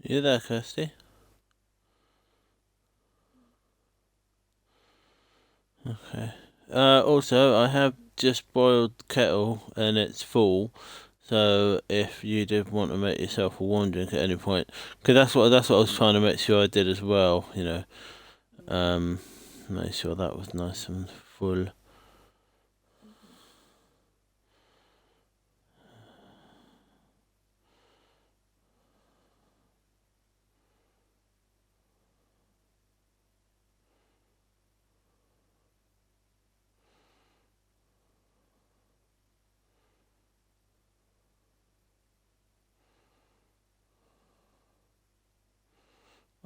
You there, Kirsty? Okay. Also, I have just boiled kettle and it's full. So if you did want to make yourself a warm drink at any point, because that's what I was trying to make sure I did as well. Make sure that was nice and full.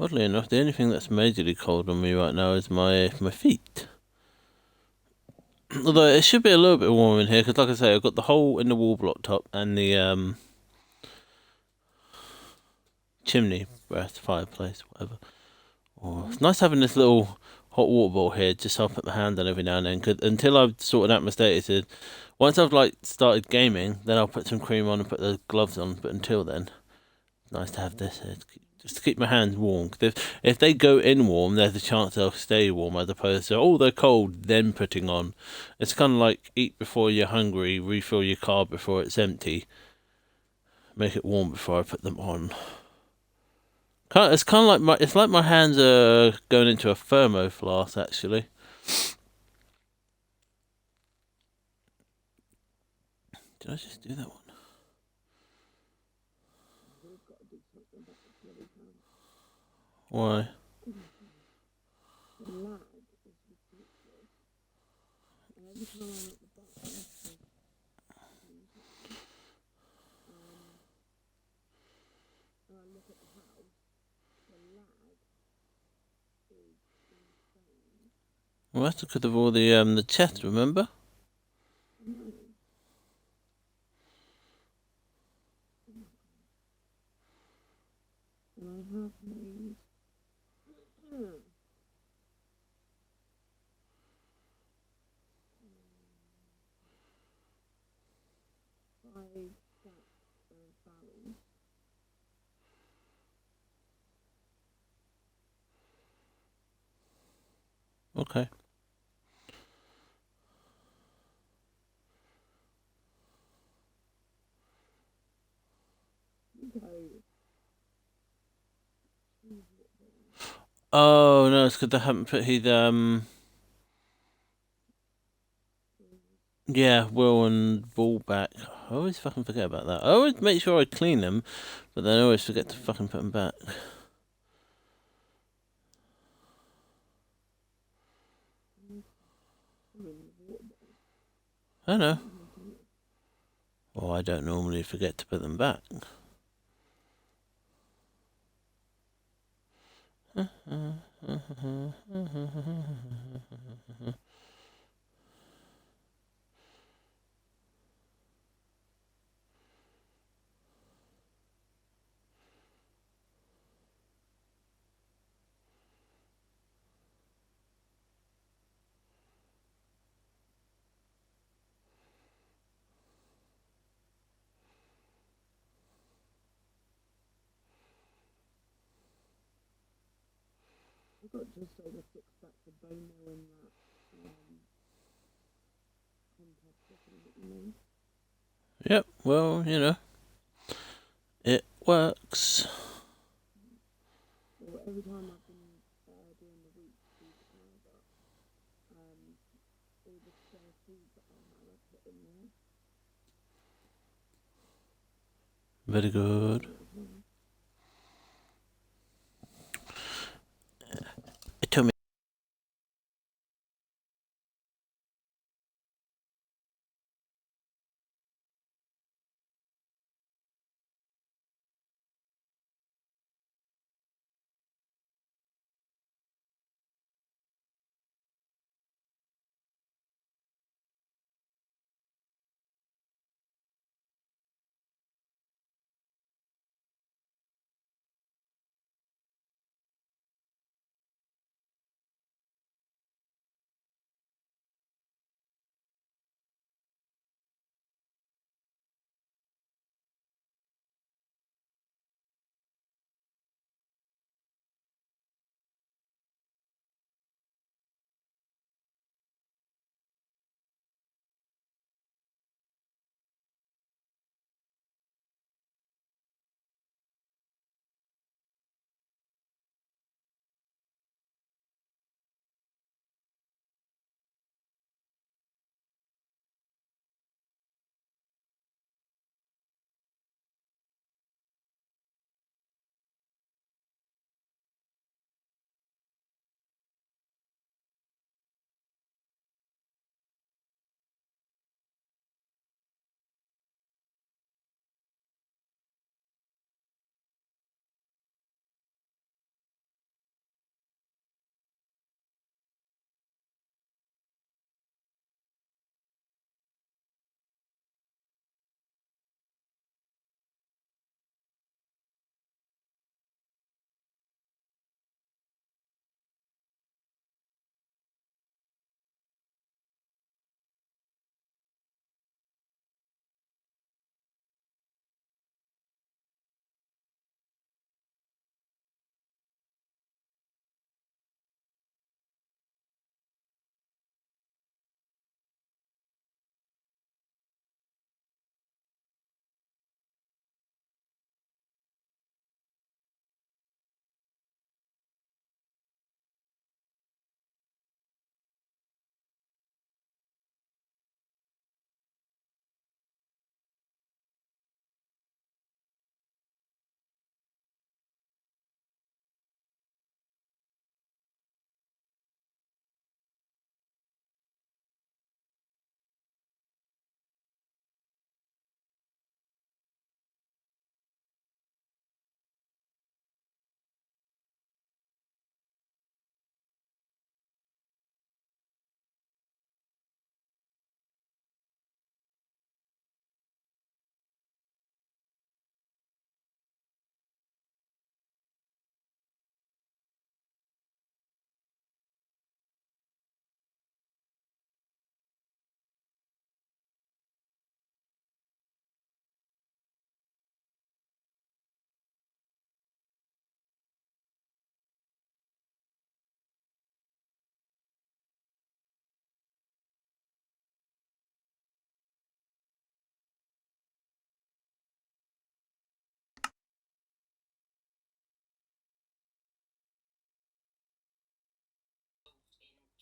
Oddly enough, the only thing that's majorly cold on me right now is my feet. Although it should be a little bit warm in here, because like I say, I've got the hole in the wall blocked up and the chimney breast fireplace, whatever. Oh, it's nice having this little hot water bottle here, just so I put my hand on every now and then. Cause until I've sorted out my status, once I've like started gaming, then I'll put some cream on and put the gloves on. But until then, it's nice to have this here, just to keep my hands warm. 'Cause if they go in warm, there's a chance they'll stay warm, as opposed to they're cold, then putting on. It's kind of like eat before you're hungry, refill your car before it's empty, make it warm before I put them on. It's kind of like my hands are going into a thermo flask actually. Did I just do that one? Why? Well, that's because of all the chest. Remember? Okay. Oh no, it's because I haven't put his yeah, Will and Ball back. I always fucking forget about that. I always make sure I clean them, but then I always forget to fucking put them back. I know. Well, I don't normally forget to put them back. Yep. Well, it works. Very good. It took me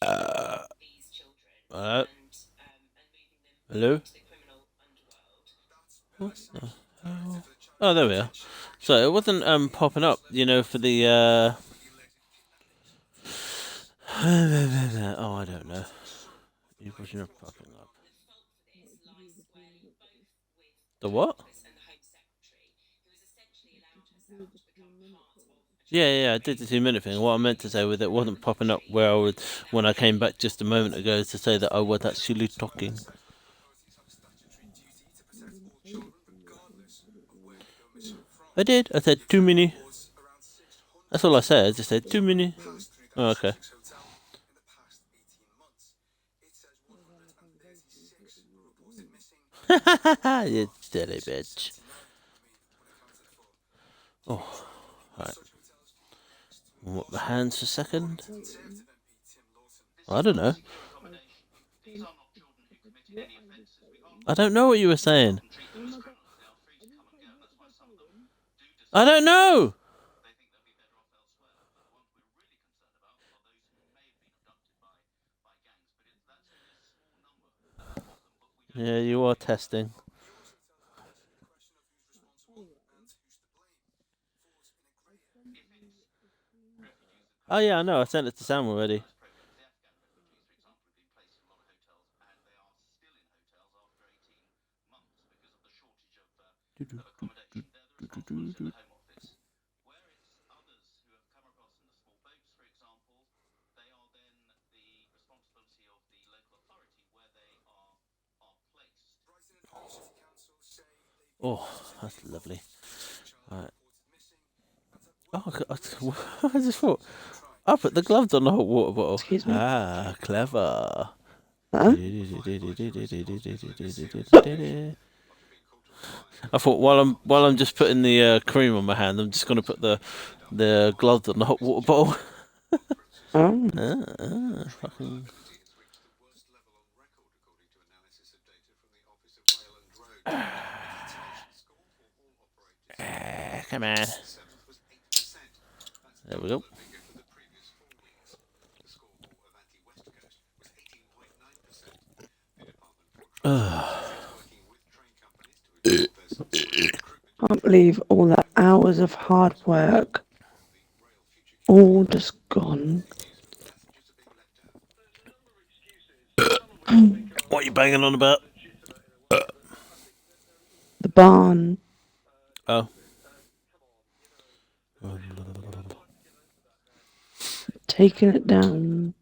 Hello? Hello? What the hell? Oh, there we are. So it wasn't popping up, for the oh, I don't know. It wasn't popping up. The what? Yeah, I did the 2 minute thing. What I meant to say was it wasn't popping up where I was when I came back just a moment ago to say that I was actually talking. I did. I said 2 minute. That's all I said. I just said 2 minute. Oh, okay. You silly bitch. Oh, alright. What, the hands for a second? I don't know. I don't know what you were saying. I don't know! Yeah, you are testing. Oh yeah, I know. I sent it to Sam already. Oh, that's lovely. Right. Oh, I just thought I put the gloves on the hot water bottle. Excuse me. Ah, clever. Huh? I thought while I'm just putting the cream on my hand, I'm just gonna put the gloves on the hot water bottle. Oh. Fucking. Come on. There we go. Can't believe all that hours of hard work all just gone. What are you banging on about? The barn. Oh. Taking it down.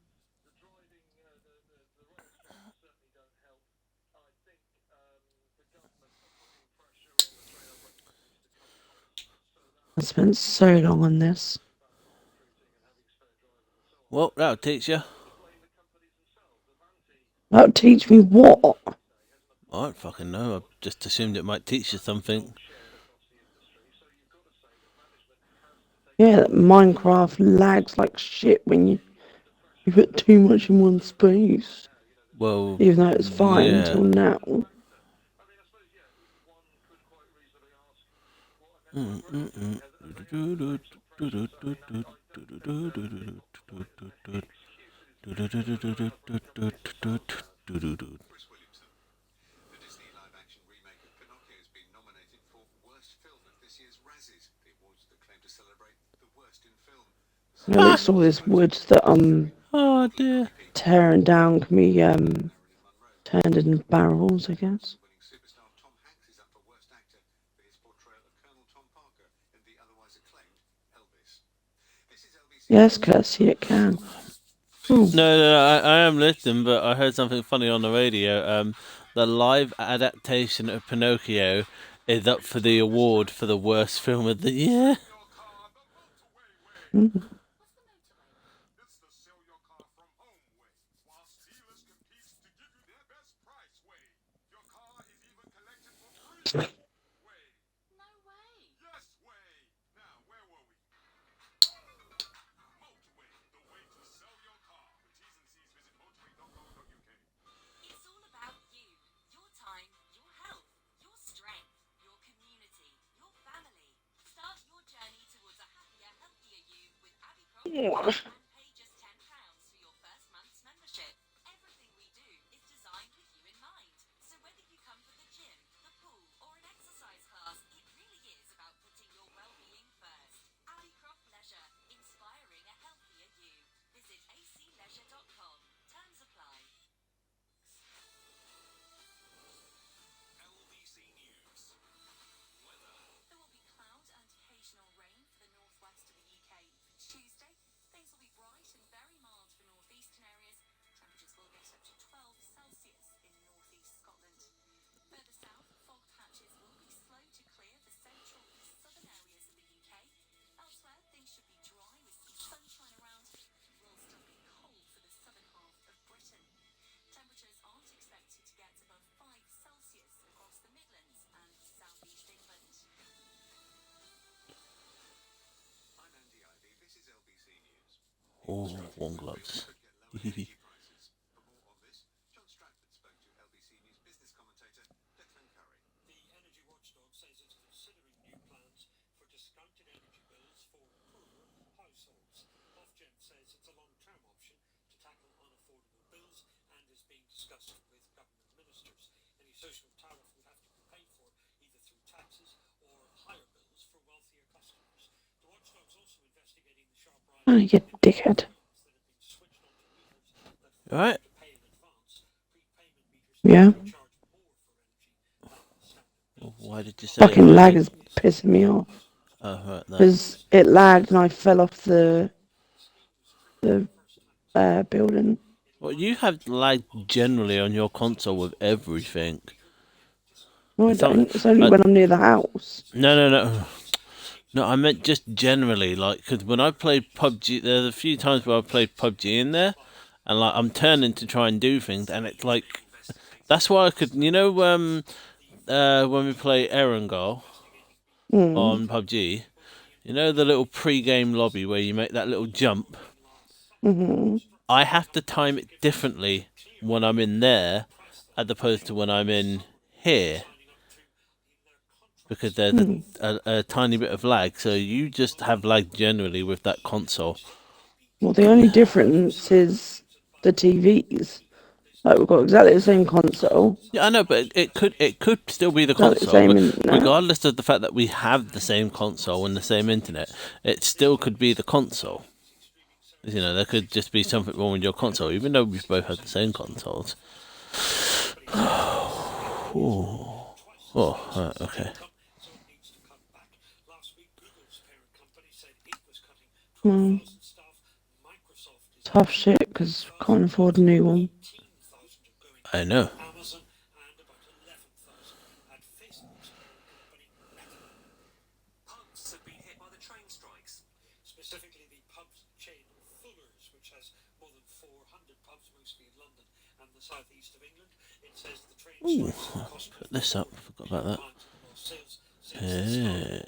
I spent so long on this. Well, that'll teach you. That'll teach me what? I don't fucking know. I just assumed it might teach you something. Yeah, that Minecraft lags like shit when you put too much in one space. Well, Even though it's fine yeah. until now. At least all this wood that I'm Oh dear. tearing down can be turned into barrels, I guess. Yes, Kirsty, it can. No, I am listening, but I heard something funny on the radio. The live adaptation of Pinocchio is up for the award for the worst film of the year. Mm. Oh, warm gloves. Oh, you dickhead. Alright. Yeah. Why did you say Fucking hi? lag is pissing me off. Oh, right, that. Because it lagged and I fell off the building. Well, you have lag generally on your console with everything. No, I It's not, don't. It's only when I'm near the house. no. No, I meant just generally, like, because when I played PUBG, there's a few times where I played PUBG in there, and like I'm turning to try and do things, and it's like that's why I could, when we play Erangel Mm. on PUBG, you know the little pre-game lobby where you make that little jump. Hmm. I have to time it differently when I'm in there, as opposed to when I'm in here. Because there's a tiny bit of lag, so you just have lag generally with that console. Well, the only difference is the TVs. Like, we've got exactly the same console, Yeah, I know, but it could still be the exactly the console, same but internet. regardless of the fact that we have the same console and the same internet, it still could be the console. You know, there could just be something wrong with your console, even though we both have the same consoles. Oh, right, okay. Mm. Tough shit because can't afford a new one. I know. Ooh, put this up. Forgot about that. Yeah.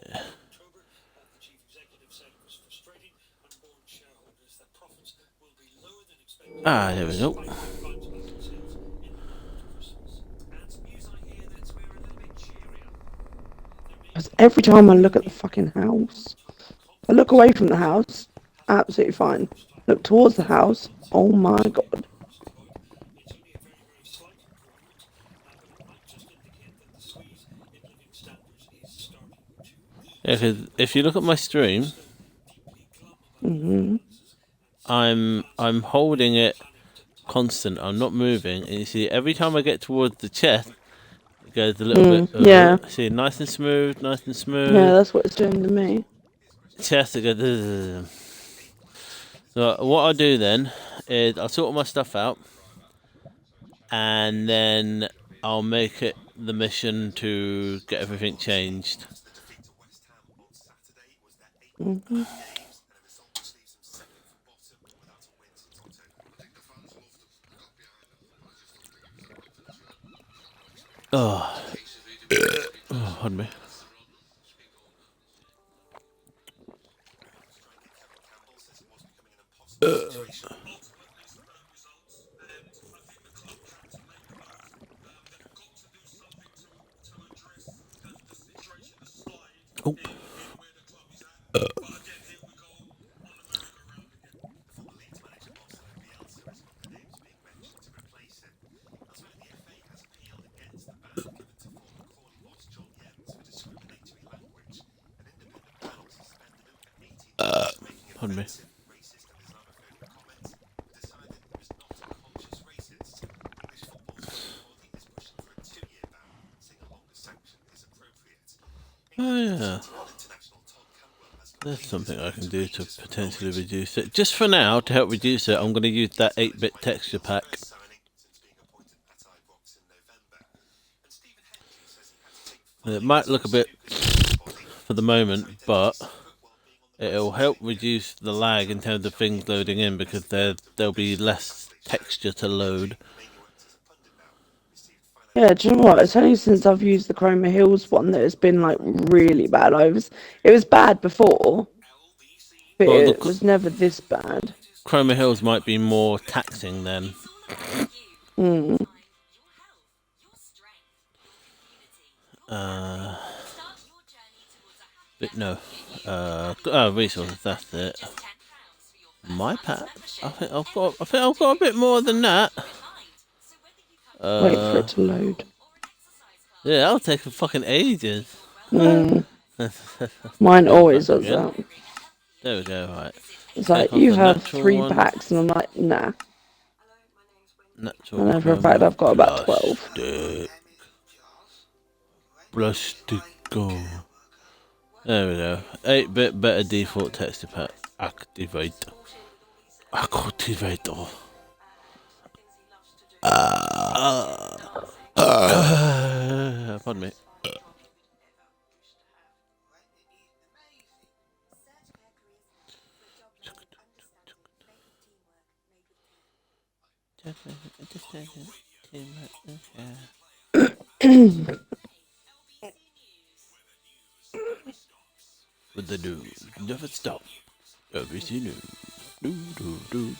Ah, there we go. Because every time I look at the fucking house, I look away from the house, absolutely fine. Look towards the house, oh my god. Yeah, because if you look at my stream, Hmm. I'm holding it constant. I'm not moving, and you see every time I get towards the chest, it goes a little bit. Yeah, See, nice and smooth, nice and yeah, smooth. that's what it's doing to me. Chest, it goes. So what I'll do then is I'll sort all my stuff out, and then I'll make it the mission to get everything changed. Hmm. Oh, pardon me. Oh. Pardon me. Oh yeah. There's something I can do to potentially reduce it. Just for now, to help reduce it, I'm going to use that 8-bit texture pack. It might look a bit for the moment, but it'll help reduce the lag in terms of things loading in because there'll be less texture to load. Yeah, do you know what? It's only since I've used the Chroma Hills one that it's been like really bad. It was bad before, but Well, it was never this bad. Chroma Hills might be more taxing then. But no. Resources, that's it. My pack? I think I've got a bit more than that. Wait for it to load. Yeah, that'll take fucking ages. Mine always does that. There we go, right. It's like, you have 3 packs, and I'm like, nah. Natural And then for a fact, I've got about 12. Plastic. There we go. 8-bit better default texture pack. Activate. Activator. Pardon me. With the do, never stop. Everything new. Do. Dum, dum,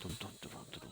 dum, dum, dum.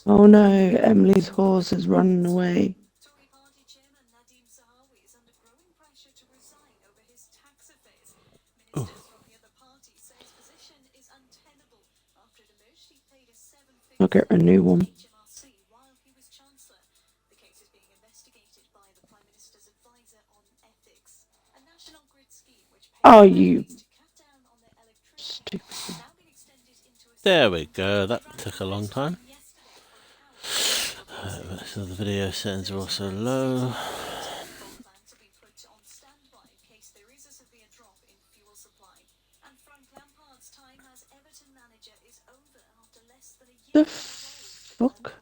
Oh no, Emily's horse is running away. I'll get a new one. Oh, you stupid. There we go. That took a long time. So the video settings are also low. The fuck?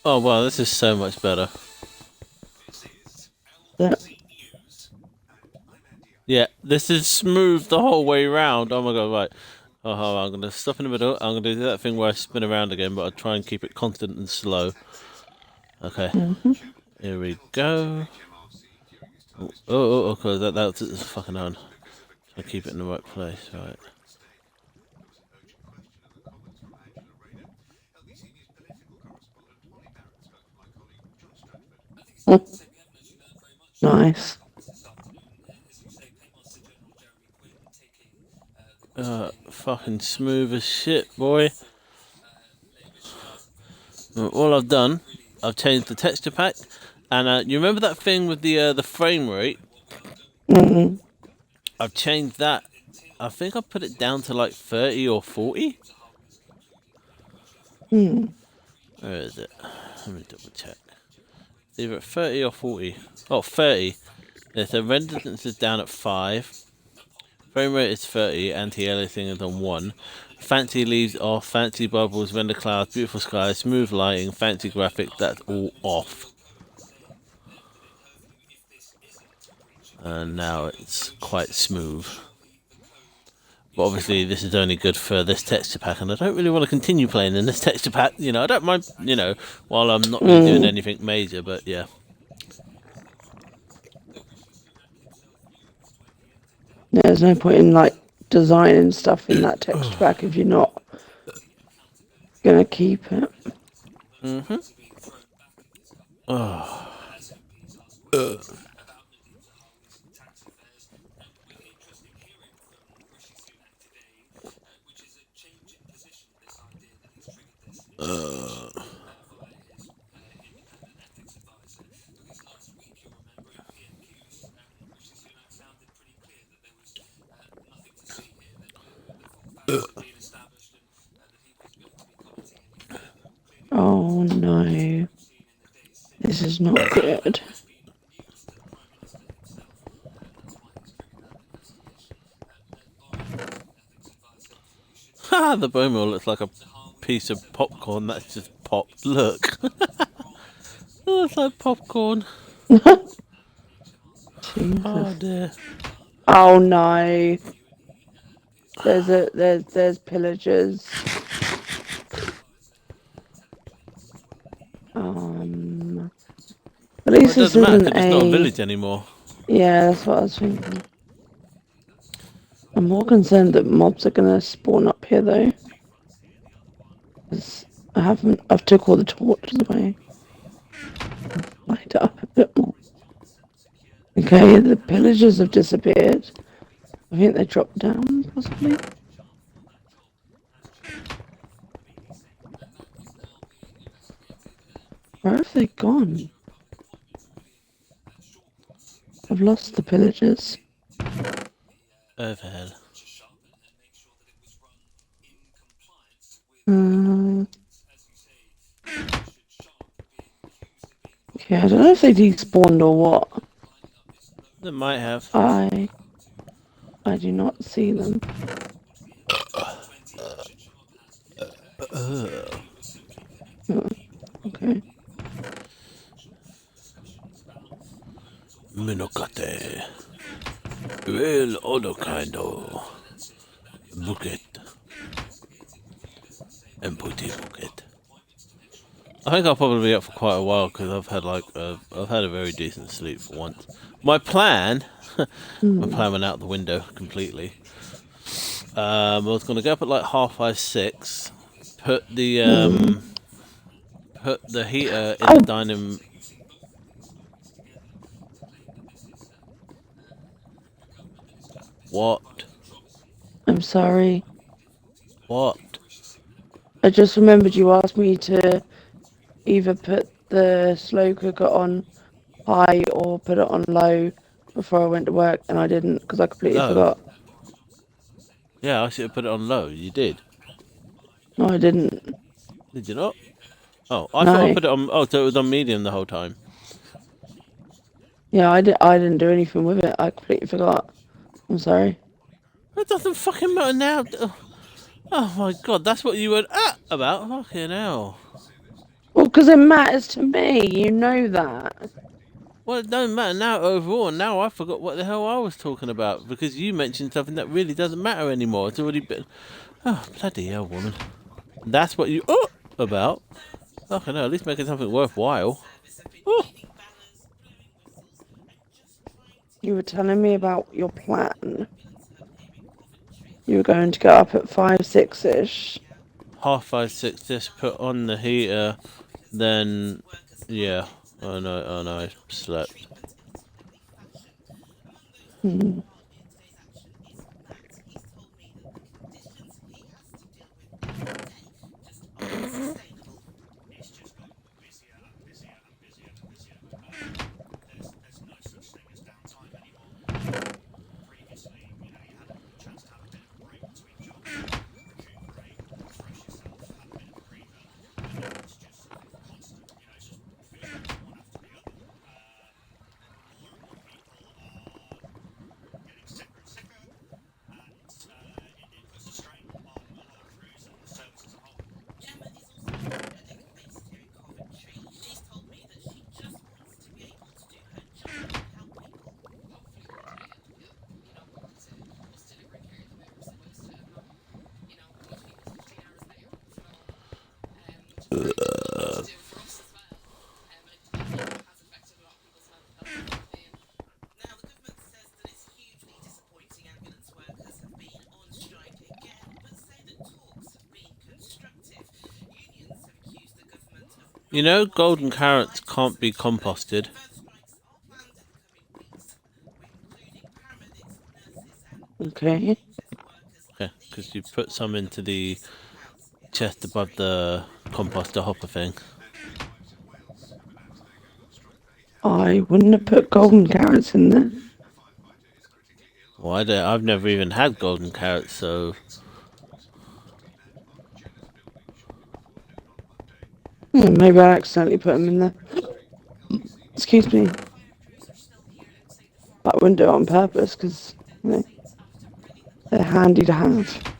Oh wow, this is so much better. Yeah, this is smooth the whole way round. Oh my god, right. Oh, I'm going to stop in the middle. I'm going to do that thing where I spin around again, but I'll try and keep it constant and slow. Okay. Here we go. Oh, okay, that's fucking on. Try to keep it in the right place, right. Nice. Fucking smooth as shit, boy. All I've done, I've changed the texture pack, and you remember that thing with the frame rate? I've changed that. I think I put it down to like 30 or 40. Where is it? Let me double check. It's either at 30 or 40. Oh, 30. Yeah, so render distance is down at 5. Frame rate is 30. Anti-aliasing is on 1. Fancy leaves off. Fancy bubbles. Render clouds. Beautiful sky. Smooth lighting. Fancy graphics. That's all off. and now it's quite smooth. But obviously this is only good for this texture pack, and I don't really want to continue playing in this texture pack. You know, I don't mind, you know, while I'm not really doing anything major, but yeah. There's no point in like designing stuff in that texture pack if you're not gonna keep it. Oh no. This is not good. Ha! The bone meal looks like a piece of popcorn that's just popped. Look. Oh, it's like popcorn. Jesus. Oh dear. Oh no. There's pillagers. At Well, least it this doesn't matter isn't because it's not a village anymore. Yeah, that's what I was thinking. I'm more concerned that mobs are gonna spawn up here though. 'Cause I've took all the torches away. Light it up a bit more. Okay, the pillagers have disappeared. I think they dropped down, possibly. Where have they gone? I've lost the pillagers. Oh hell. Yeah, I don't know if they despawned or what. They might have. I do not see them. Okay. Minokate. Well, other kind of bucket. Empty bucket. I think I'll probably be up for quite a while because I've had I've had a very decent sleep for once. My plan, my plan went out the window completely. I was going to go up at like 6:30, put the heater in the dining. What? I'm sorry. What? I just remembered you asked me to either put the slow cooker on high or put it on low before I went to work, and I didn't because I completely Low? forgot. Yeah, I should have put it on low. You did. No, I didn't. Did you not? Oh, I thought I No. put it on. Oh, so it was on medium the whole time. Yeah, I didn't do anything with it. I completely forgot. I'm sorry. It doesn't fucking matter now. Oh my god, that's what you were about. Fucking hell. Well, because it matters to me. You know that. Well, it don't matter now overall. Now I forgot what the hell I was talking about because you mentioned something that really doesn't matter anymore. It's already been. Oh, bloody hell, woman. That's what you about. Fucking hell, at least making something worthwhile. Oh. You were telling me about your plan. You were going to get up at 5, 6-ish. 5:30, 6. Just put on the heater. Then, yeah. Oh no, I slept. You know, golden carrots can't be composted. Okay. Okay, because you put some into the chest above the composter hopper thing. I wouldn't have put golden carrots in there. Well, I've never even had golden carrots, so Maybe I accidentally put them in there. Excuse me. But I wouldn't do it on purpose because, you know, they're handy to have.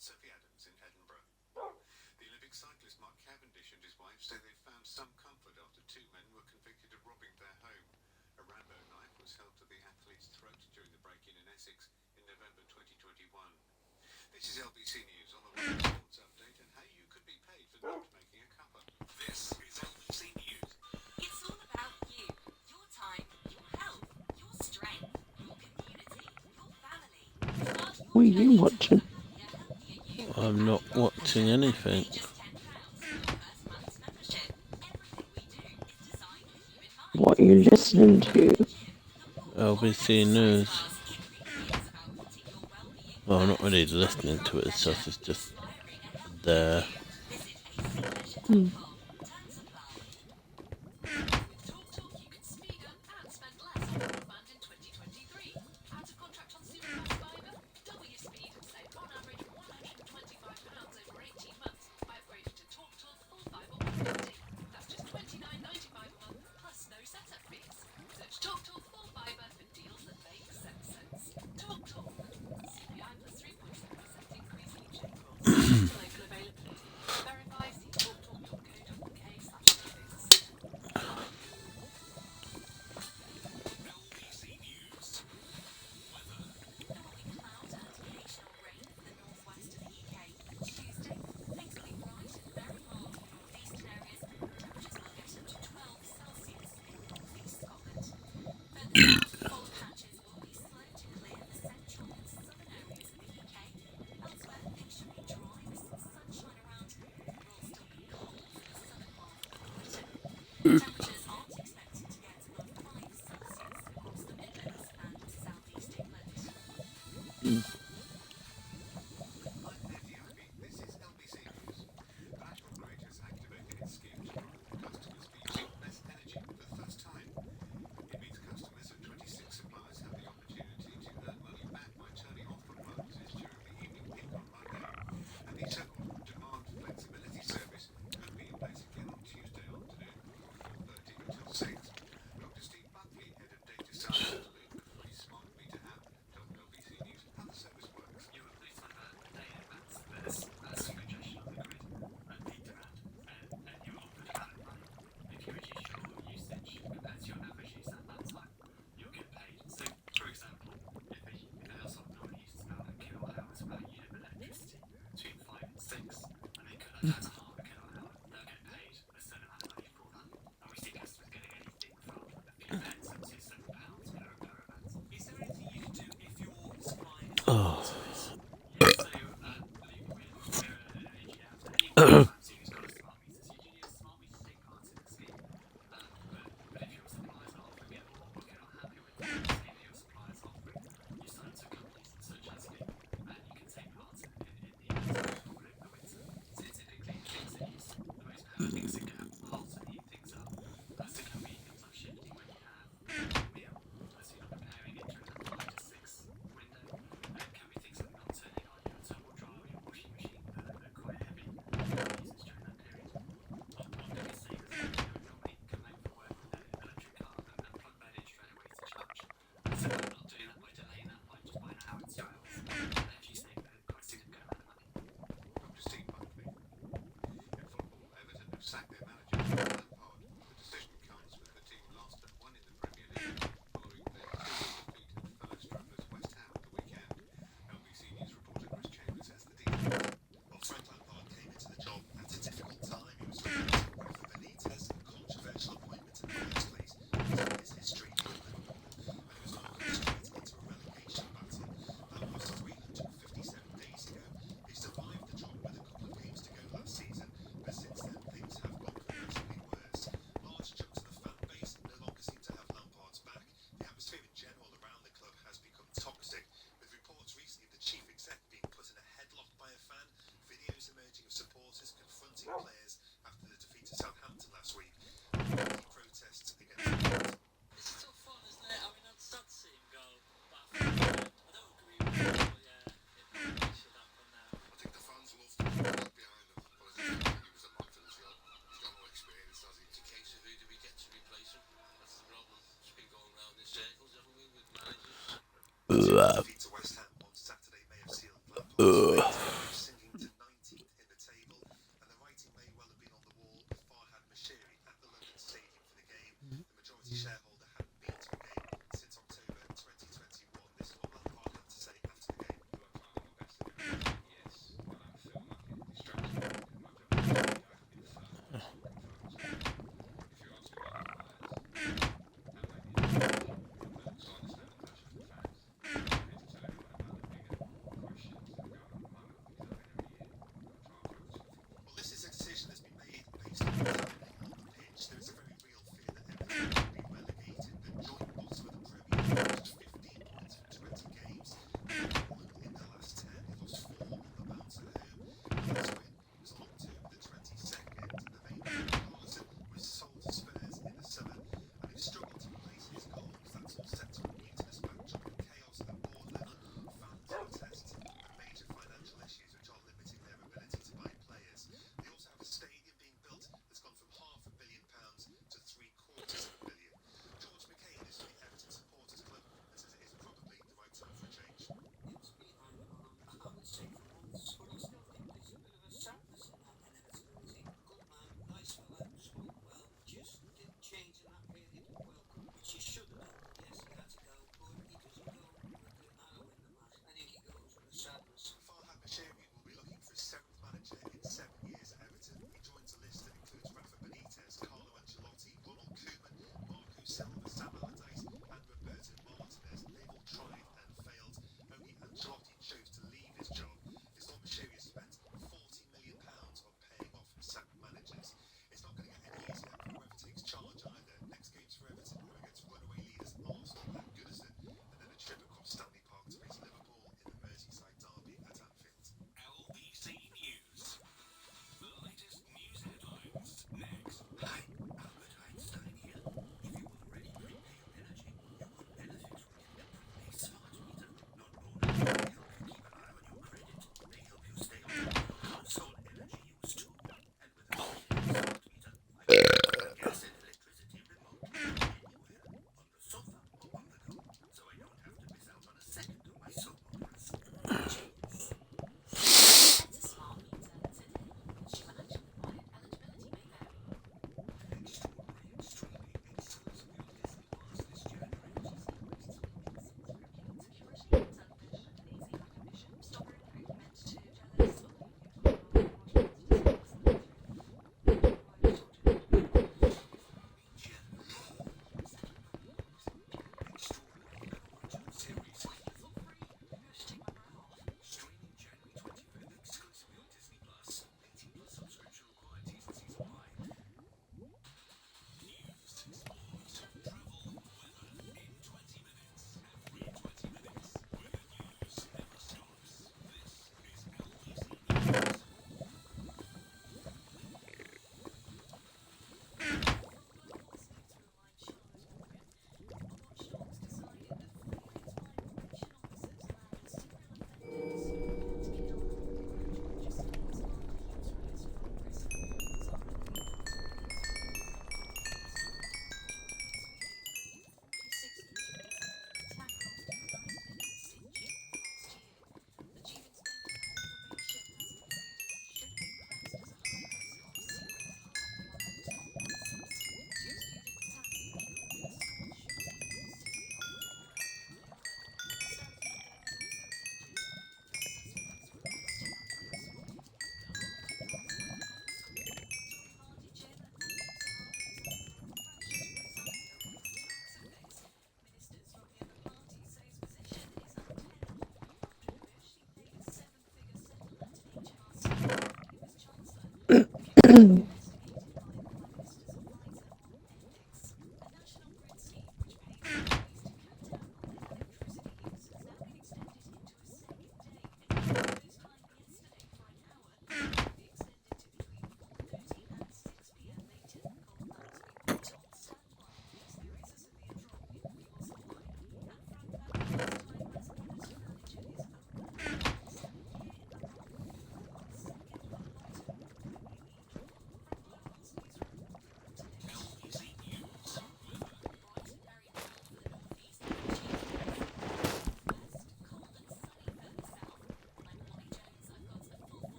Sophie Adams in Edinburgh. The Olympic cyclist Mark Cavendish and his wife say they found some comfort after two men were convicted of robbing their home. A Rambo knife was held to the athlete's throat during the break-in in Essex in November 2021. This is LBC News on the World Sports Update and how you could be paid for not making a cuppa. This is LBC News. It's all about you, your time, your health, your strength, your community, your family. Start your What are journey you to watching? I'm not watching anything. just £10 for your first month's membership. Everything we do is designed with you in mind. What are you listening to? LBC News. Stars keep creators about putting your well-being Well, I'm not really listening to it, it's just inspiring a healthy there. Visit acleisure.com. Terms apply. With TalkTalk, you can speed up and spend less on broadband in 2023. Out of contract on Superfast Fibre? Double your speed and save on average £125 over 18 months by upgrading to TalkTalk Full Fibre 150. That's just £29.95 a month plus no setup fees. Search TalkTalk Full Fibre for deals that make sense. TalkTalk. CPI plus 3.4% increase each April. Local availability. Verify see talktalk.co.uk/deals. LBC News. Weather. There will be cloud and occasional rain for the northwest of the UK. Tuesday, things will be bright and very mild in northeastern areas. Temperatures will get up to 12 Celsius in northeast Scotland. Further south, fog patches will be slow to clear the central and southern areas of the UK. Elsewhere, things should be dry with some sunshine around. It will still be cold for the southern half of the region. Temperatures aren't expected to get above 5 Celsius across the Midlands and southeast England. I'm Andy Ivy. This is LBC News. The National Grid has activated its scheme to provide customers be using less energy for the first time. It means customers of 26 suppliers have the opportunity to earn money back by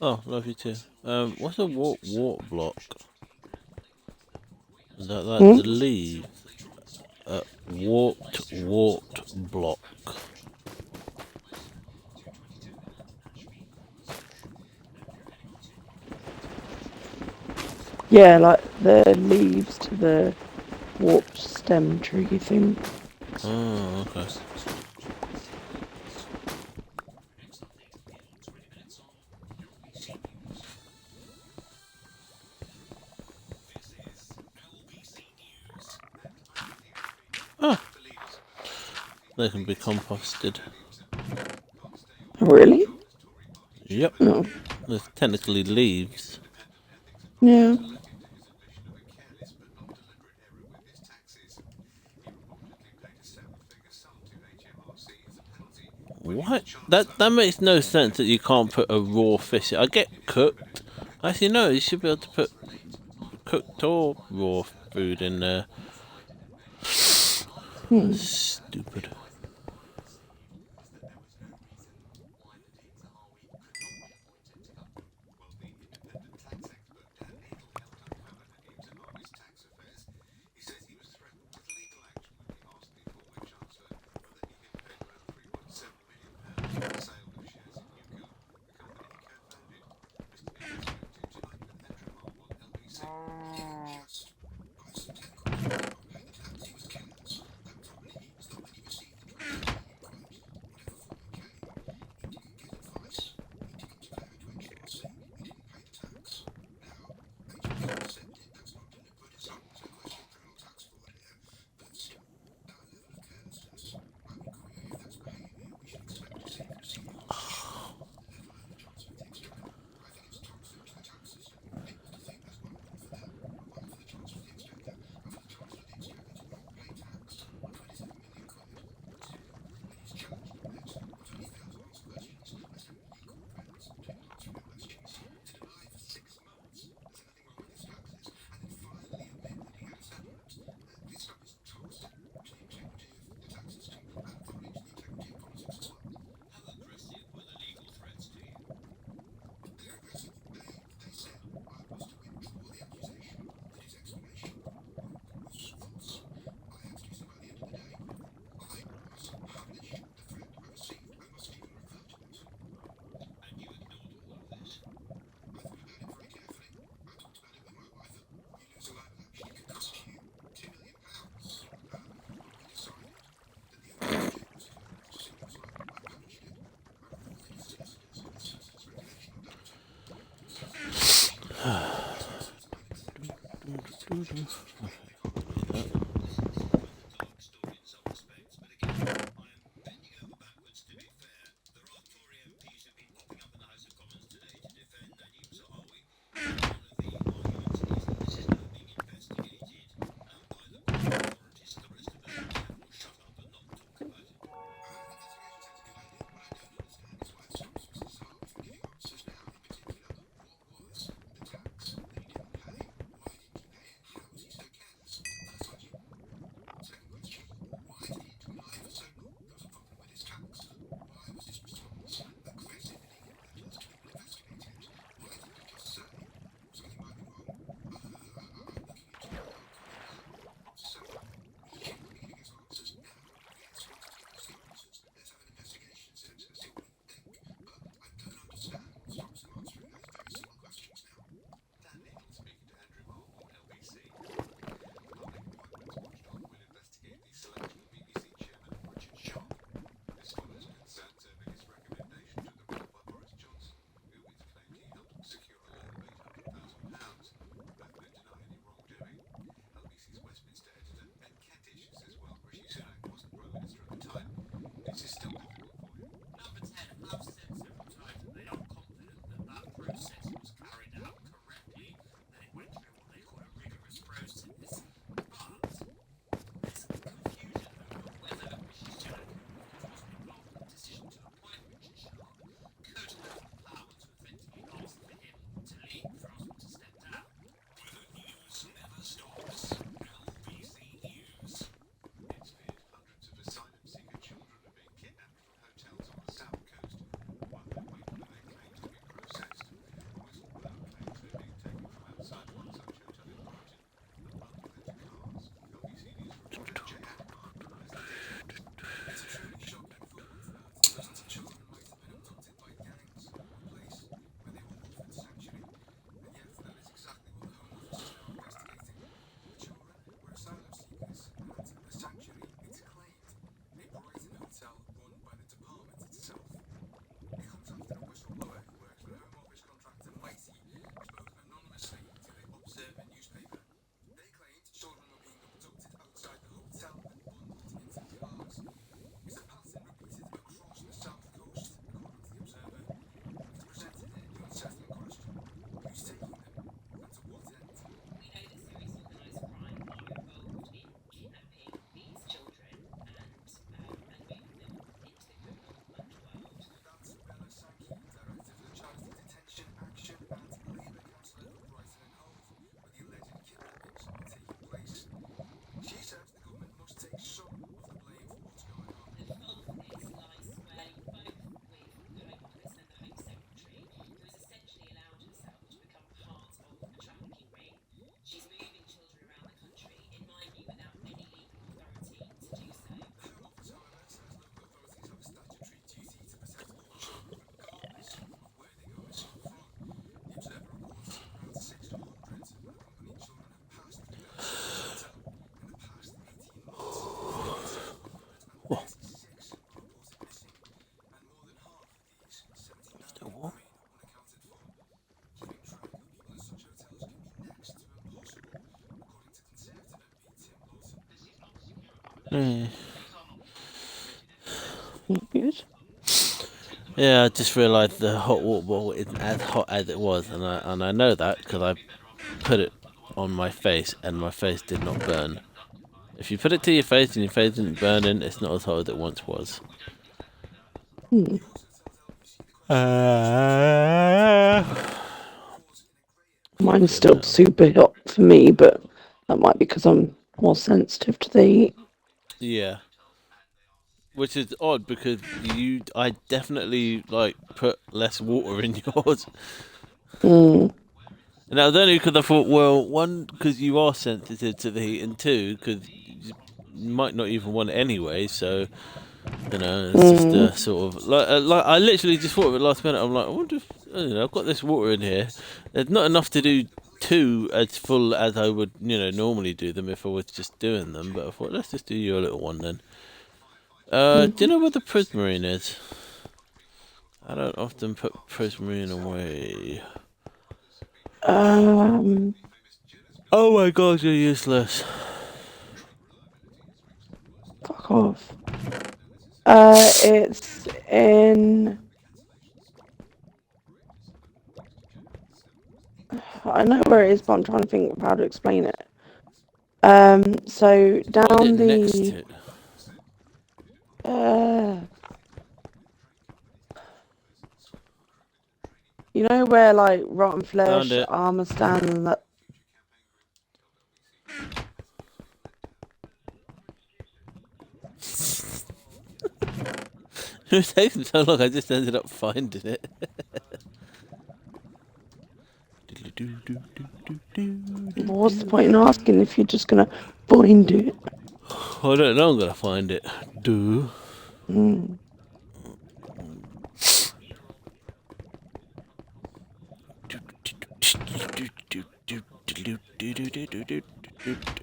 Oh, love you too. What's a warp block? Is that like Hmm? the leaves? Warped block. Yeah, like the leaves to the warped stem tree thing. Oh, okay. Oh, they can be composted. Oh, really? Yep. No. There's technically leaves. Yeah. What? That makes no sense that you can't put a raw fish. I get cooked. Actually, no. You should be able to put cooked or raw food in there. Hmm. Stupid. Oh. Still warm. Yeah. Good. Yeah, I just realised the hot water bottle isn't as hot as it was, and I know that because I put it on my face, and my face did not burn. If you put it to your face and your face isn't burning, it's not as hot as it once was. Hmm. Mine's still super hot for me, but that might be because I'm more sensitive to the heat. Yeah. Which is odd because I definitely like put less water in yours. Mm. And that was only because I thought, well, one, because you are sensitive to the heat, and two, because you might not even want it anyway. So, it's just sort of like I literally just thought of it last minute. I'm like, I wonder if I've got this water in here. There's not enough to do two as full as I would normally do them if I was just doing them. But I thought, let's just do your little one then. Do you know where the prismarine is? I don't often put prismarine away. Oh my god, you're useless. Fuck off. It's in. I know where it is, but I'm trying to think of how to explain it. So What is down it next the. to? You know where like Rotten Found Flesh, it. Armour Stand, and that. It was taking so long, I just ended up finding it. What's the point in asking if you're just gonna find it? I don't know, I'm gonna find it. Do. Mm.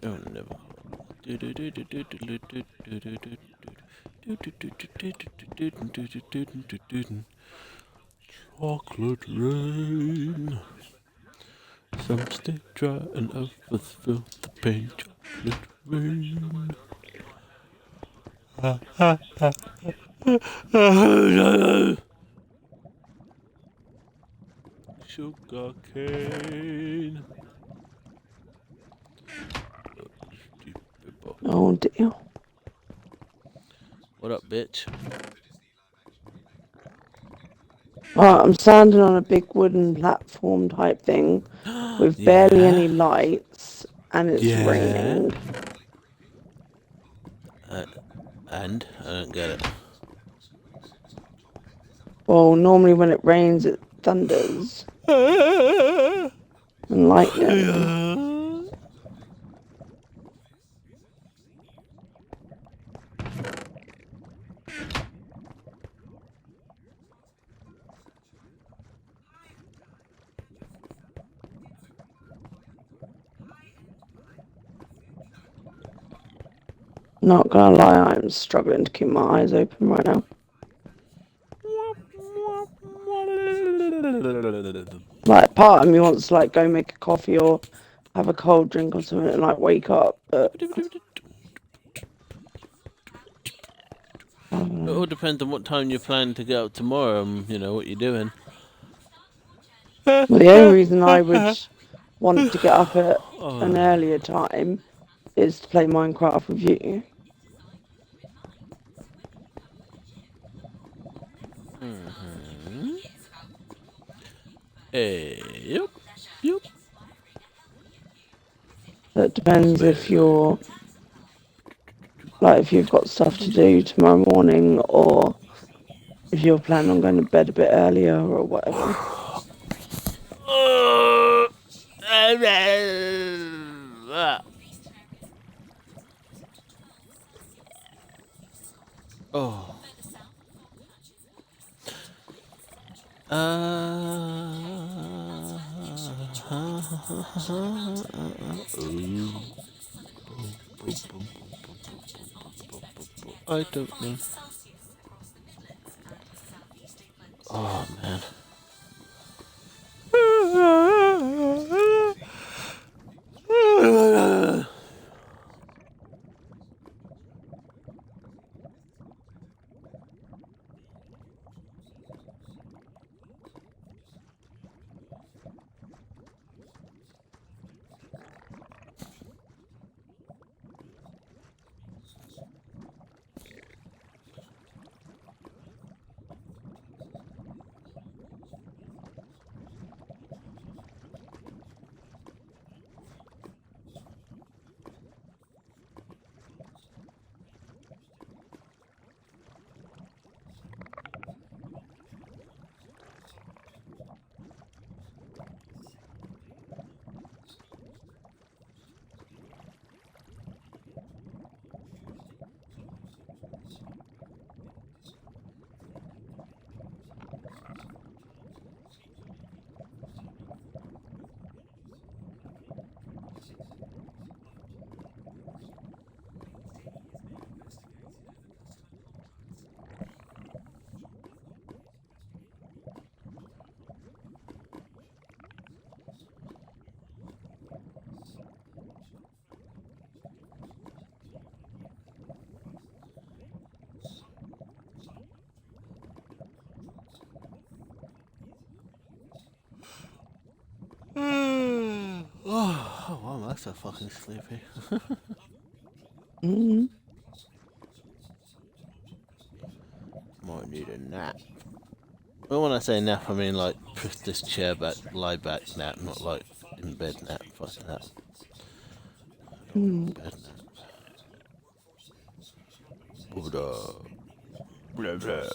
Oh, never. Chocolate rain. Some stay dry and others feel the pain. Chocolate rain. Sugar cane. Oh dear. What up, bitch? Right, I'm standing on a big wooden platform type thing with barely Yeah. any lights, and it's raining. And I don't get it. Well, normally when it rains, it thunders and lightning. Not gonna lie, I'm struggling to keep my eyes open right now. Like, part of me wants to like go make a coffee or have a cold drink or something and like wake up, but It all depends on what time you plan to get up tomorrow and, what you're doing. well, the only reason I would want to get up at an earlier time is to play Minecraft with you. Yep. So it depends if you're like if you've got stuff to do tomorrow morning or if you're planning on going to bed a bit earlier or whatever. Oh. I don't know. Celsius across the Midlands and southeast England. Oh man. Oh, wow, that's so fucking sleepy. Mm. Might need a nap. Well, when I say nap, I mean like push this chair back, lie back nap, not like in bed nap. Fuck that. Mm. Bed nap. Blah, blah, blah.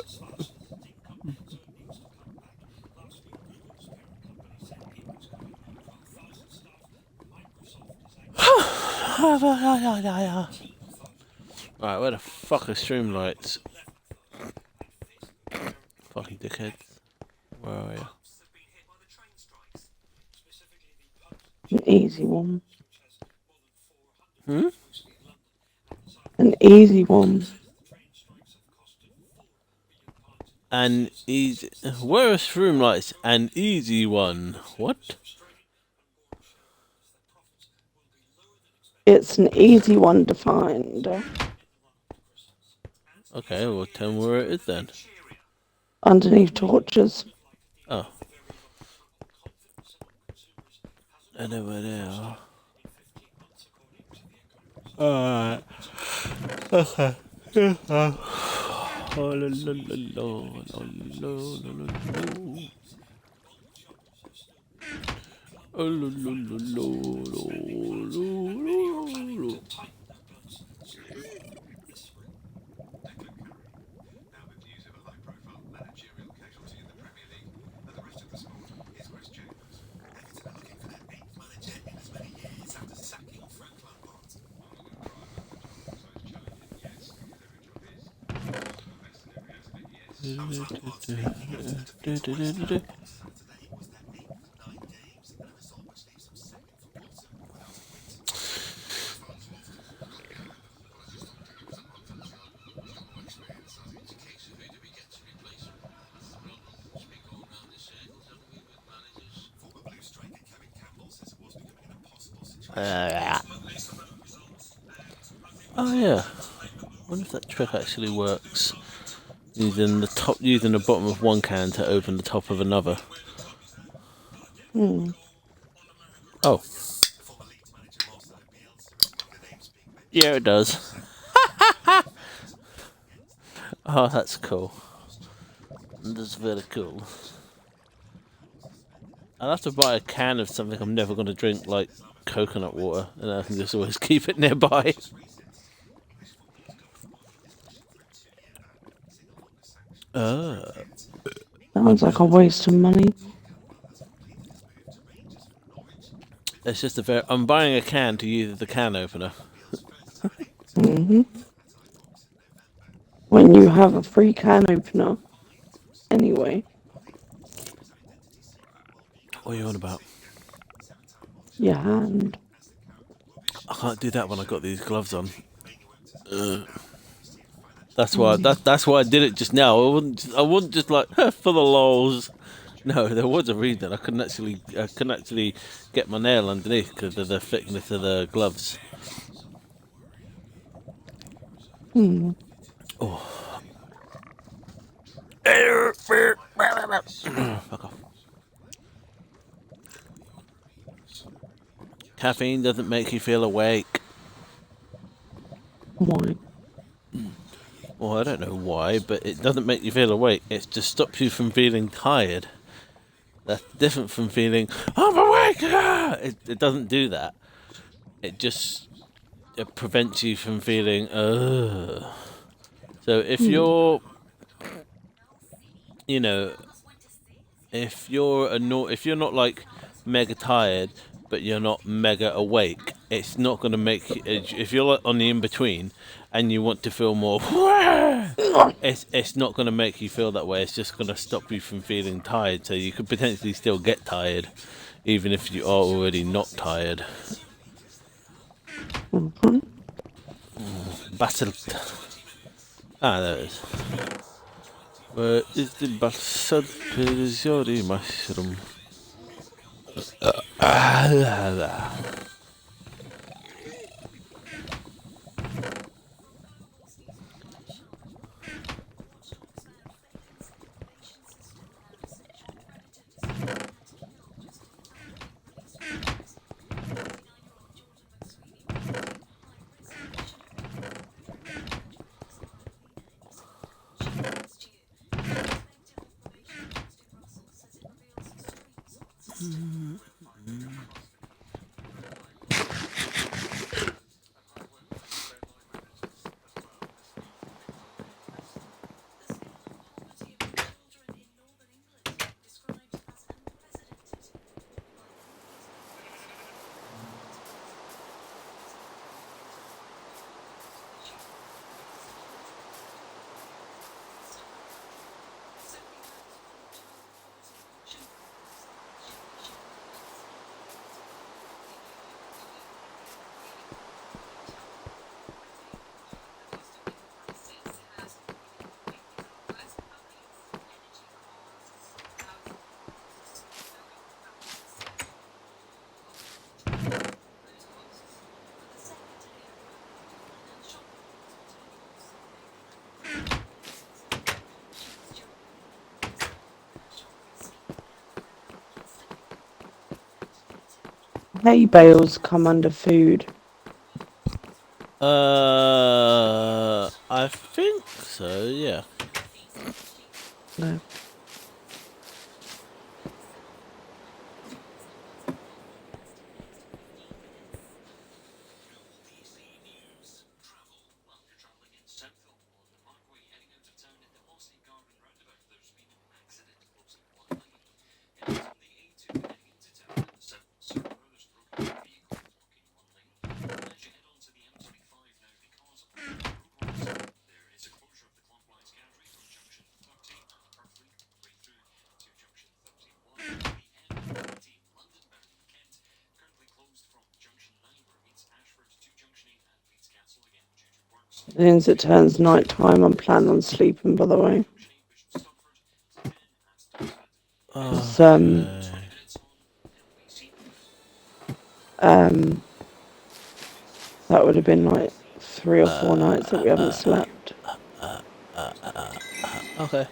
Right, where the fuck are Streamlights? Fucking dickheads. Where are you? An easy one. Hmm? An easy one. An easy. Where are Streamlights? An easy one. What? It's an easy one to find. Okay, well tell me where it is then. Underneath torches. Oh. I know where they are. Alright. Okay. Oh, la, la, la, la, la, la, la, la. Oh, la, la, la, la, la, la, la. Oh yeah. Wonder if that trick actually works. Using the bottom of one can to open the top of another. Hmm. Oh. Yeah, it does. Oh, that's cool. That's very cool. I'll have to buy a can of something I'm never going to drink, like coconut water, and I can just always keep it nearby. Sounds like a waste of money. It's just I'm buying a can to use as the can opener. Hmm. When you have a free can opener. Anyway, What are you on about? your hand. I can't do that when I got these gloves on. That's why that's why I did it just now. I wouldn't just like for the lols. No, there was a reason. I couldn't actually get my nail underneath because of the thickness of the gloves. Hmm. Fuck off. Caffeine doesn't make you feel awake. Why? Well, I don't know why, but it doesn't make you feel awake. It just stops you from feeling tired. That's different from feeling I'm awake. Ah! It doesn't do that. It just it prevents you from feeling. So if Hmm. you're, you know, if you're not like mega tired, but you're not mega awake, it's not gonna make if you're like on the in between, and you want to feel more. It's not gonna make you feel that way. It's just gonna stop you from feeling tired. So you could potentially still get tired, even if you are already not tired. Mhm. Battle. Ah, there it is. Where is the Balsad Perizori mushroom? Hay bales come under food. I think so. Yeah. No. As soon as it turns night time, I'm planning on sleeping, by the way. 'Cause, Okay. that would have been like 3 or 4 nights that we haven't slept. Okay.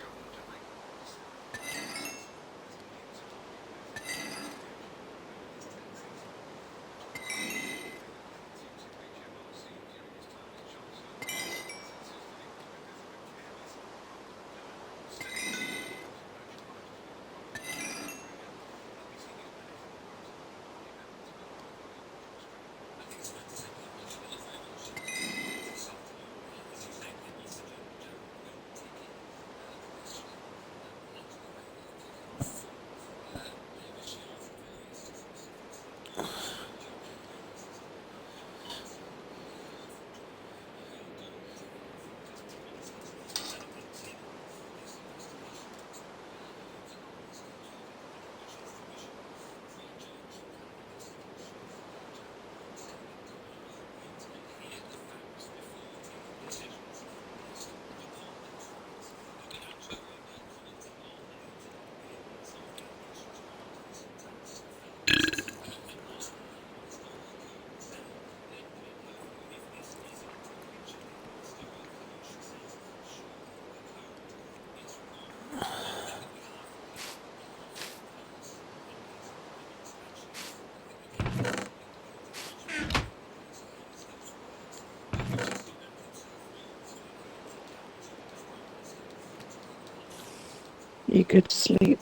You could sleep.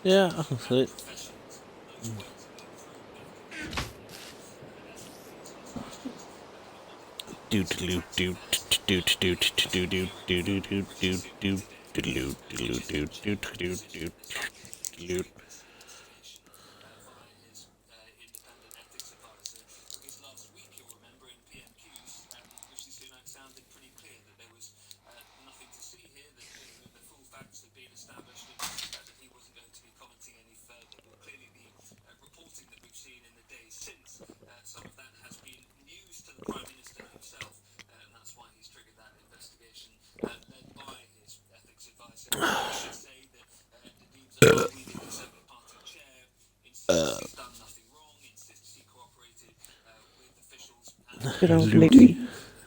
Yeah, I can sleep. Good old Louis.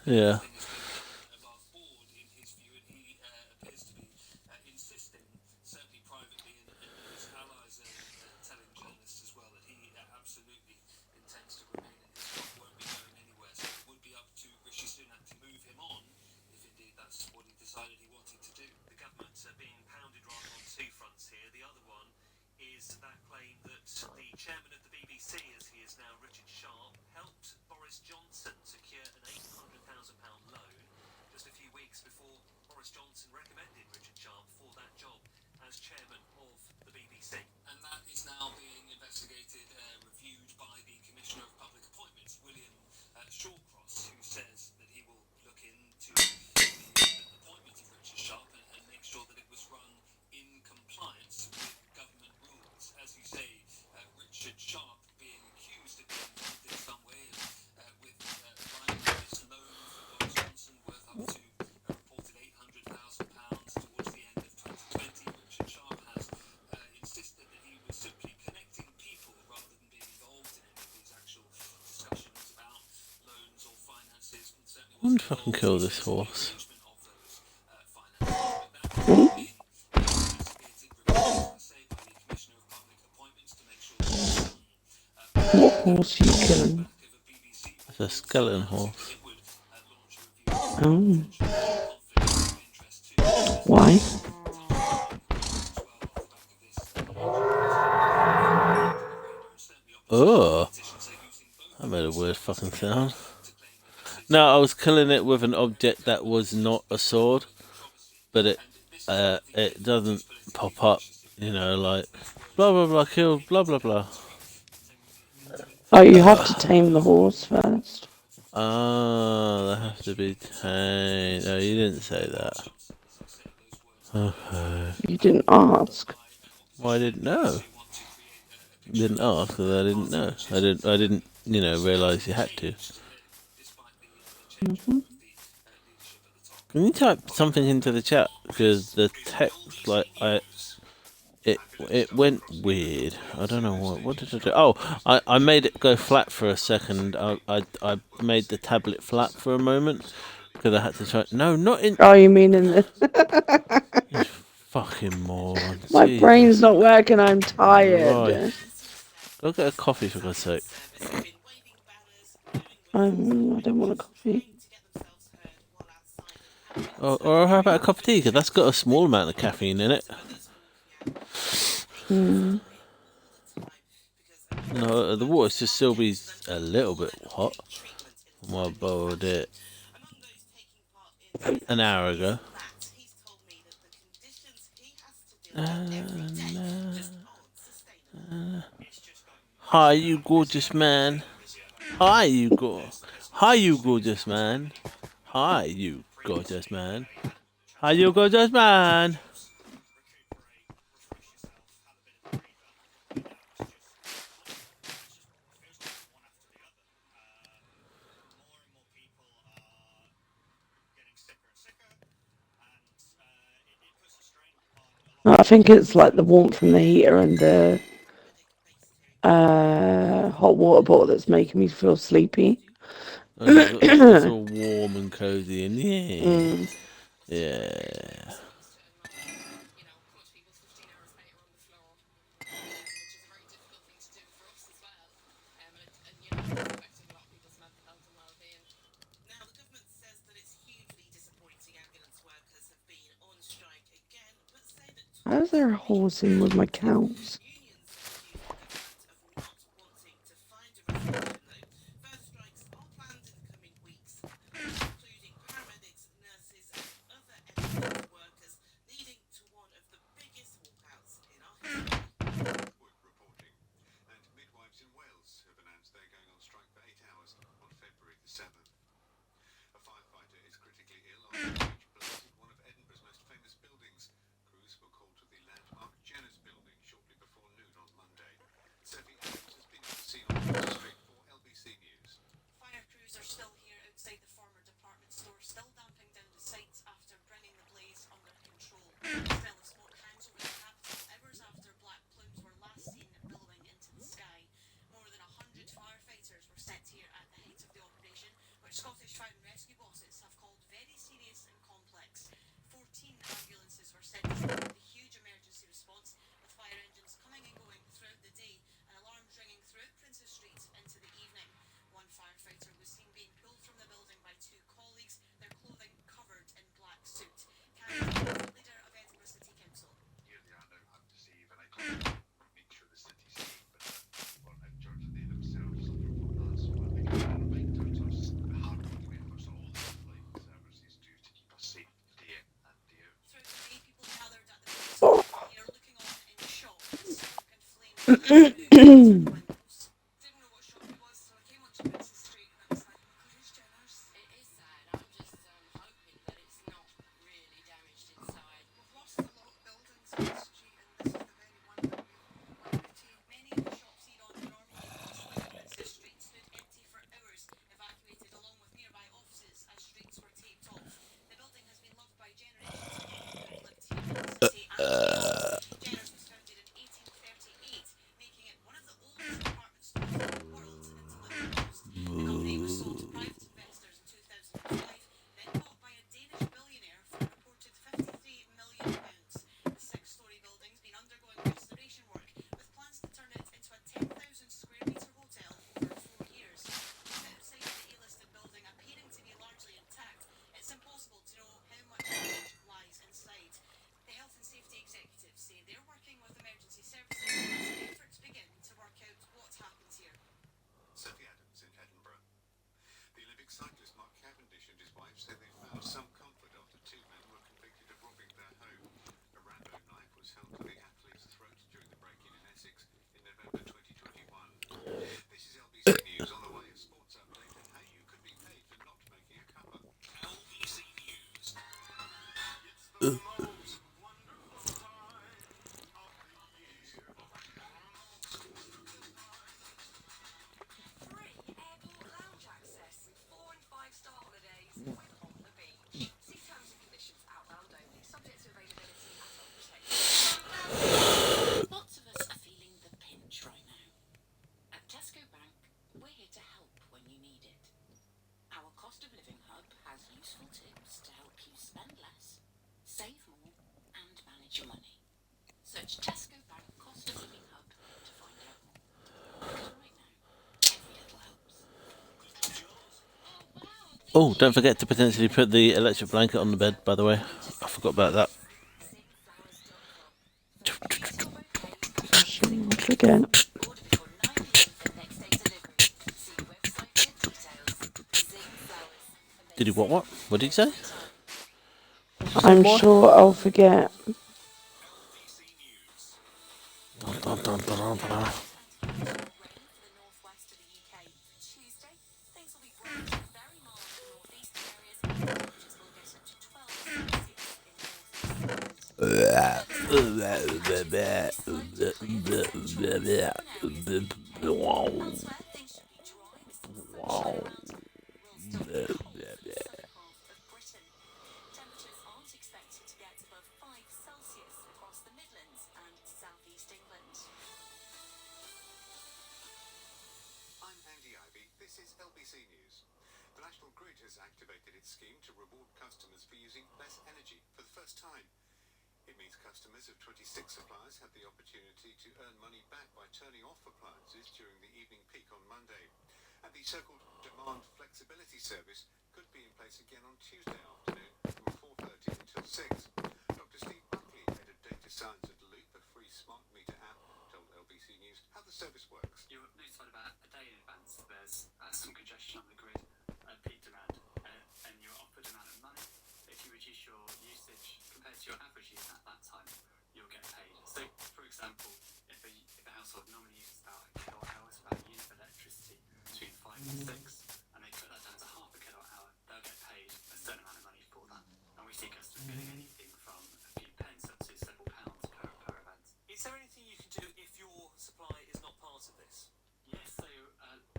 Yeah. I wonder if I can kill this horse. What horse are you killing? It's a skeleton horse. Oh. Why? Oh, that made a weird fucking sound. No, I was killing it with an object that was not a sword, but it doesn't pop up, you know, like blah blah blah killed blah blah blah. Oh, you have to tame the horse first. Ah, they have to be tamed. No, you didn't say that. Okay. You didn't ask. Well, I didn't know. Didn't ask because I didn't know. I didn't, you know, realise you had to. Can you type something into the chat? Because the text, like, it went weird. I don't know what did I do? Oh, I made it go flat for a second. I made the tablet flat for a moment because I had to try. No, not in. Oh, you mean in the... You fucking moron. My Jesus brain's not working, I'm tired. Christ. Go get a coffee for God's sake. I don't want a coffee. Or how about a cup of tea? Because that's got a small amount of caffeine in it. Mm. No, the water should still be a little bit hot. I boiled it an hour ago. Hi, you gorgeous man. Hi, you gorgeous man. Hi, you gorgeous man. Hi, you gorgeous man. I think it's like the warmth from the heater and the hot water bottle that's making me feel sleepy. It's all warm and cozy in here. Yeah. How's there a horse in with my cows? Fire crews are still here outside the former department store, still damping down the sites after bringing the blaze under control. A smell of smoke hangs over the capital hours after black plumes were last seen billowing into the sky. More than 100 firefighters were sent here at the height of the operation, which Scottish Fire and Rescue bosses have called very serious and complex. 14 ambulances were sent to support the huge emergency response, with fire engines coming and going throughout the day and alarms ringing throughout Princes Street into the evening. One firefighter was seen being pulled from the building by two colleagues, their clothing covered in black soot. Karen, leader of Edinburgh City Council. Here they are now having to save, and I can't make sure the city's safe, but well, in charge of they themselves suffer from that, so I think it's a reminder to us, the hard-working efforts of all the frontline services do to keep us safe day in and day out. Throughout the day, people gathered at the police here looking on in shock as smoke and flames windows. Didn't know what shop it was, so I came onto Princes Street and I was like, oh my god, who's Jenner's? It is sad. I'm just hoping that it's not really damaged inside. We've lost a lot of buildings on the street, and this is the very one that we wanted to. Many of the shops here on the normally bustling Princes Street stood empty for hours, evacuated along with nearby offices as streets were taped off. The building has been loved by generations of people who have lived here in the city and beyond. Jenner's was founded in 1838, making it one of the oldest department stores in the world until it closed. The company was sold to private investors in 2005, then bought by a Danish billionaire for a reported £53 million. The six-storey building's been undergoing restoration work, with plans to turn it into a 10,000 square metre hotel over 4 years. With outside of the A-listed building appearing to be largely intact, it's impossible to know how much damage lies inside. The health and safety executives say they're working with emergency services as efforts begin to work out what happened here. Sophie Adams in Edinburgh. The Olympic cyclist Mark Cavendish and his wife say they found some comfort after two men were convicted of robbing their home. A Rambo knife was held to the athlete's throat during the break-in in Essex in November 2021. This is LBC News on the way, a sports update and how you could be paid for not making a cover. LBC News. It's the most wonderful time of the year. Free airport lounge access, 4 and 5-star holidays with On the Beach. See terms and conditions outbound only, subject to availability and on protection. Lots of us are feeling the pinch right now. At Tesco Bank, we're here to help when you need it. Our cost of living hub has useful tips to help you spend less, save more, and manage your money. Search Tesco Bank cost of living hub to find out more. Because right now, every little helps. Oh, don't forget to potentially put the electric blanket on the bed, by the way. I forgot about that. Pushing off again. Order before 9 p.m. for next day delivery. See website for details. Zing Flowers. Did he what? What did he say? I'm sure I'll forget. Dun, dun, dun, dun, dun, dun. Rain for the northwest of the UK. Tuesday, things will be bright and very mild in northeastern areas. Temperatures will get up to 12 Elsewhere, things should be dry with some sunshine around. Will still be cold for the southern half of Britain. Temperatures aren't expected to get above 5 Celsius across the Midlands and southeast England. I'm Andy Ivy. This is LBC News. The National Grid has activated its scheme to reward customers for using less energy for the first time. It means customers of 26 suppliers have the opportunity to earn money back by turning off appliances during the evening peak on Monday. And the so-called demand flexibility service could be in place again on Tuesday afternoon from 4:30 until 6. Dr. Steve Buckley, head of data science LBC News how the service works. You're notified about a day in advance that there's some congestion on the grid, peak demand, and you're offered an amount of money. If you reduce your usage compared to your average use at that time, you'll get paid. So, for example, if a household normally uses about a kilowatt hour per unit of electricity between 5 and 6, and they put that down to half a kilowatt hour, they'll get paid a certain amount of money for that. And we see customers getting anything from a few pence up to several pounds per event. Is there anything you can do if your supply is not part of this? Yes, so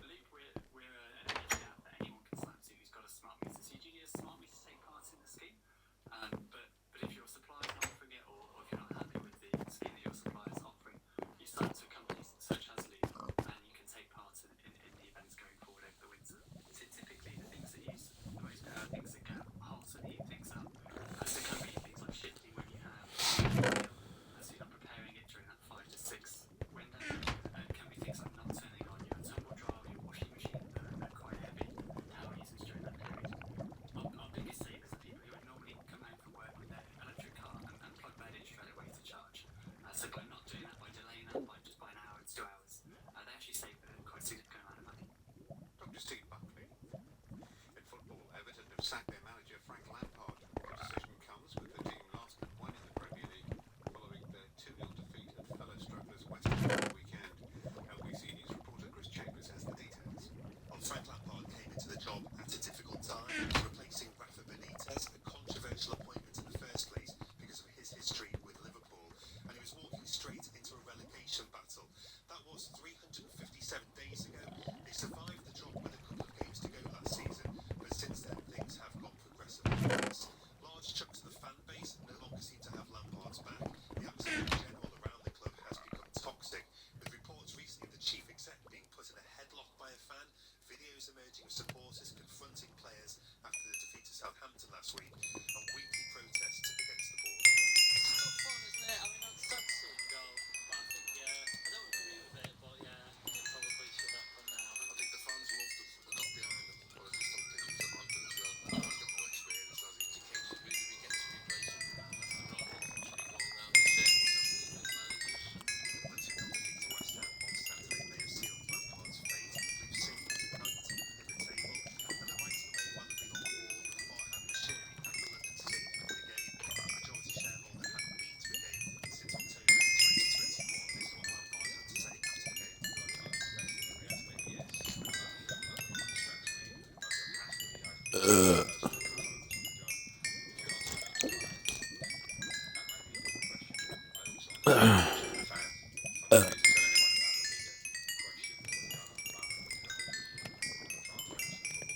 Luke, we're an energy app that anyone can sign up to who's got a smart meter. So you do need a smart meter to take part in the scheme. But if your supplier's not offering it, or if you're not happy with the scheme that your supplier's offering, you sign up to companies such as Luke, and you can take part in the events going forward over the winter. Typically, the things that use the most power, things that get hot and heat things up. So it can be things like shifting when you have so you're not preparing it during that 5 to 6 window. It can be things like not turning on your tumble dryer or your washing machine that are quite heavy power users during that period. Our biggest savers are people who would normally come home from work with their electric car and plug that in straight away to charge. So by not doing that, by delaying that by just by an hour, it's 2 hours, they actually save quite a significant amount of money. Dr. Steve Buckley. In football, Everton have sacked their manager Frank Lampard. The decision comes with the team last but one in the Premier League, following their 2-0 defeat at fellow strugglers West Ham on the weekend. LBC News reporter Chris Chambers has the details. Well, Frank Lampard came into the job at a difficult time, replacing Rafa Benitez, a controversial appointment in the first place because of his history with Liverpool, and he was walking straight into a relegation battle. That was 357 days ago. They survived the drop with a couple of games to go last season, but since then things have got progressively worse. Large chunks of the fan base no longer seem to have Lampard's back. The atmosphere in general around the club has become toxic, with reports recently of the chief exec being put in a headlock by a fan, videos emerging of supporters confronting players after the defeat to Southampton last week, and weekly protests against the board. It's not fun, isn't it? I mean, I'd sad to see him go, but I think, I don't agree with it, but it probably should happen now. I think the fans loved him, they got behind him, but I just don't think he was a man as well. He's got no experience, has he? Who do we get to replace him? That's the problem. Should be going down the circles, haven't we, as managers? The 2-0 defeat to West Ham on Saturday may have sealed Lampard's fate. We've seen him ninth in the table, and the writing may well have been on the wall with Farhad Bashiri at the London Stadium for the game. Majority shareholder hadn't been to a game since October 2021. This is what Lampard had to say after the game.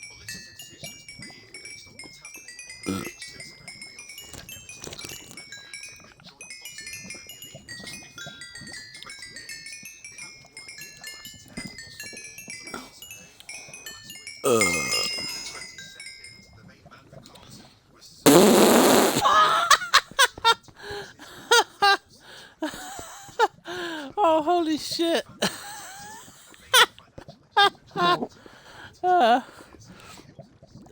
Well, this is a decision that's been made based on what's happening on the pitch. There's a very real fear that Everton could be relegated and join bottom of the Premier League with just 15 points in 20 games. They haven't won in their last 10. They lost 4 on the bounce at home. The last win to the 22nd. The main man for Carlton was Oh, holy shit!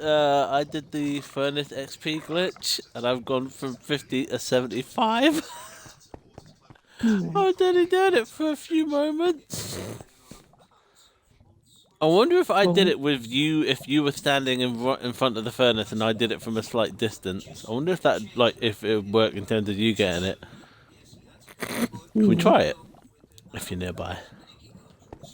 I did the Furnace XP glitch, and I've gone from 50 to 75. I've only done it for a few moments. I wonder if I did it with you, if you were standing in front of the furnace and I did it from a slight distance. I wonder if that, if it would work in terms of you getting it. Can we try it? If you're nearby.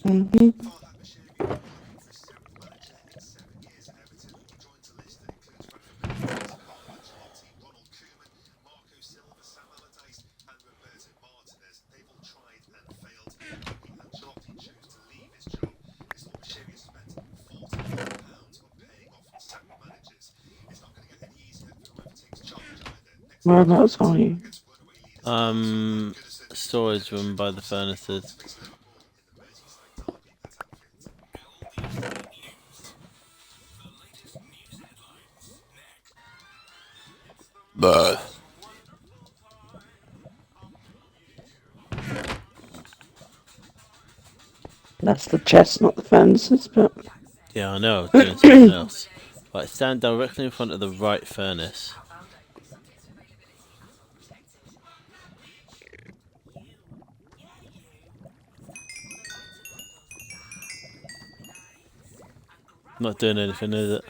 Farhad Bashiri looking for his 7th manager in 7 years at Everton. He joins a list that includes Rafa Benitez, Carlo Ancelotti, Ronald Koeman, Marco Silva, Sam Allardyce, and Roberto Martinez. They've all tried and failed. Ancelotti chose to leave his job. This is what Bashiri has spent £40 million on paying off sacked managers. It's not going to get any easier for whoever takes charge either. Next Whereabouts are you? against runaway leaders. Storage room by the furnaces. That's the chest, not the fences, but Yeah, I know. I was doing something else. Right, stand directly in front of the right furnace. Not doing anything, is it?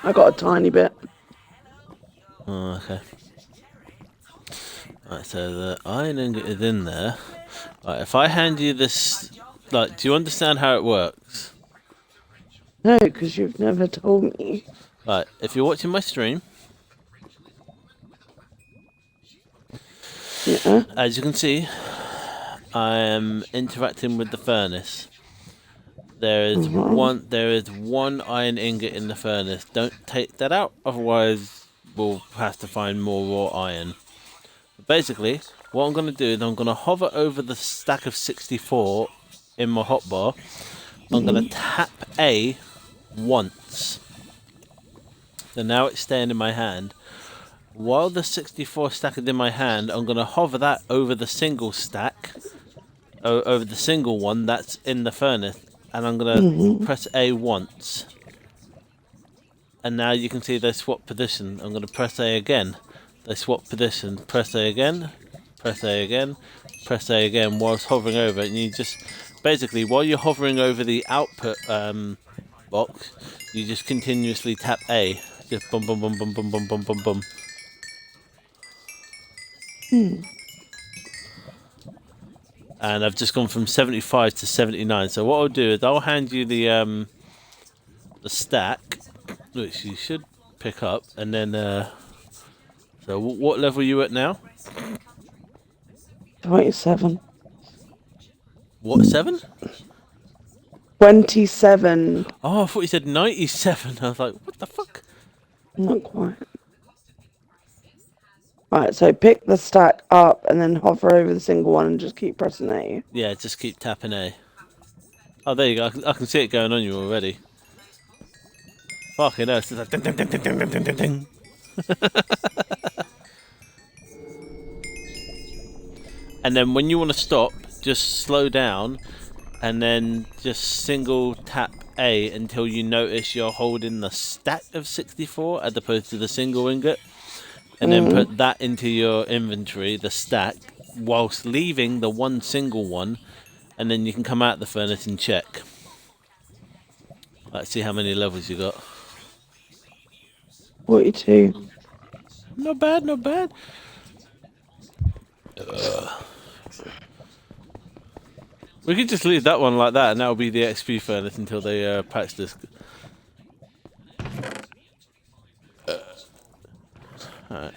I got a tiny bit. Oh, okay. Right, so the iron ingot is in there. Right, if I hand you this, like, do you understand how it works? No, because you've never told me. Right, if you're watching my stream, Yeah. as you can see, I am interacting with the furnace. There is one iron ingot in the furnace. Don't take that out, otherwise we'll have to find more raw iron. But basically, what I'm going to do is I'm going to hover over the stack of 64 in my hotbar. I'm going to tap A once. So now it's staying in my hand. While the 64 stack is in my hand, I'm going to hover that over the single stack, over the single one that's in the furnace, and I'm going to press A once. And now you can see they swap position. I'm going to press A again. They swap position. Press A again, press A again, press A again whilst hovering over it. And you just, basically, while you're hovering over the output box, you just continuously tap A. Just bum bum bum bum bum bum bum bum bum. And I've just gone from 75 to 79. So what I'll do is I'll hand you the stack, which you should pick up, and then so what level are you at now? 27. What, 7? 27. Oh, I thought you said 97. I was like, what the fuck? Not quite. Right, so pick the stack up and then hover over the single one and just keep pressing A. Yeah, just keep tapping A. Oh, there you go. I can see it going on you already. Fucking hell, it's just like ding, ding, ding, ding, ding, ding, ding, ding. And then when you want to stop, just slow down and then just single tap A until you notice you're holding the stack of 64 as opposed to the single ingot. And then put that into your inventory, the stack, whilst leaving the one single one, and then you can come out the furnace and check. Let's see how many levels you got. 42. Not bad, not bad. We could just leave that one like that, and that'll be the XP furnace until they patch this. Alright.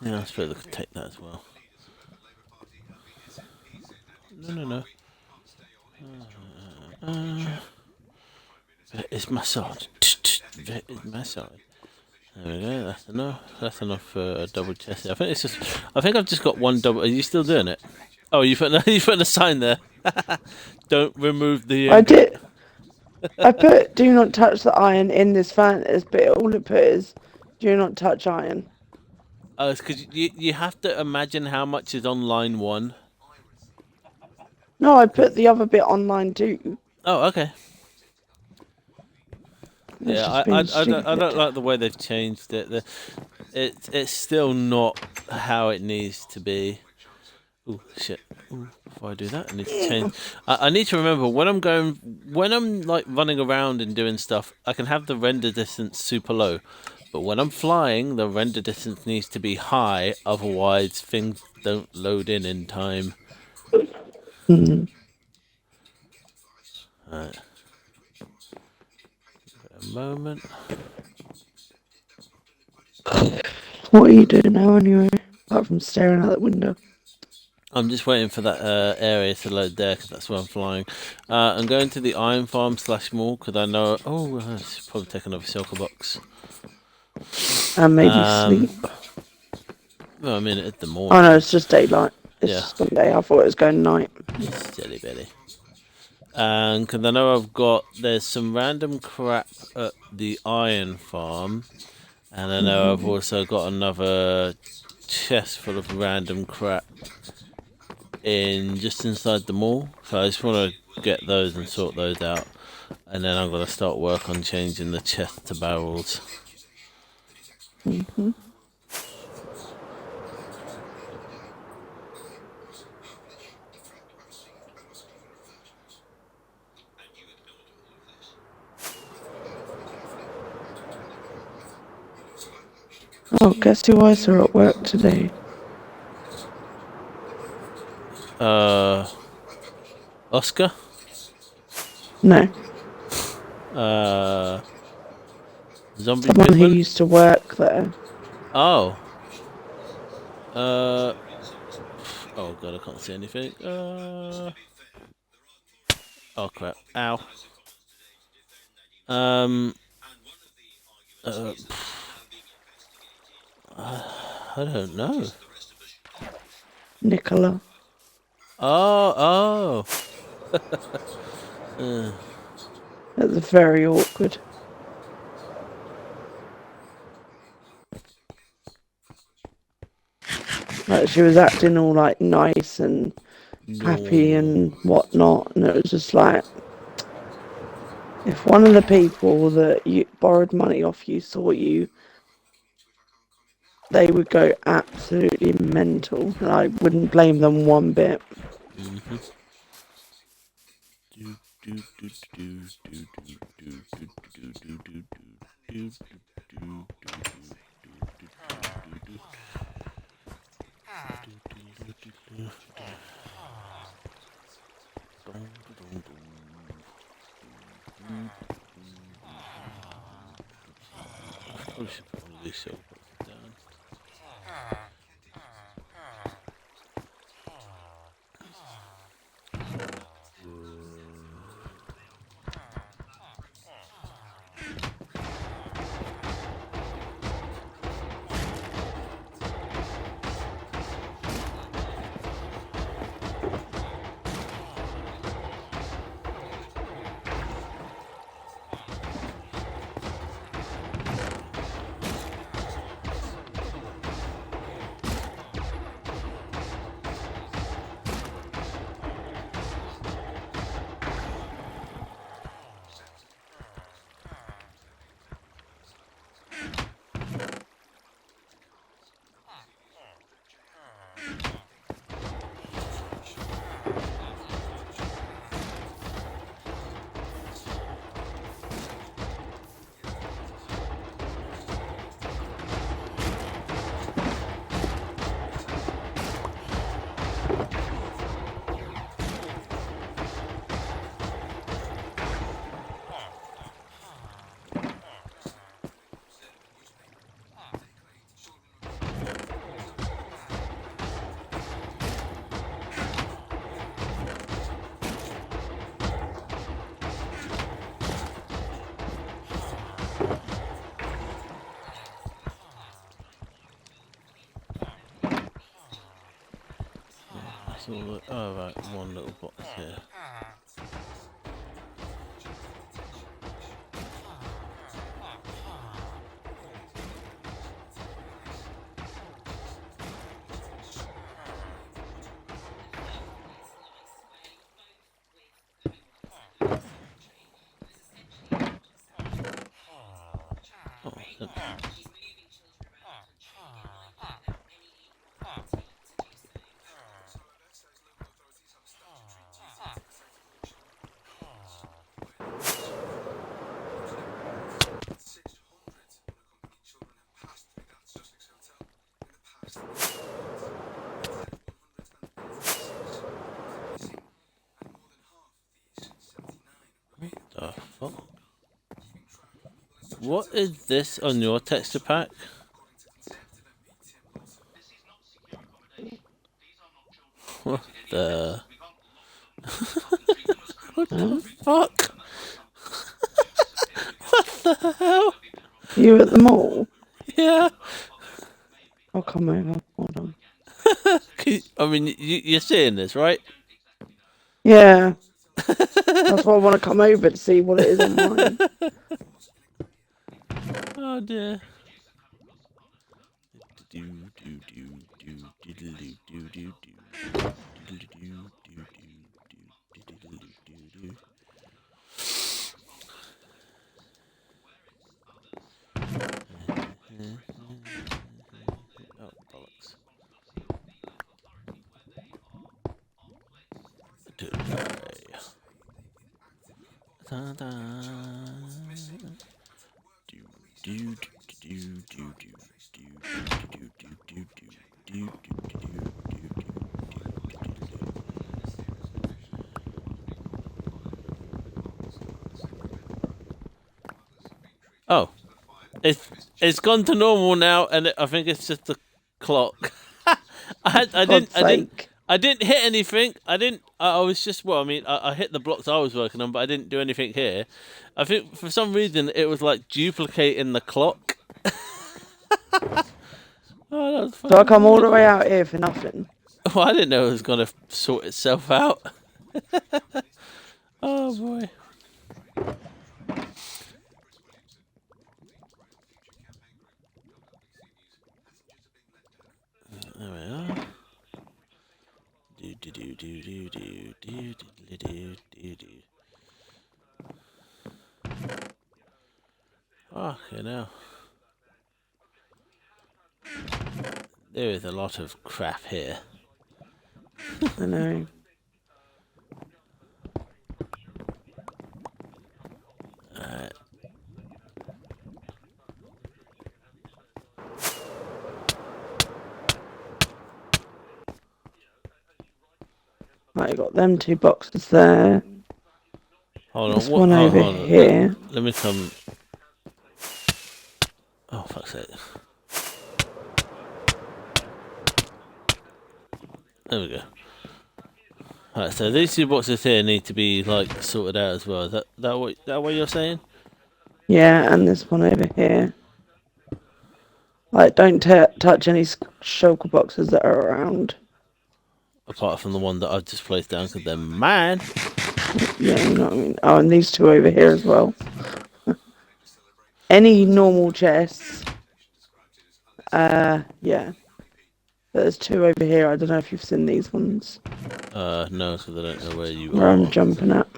Yeah, I suppose I could take that as well. No. It's massage. It's massage. There we go. That's enough. That's enough for a double chest. I think it's just. I think I've just got one double. Are you still doing it? Oh, you put a sign there. Don't remove the. I did. I put do not touch the iron in this furnace, but all it put is do not touch iron. Oh, it's because you have to imagine how much is on line 1. No, I put the other bit online too. Oh, okay. That's Yeah, just being I don't stupid. like the way they've changed it. It's still not how it needs to be. Oh shit! Ooh, before I do that, I need to change. I need to remember when I'm like running around and doing stuff. I can have the render distance super low, but when I'm flying, the render distance needs to be high. Otherwise, things don't load in time. Alright. A moment. What are you doing now anyway? Apart from staring out that window. I'm just waiting for that area to load there because that's where I'm flying. I'm going to the iron farm / mall because I know. Oh, I should probably take another silker box. And maybe sleep. Well, I mean, it's the morning. Oh no, it's just daylight. It's Yeah. just gone day. I thought it was going night. Silly Billy. And 'cause I know there's some random crap at the iron farm, and I know I've also got another chest full of random crap just inside the mall. So I just want to get those and sort those out, and then I'm gonna start work on changing the chest to barrels. Oh, guess who I saw at work today? Oscar. No, Zombie someone who Goodman. used to work there. Oh. Oh god, I can't see anything. Oh crap! Ow. I don't know. Nicola. Oh. That's very awkward. Like she was acting all like nice and happy and whatnot, and it was just like, if one of the people that you borrowed money off you saw you, they would go absolutely mental, and I wouldn't blame them one bit. I should probably sort it down. Oh right, one little box here. The fuck? What is this on your texture pack? What the? What the fuck? What the hell? You at the mall? Yeah. I'll come over. Hold on. I mean, you're seeing this, right? Yeah. That's why I want to come over to see what it is on mine. Oh dear. Oh, bollocks. Oh, it's gone to normal now, and I think it's just the clock. I God's sake. didn't hit anything. I was just well. I mean, I hit the blocks I was working on, but I didn't do anything here. I think for some reason it was like duplicating the clock. Oh, that was So I come all the way out here for nothing. Well, I didn't know it was gonna sort itself out. Oh boy. There we are. Okay, now. There is a lot of crap here. I know. Alright. Right, got them 2 boxes there. Hold on. This one over hold on. here. Let me come. Oh, fuck's sake. There we go. Alright, so these 2 boxes here need to be like sorted out as well. Is that what you're saying? Yeah, and this one over here. Like, don't touch any shulker boxes that are around. Apart from the one that I've just placed down because they're mine. Yeah, you know what I mean. Oh, and these 2 over here as well. Any normal chests. Yeah. But there's 2 over here. I don't know if you've seen these ones. No, because I don't know where you Where are. I'm jumping at.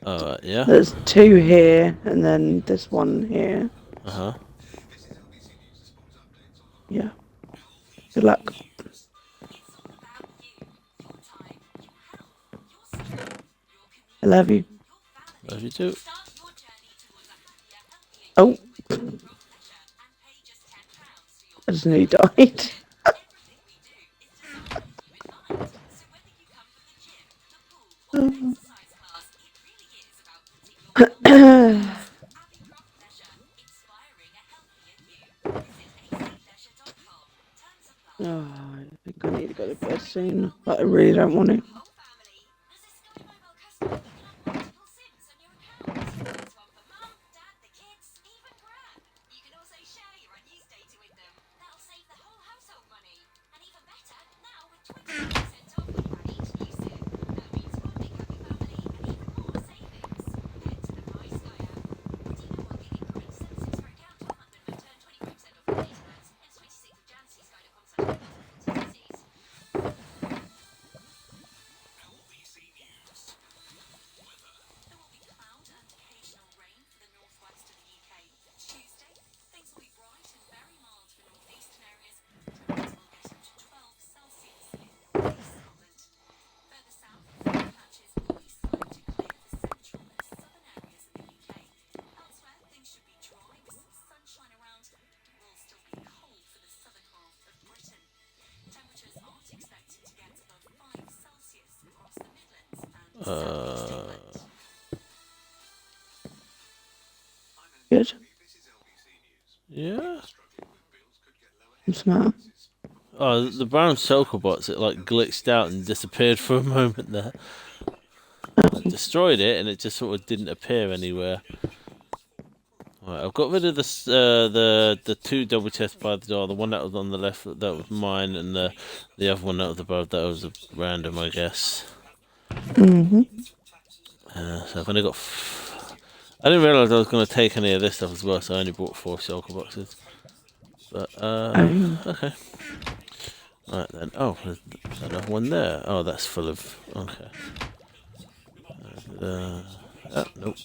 Alright, yeah. There's 2 here, and then this one here. Uh-huh. Yeah. Good luck. I love you. Love you too. Oh. I just nearly died. Oh, I think I need to go to bed soon, but I really don't want to. Good. Yeah. I'm smart. Oh, the brown shulker bots, it like glitched out and disappeared for a moment there. I destroyed it and it just sort of didn't appear anywhere. Right, I've got rid of the 2 double chests by the door. The one that was on the left, that was mine, and the other one that was above, that was a random, I guess. Mm-hmm. So I've only got. I didn't realise I was going to take any of this stuff as well, so I only bought 4 shulker boxes. But okay. Right then. Oh, there's another one there. Oh, that's full of. Okay. Nope.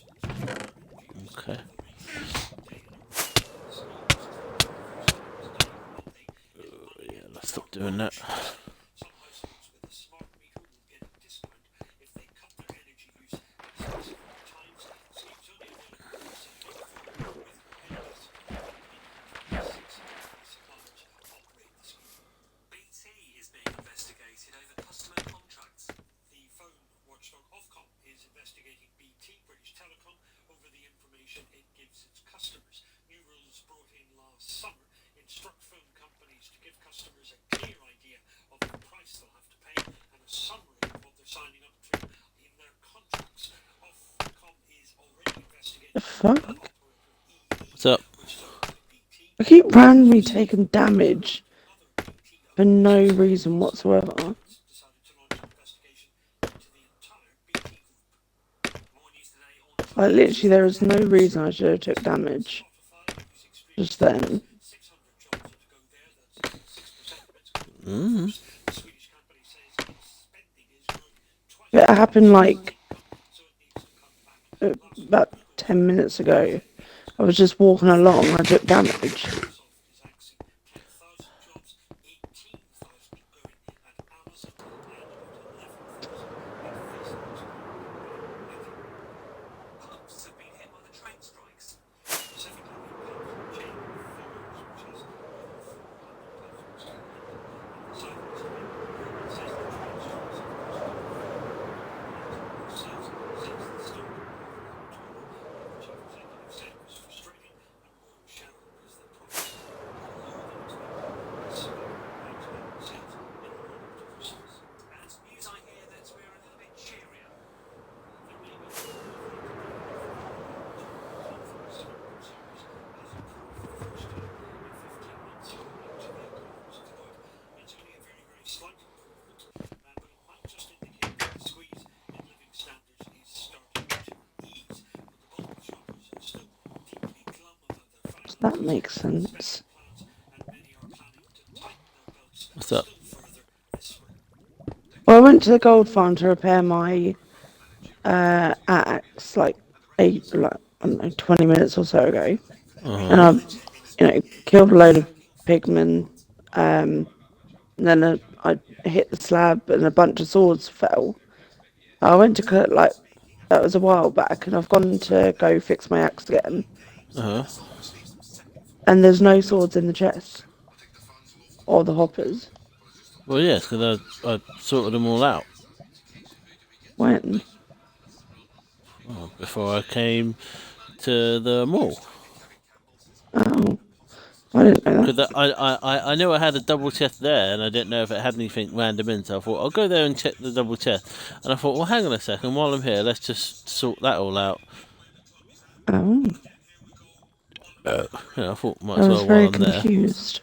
Okay. Yeah, let's stop doing that. Some households with a smart meter will get a discount if they cut their energy use 6 times. Schemes only available for September with competitors. 6 suppliers operate the scheme. BT is being investigated over customer contracts. The phone watchdog Ofcom is investigating BT, British Telecom, over the information it gives its customers. New rules brought in last summer instruct phone companies to give customers a clear idea of the price they'll have to pay and a summary of what they're signing up to in their contracts. Ofcom is already investigating The fuck? operator EE, What's up? which is owned by BT. I keep randomly taking damage for no reason whatsoever. Decided to launch an investigation into the entire BT group. More news today on Like literally, there is no reason I should have took damage just then. 600 jobs are to go there. That's 6% of its Mm. The Swedish company says its spending is growing twice It happened like so it needs to cut back. about 10 minutes ago. I was just walking along, I took damage. Microsoft is axing 10,000 jobs, 18,000 going at Amazon, and about 11,000 at Facebook. pubs have been hit by the train strikes. Specifically, the chain Fuller's, which has over 400 pubs in the southeast of England, says the train strikes have caused sales since the start of October. The chief executive said it was frustrating and more shareholders than profits. Lower than expected. So, sales in the run up to Christmas. And news I hear that we're a little bit cheerier. There may be more of confidence in consumers has improved for the first time in 15 months according to the Economist report. It's only a very, very slight improvement, but it might just indicate that the squeeze in living standards is starting to ease. But the bulk of shoppers are still deeply glum about their finances. That makes sense. Plans, and many are planning to tighten their belts What's up? still further this spring. Well, I went to the gold farm to repair my axe like I don't know, 20 minutes or so ago. And I killed a load of pigmen. And then I hit the slab and a bunch of swords fell. I went to cut, like, that was a while back, and I've gone to go fix my axe again. And there's no swords in the chest. Or the hoppers. Well, yes, because I sorted them all out When? before I came to the mall. Oh. I didn't know that. Because I knew I had a double chest there, and I didn't know if it had anything random in, so I thought I'll go there and check the double chest. And I thought, well, hang on a second, while I'm here, let's just sort that all out. Oh. I thought might I as was well very while I'm there. confused.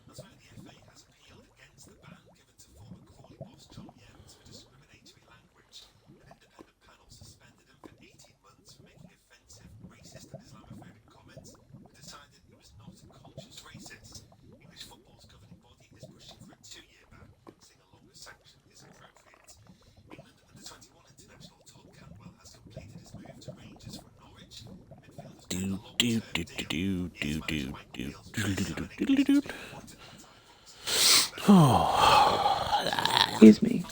That's why the FA has appealed against the ban given to former Crawley boss John Yeats for discriminatory language. An independent panel suspended him for 18 months for making offensive, racist and Islamophobic comments and decided he was not a conscious racist. English football's governing body is pushing for a 2-year ban, saying a longer sanction is appropriate. England under-21 international Todd Cantwell has completed his move to Rangers from Norwich. Midfielders Do do do do do do do do do do do. Excuse me.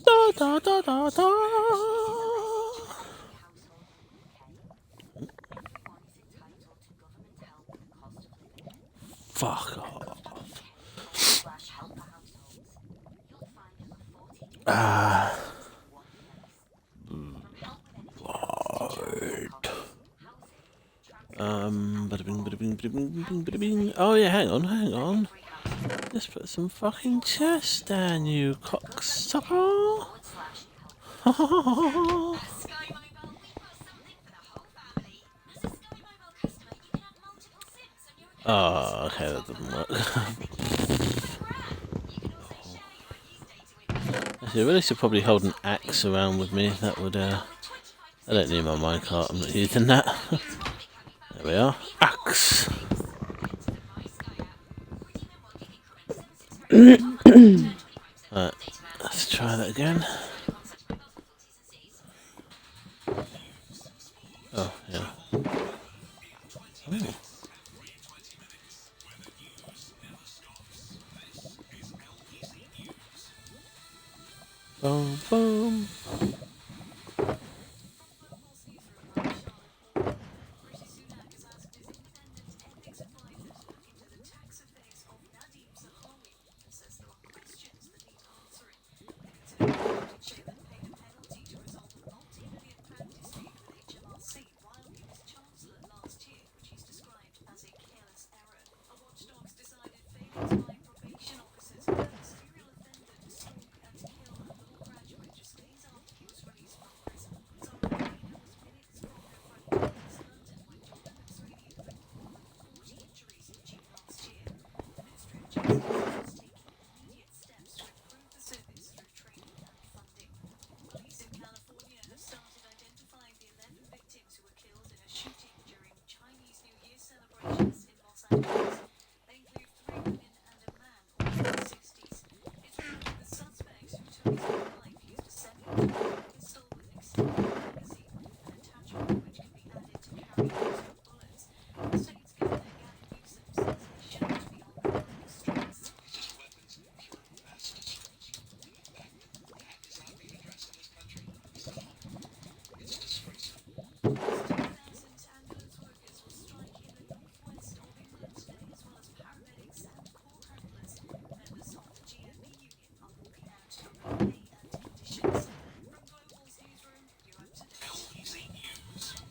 Da, da, da, da, da. Fuck off. Bada bing, bada bing, bada bing, bing, bada bing. Oh yeah, hang on. Let's put some fucking chests down, you cocksucker. Sky Mobile, we've got something for the whole family. As a Sky Mobile customer, you can have multiple SIMs on your account. Oh, okay, that doesn't work. You can also share your use data with Actually, I really should probably hold an axe around with me. That would, I don't need my minecart, I'm not using that. There we are. Axe! Right, let's try that again. Oh, yeah. Ooh. Boom, boom. Rishi Sunak has asked his independent ethics advisor to look into the tax affairs of Nadeem Zahawi and says there are questions that need answering. The Conservative chairman paid a penalty to resolve a multi-million-pound dispute with HMRC while he was Chancellor last year, which he's described as a careless error. A watchdog's decided failures by probation officers to let a serial offender to stalk and kill a law graduate just days after he was released from prison. Zahawi, who was minutes from her front door in East London when Jordan Nasrani, the victim of 40 injuries in June last year. The Ministry of Justice is taking immediate steps to improve the service through training and funding. Police in California have started identifying the 11 victims who were killed in a shooting during Chinese New Year celebrations in Los Angeles. They include 3 women and a man, all in their 60s. It's rumored the suspects who took his own life used a semi-automatic pistol with an extended magazine, an attachment which can be added to carry extra bullets. The state's governor Gavin Newsom says they shouldn't be on the pulling strings. Thousands ambulance workers will strike in the northwest of England today, as well as paramedics and corps handlers. Members of the GMB union are walking out over pay and conditions. From Global's newsroom, you're up to date.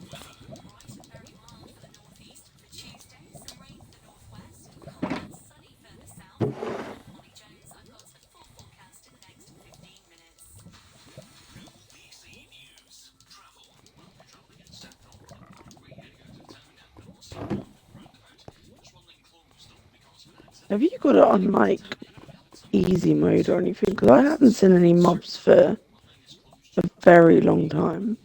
Bright and very mild for the northeast. For Tuesday, some rain for the northwest, cold and sunny further south. I'm Molly Jones. I've got a full forecast in the next 15 minutes. Have you got it on like easy mode or anything? Because I haven't seen any mobs for a very long time.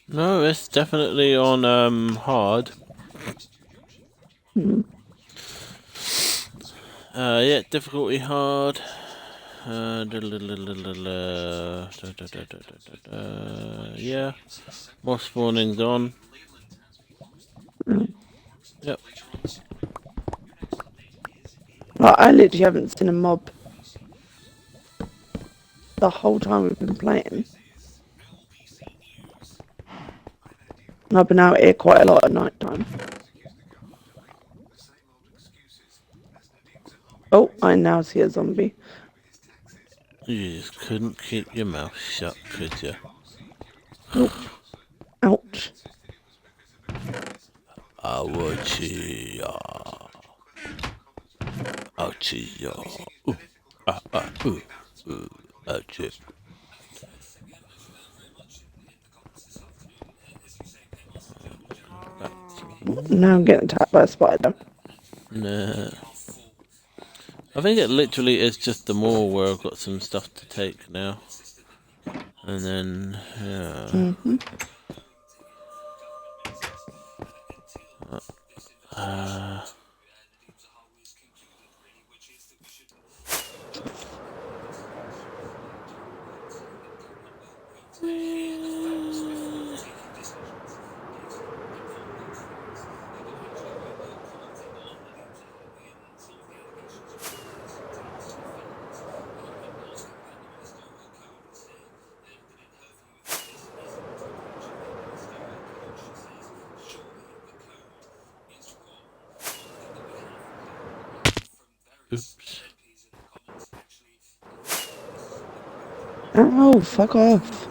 No, it's definitely on hard. Yeah, difficulty hard. Yeah, more spawning's on. Yep. Like, I literally haven't seen a mob the whole time we've been playing. And I've been out here quite a lot at night time. Oh, I now see a zombie. You just couldn't keep your mouth shut, could you? Ouch. Ouchie. Ouchie. Ooh. Ooh. Ouchie. Now I'm getting attacked by a spider. Nah. I think it literally is just the mall where I've got some stuff to take now. And then, yeah. Oops. Ow, fuck off.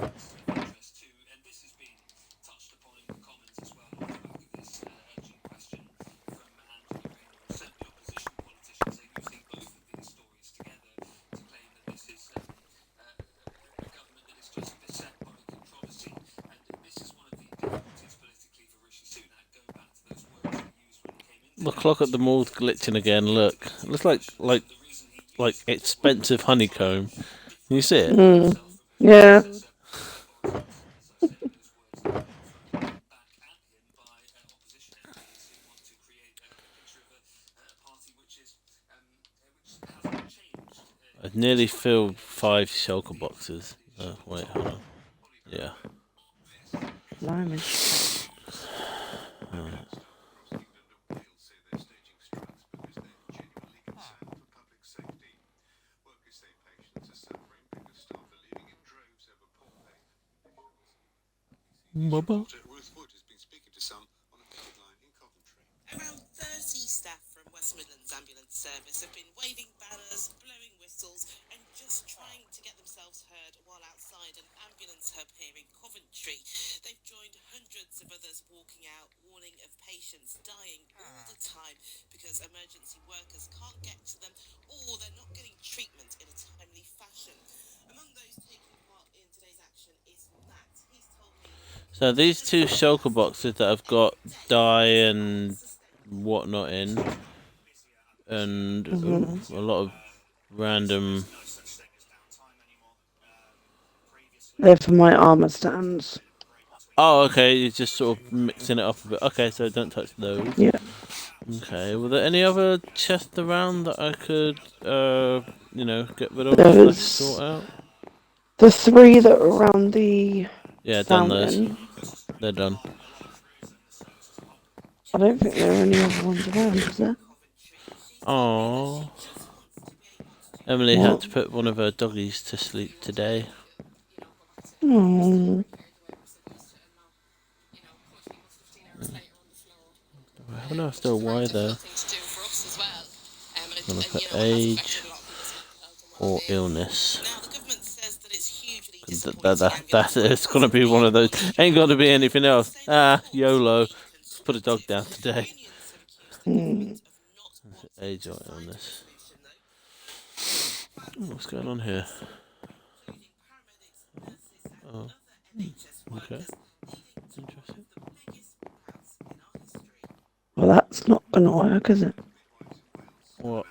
interest too, and this has been touched upon in the comments as well on the back of this urgent question from Andrew Rayner. Certainly opposition politicians are using both of these stories together to claim that this is a government that is just beset by controversy, and this is one of the difficulties politically for Rishi Sunak, going back to those words he used when he came into The clock at the mall's glitching again. Look, it looks like expensive honeycomb. Can you see it? Yeah. I've nearly filled 5 shulker boxes. Oh, wait, hold on. Yeah. Blimey. Bubba. Ruth Wood has been speaking to some on a picket line in Coventry. Around 30 staff from West Midlands Ambulance Service have been waving banners, blowing whistles, and just trying to get themselves heard while outside an ambulance hub here in Coventry. They've joined hundreds of others walking out, warning of patients dying all the time because emergency workers can't get to them or they're not getting treatment in a timely fashion. Among those taking part in today's action is Matt. He's told me. So these 2 shulker boxes that have got dye and whatnot in, and a lot of random. They're for my armour stands. Oh, okay. You're just sort of mixing it up a bit. Okay, so don't touch those. Yeah. Okay. Were there any other chests around that I could, get rid of? There's- Sort out? The 3 that are around the Yeah, done those. fountain. They're done. I don't think there are any other ones around, is there? Oh. Emily had What? to put one of her doggies to sleep today. Oh. I haven't asked her why though. Nothing to do for us as well. I'm gonna put and, you know, it has age affected a lot of people's or well-being. illness. Now, the government says that it's hugely That disappointing. that's it's gonna be one of those. Ain't gonna be anything else. YOLO. Let's put a dog down today. Age or illness. Ooh, what's going on here? Oh. Okay. Interesting. Well, that's not going to work, is it? What?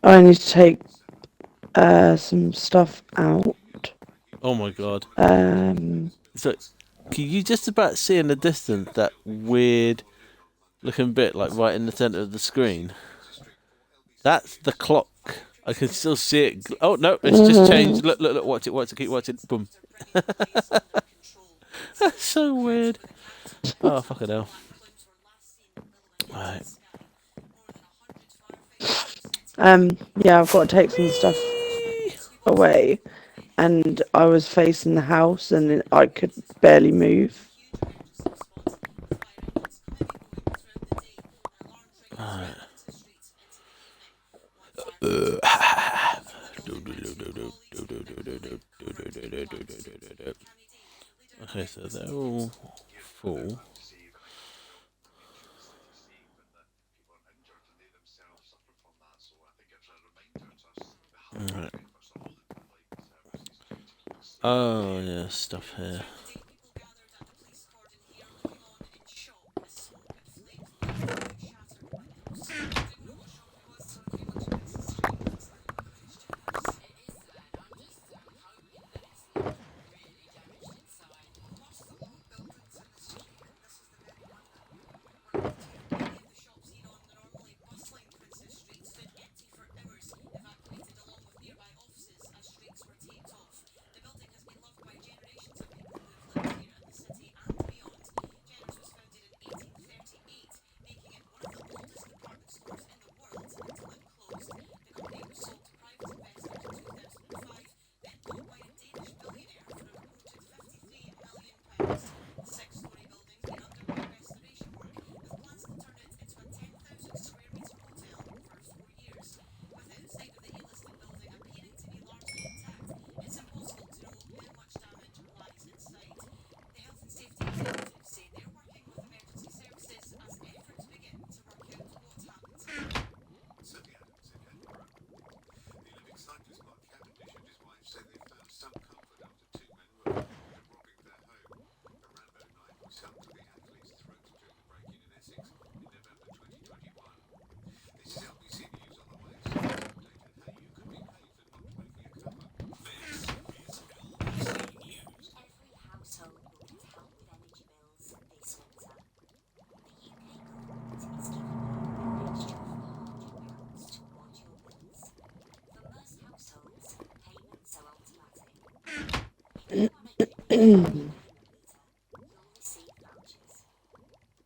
I need to take some stuff out. Oh my god. So Can you just about see in the distance that weird looking bit like right in the centre of the screen? That's the clock. I can still see it. Oh no, it's just changed. Look, watch it, keep watching. Boom. That's so weird. Oh, fucking hell. Right. Yeah, I've got to take some stuff away, and I was facing the house, and I could barely move. Okay, so they're all full. Alright. Oh yeah, stuff here. receive vouchers.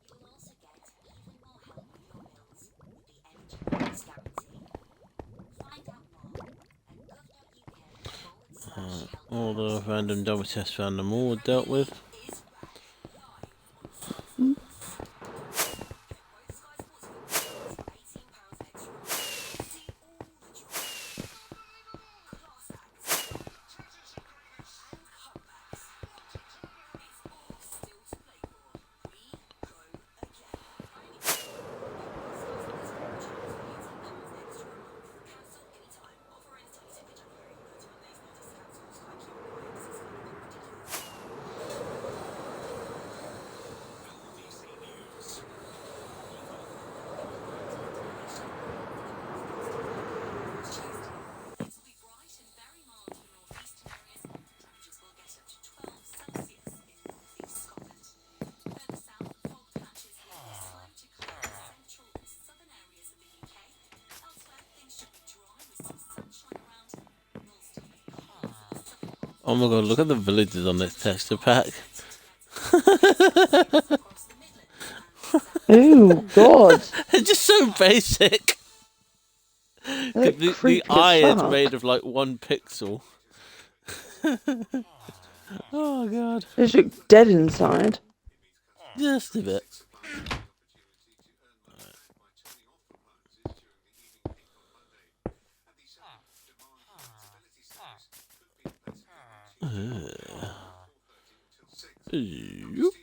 You will also get even more help with your bills with the Energy Price Guarantee. Find out more at gov.uk/help. All the random double tests found them all dealt with. Is back live on Sky Hmm? Sports. Get both Sky Sports football for £18 extra a month. See all the drama, class acts, and comebacks. It's all still to play for. We go again. Cancel anytime. Offer ends 22nd January. 31 days notice to cancel. Sky Q requires subscriber code details. Tuesday. It will be bright and very mild in the northeastern areas. Temperatures will get up to 12 Celsius in northeast Scotland. Further south, fog patches will be slow to clear in central and southern areas of the UK. Elsewhere, things should be dry with some sunshine around. It will still be cold for the southern half. Oh my god, look at the villages on this texture pack. Across the Midlands and Oh God, It's just so basic. they look The creepy eye as is fuck. made of like 1 pixel. Oh god. They just look dead inside. Just a bit. Yoop.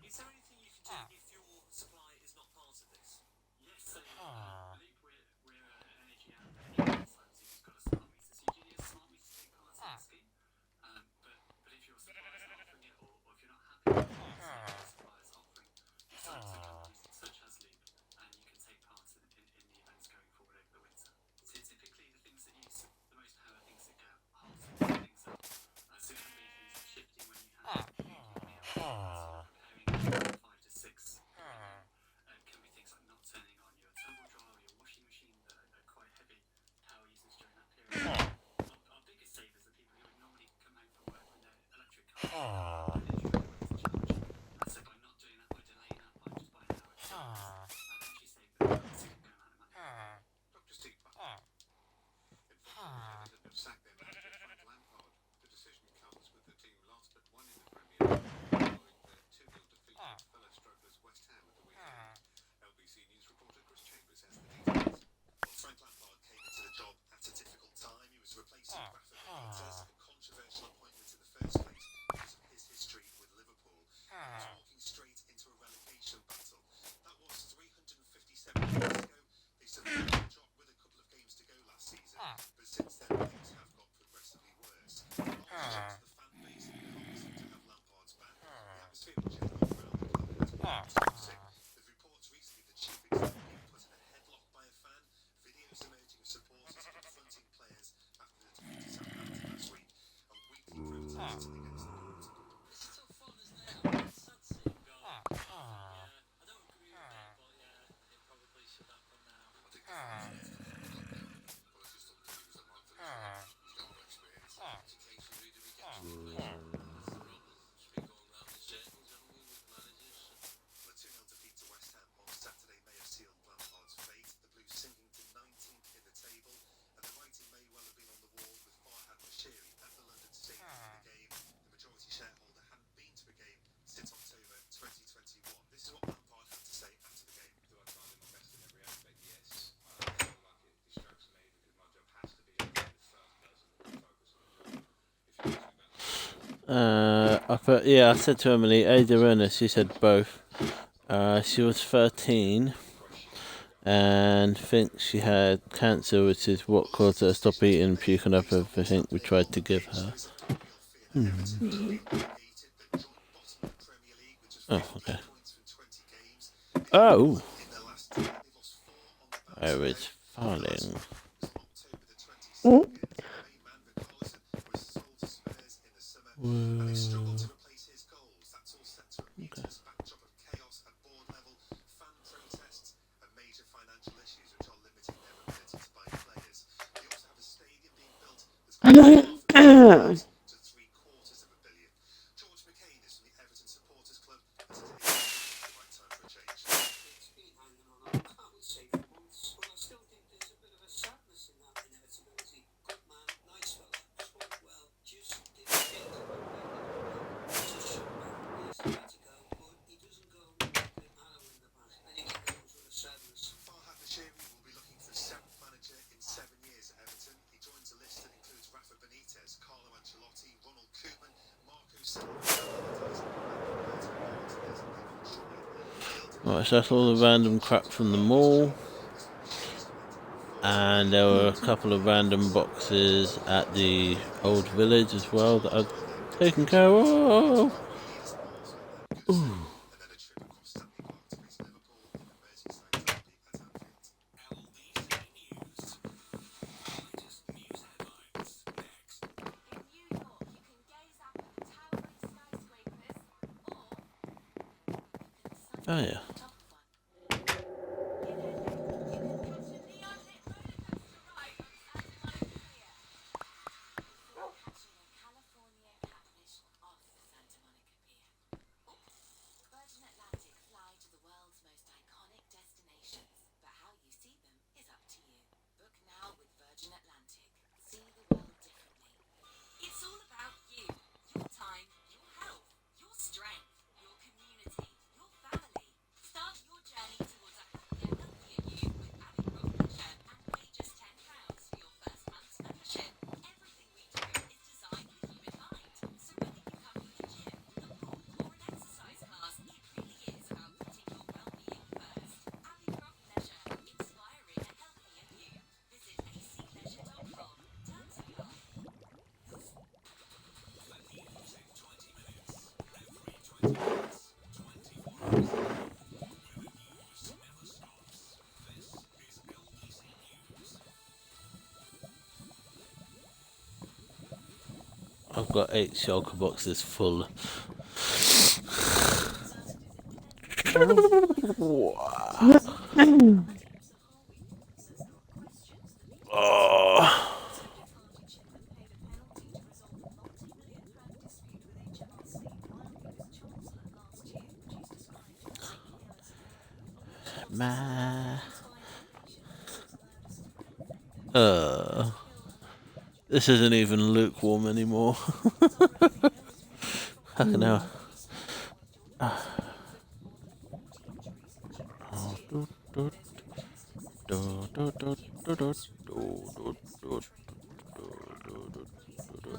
Is there anything you can do if your supply is not part of this? Yes, so I believe we're an energy app that any insights who's got a smart meter. So you do need a smart meter to take part in the scheme. But if your supplier's not offering it, or if you're not happy with the supplier's offering, you sign up to companies such as Leap, and you can take part in the events going forward over the winter. So typically the things that use the most power, things that get hot, things that so it can be things like shifting when you have preparing 5 to 6. Can be things like not turning on your tumble dryer or your washing machine that are quite heavy power users during that period. Our biggest savers are people who would normally come home from work when their electric car is charged. So by not doing that, by delaying that, by just buying power itself, and actually save them a significant amount of money. Dr. Steve Butler. Informed the president of sacked their manager Frank Lampard. The decision comes with the team last but one in the Premier League, following their 2-0 defeat at fellow strugglers West Ham at the weekend. LBC News reporter Chris Chambers has the details. Well, Frank Lampard came into the job at a difficult time. He was replacing Rafa Benitez, a controversial appointment in the first place because of his history with Liverpool. He was walking straight into a relegation battle. That was 357 years ago. They survived the drop with a couple of games to go last season, but since then things have got progressively worse. Not only to the fan base, who can't seem to have Lampard's back. The atmosphere in general around the club has been toxic. There's reports recently that chief executive being put in a headlock by a fan. Videos emerging of supporters confronting players after the defeat to Southampton last week, and weekly protests against the board. It's tough fun, isn't it? I mean, it's sad seeing him go. Yeah, I don't agree with it, but yeah, it probably should happen now. I think well, I just thought he was a man for this. He's got more experience. Education really we get to the problem. It's been going round in circles, haven't we, with managers? The 2-0 defeat to West Ham on Saturday may have sealed Lampard's fate. The Blues sinking to 19th in the table, and the writing may well have been on the wall with Farhad Moshiri at the London Stadium for the game. The majority shareholder hadn't been to a game since October 2021. This is what Lampard had to say after the game. Do I try and do my best in every aspect? Yes. I feel like it distracts me because my job has to be the first person to focus on the job. If you ask me about I said to Emily, Ada Ernest, she said both. She was 13 and thinks she had cancer, which is what caused her to stop eating and puking up everything we tried to give her. Oh, okay. Oh! Average falling. It's been hanging on, I would say, for months, but I still think there's a bit of a sadness in that inevitability. Good man, nice fella, spoke well, just didn't get to the point that it's a shame that he has to go, but he doesn't go with Harrow in the back, and he goes with a sadness. Farhad Bashiri will be looking for 7th manager in 7 years at Everton. He joins a list that includes Rafa Benitez, Carlo Ancelotti, Ronald Koeman, Marco Silva, Right, so that's all the random crap from the mall. And there were a couple of random boxes at the old village as well that I've taken care of. Ooh. Oh yeah. Virgin Atlantic fly to the world's most iconic destinations, but how you see them is up to you. Book now with Virgin Atlantic. See the world differently. It's all about you, your time, your health, your strength, your community, your family. Start your journey towards a happier, healthier you with Abbey Road Leisure and pay just £10 for your first month's membership. Everything we do is designed with you in mind. So whether you come for the gym, the pool, or an exercise class, it really is about putting your well-being first. Abbey Road Leisure, inspiring a healthier you. Visit acleisure.com. Terms apply. I've got 8 shulker boxes full. Oh. Ma. This isn't even lukewarm anymore. Fucking hell.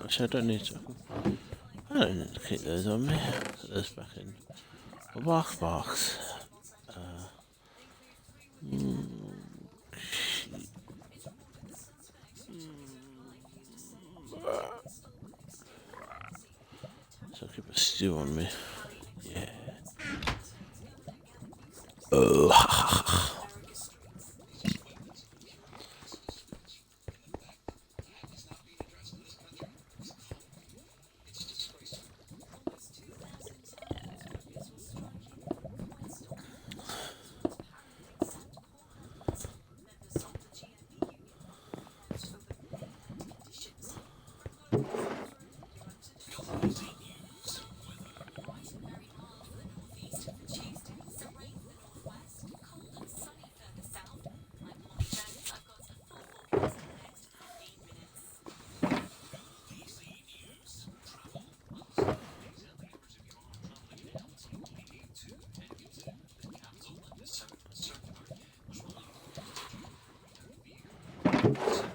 Actually, I don't need to. I don't need to keep those on me. Put those back in the box. So I'll keep a stew on me. Yeah. Oh.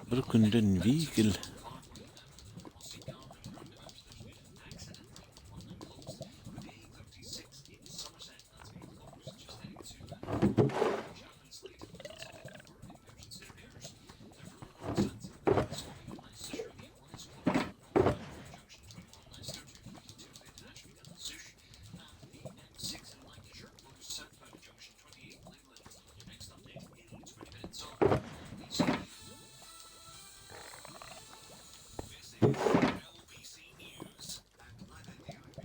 Brückenden Wiegel. LBC News and I'm NDIB.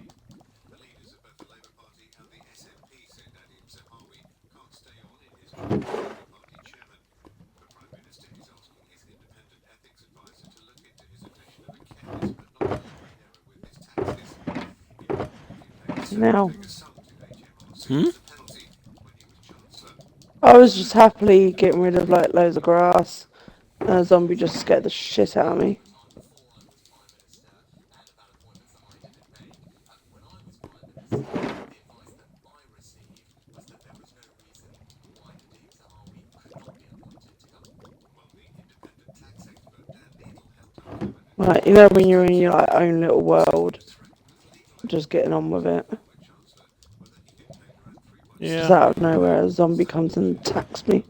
The leaders of both the Labour Party and the SNP say Nadim Zahawi can't stay on in his role as Labour Party chairman. The Prime Minister is asking his independent ethics advisor to look into his admission of a careless but not deliberate error with his taxes. In Now, bigger sum to HMRC as a penalty when he was Chancellor. I was just happily getting rid of like loads of grass, and a zombie just scared the shit out of me. Like, you know, when you're in your like, own little world, just getting on with it. Just Yeah. out of nowhere, a zombie comes and attacks me.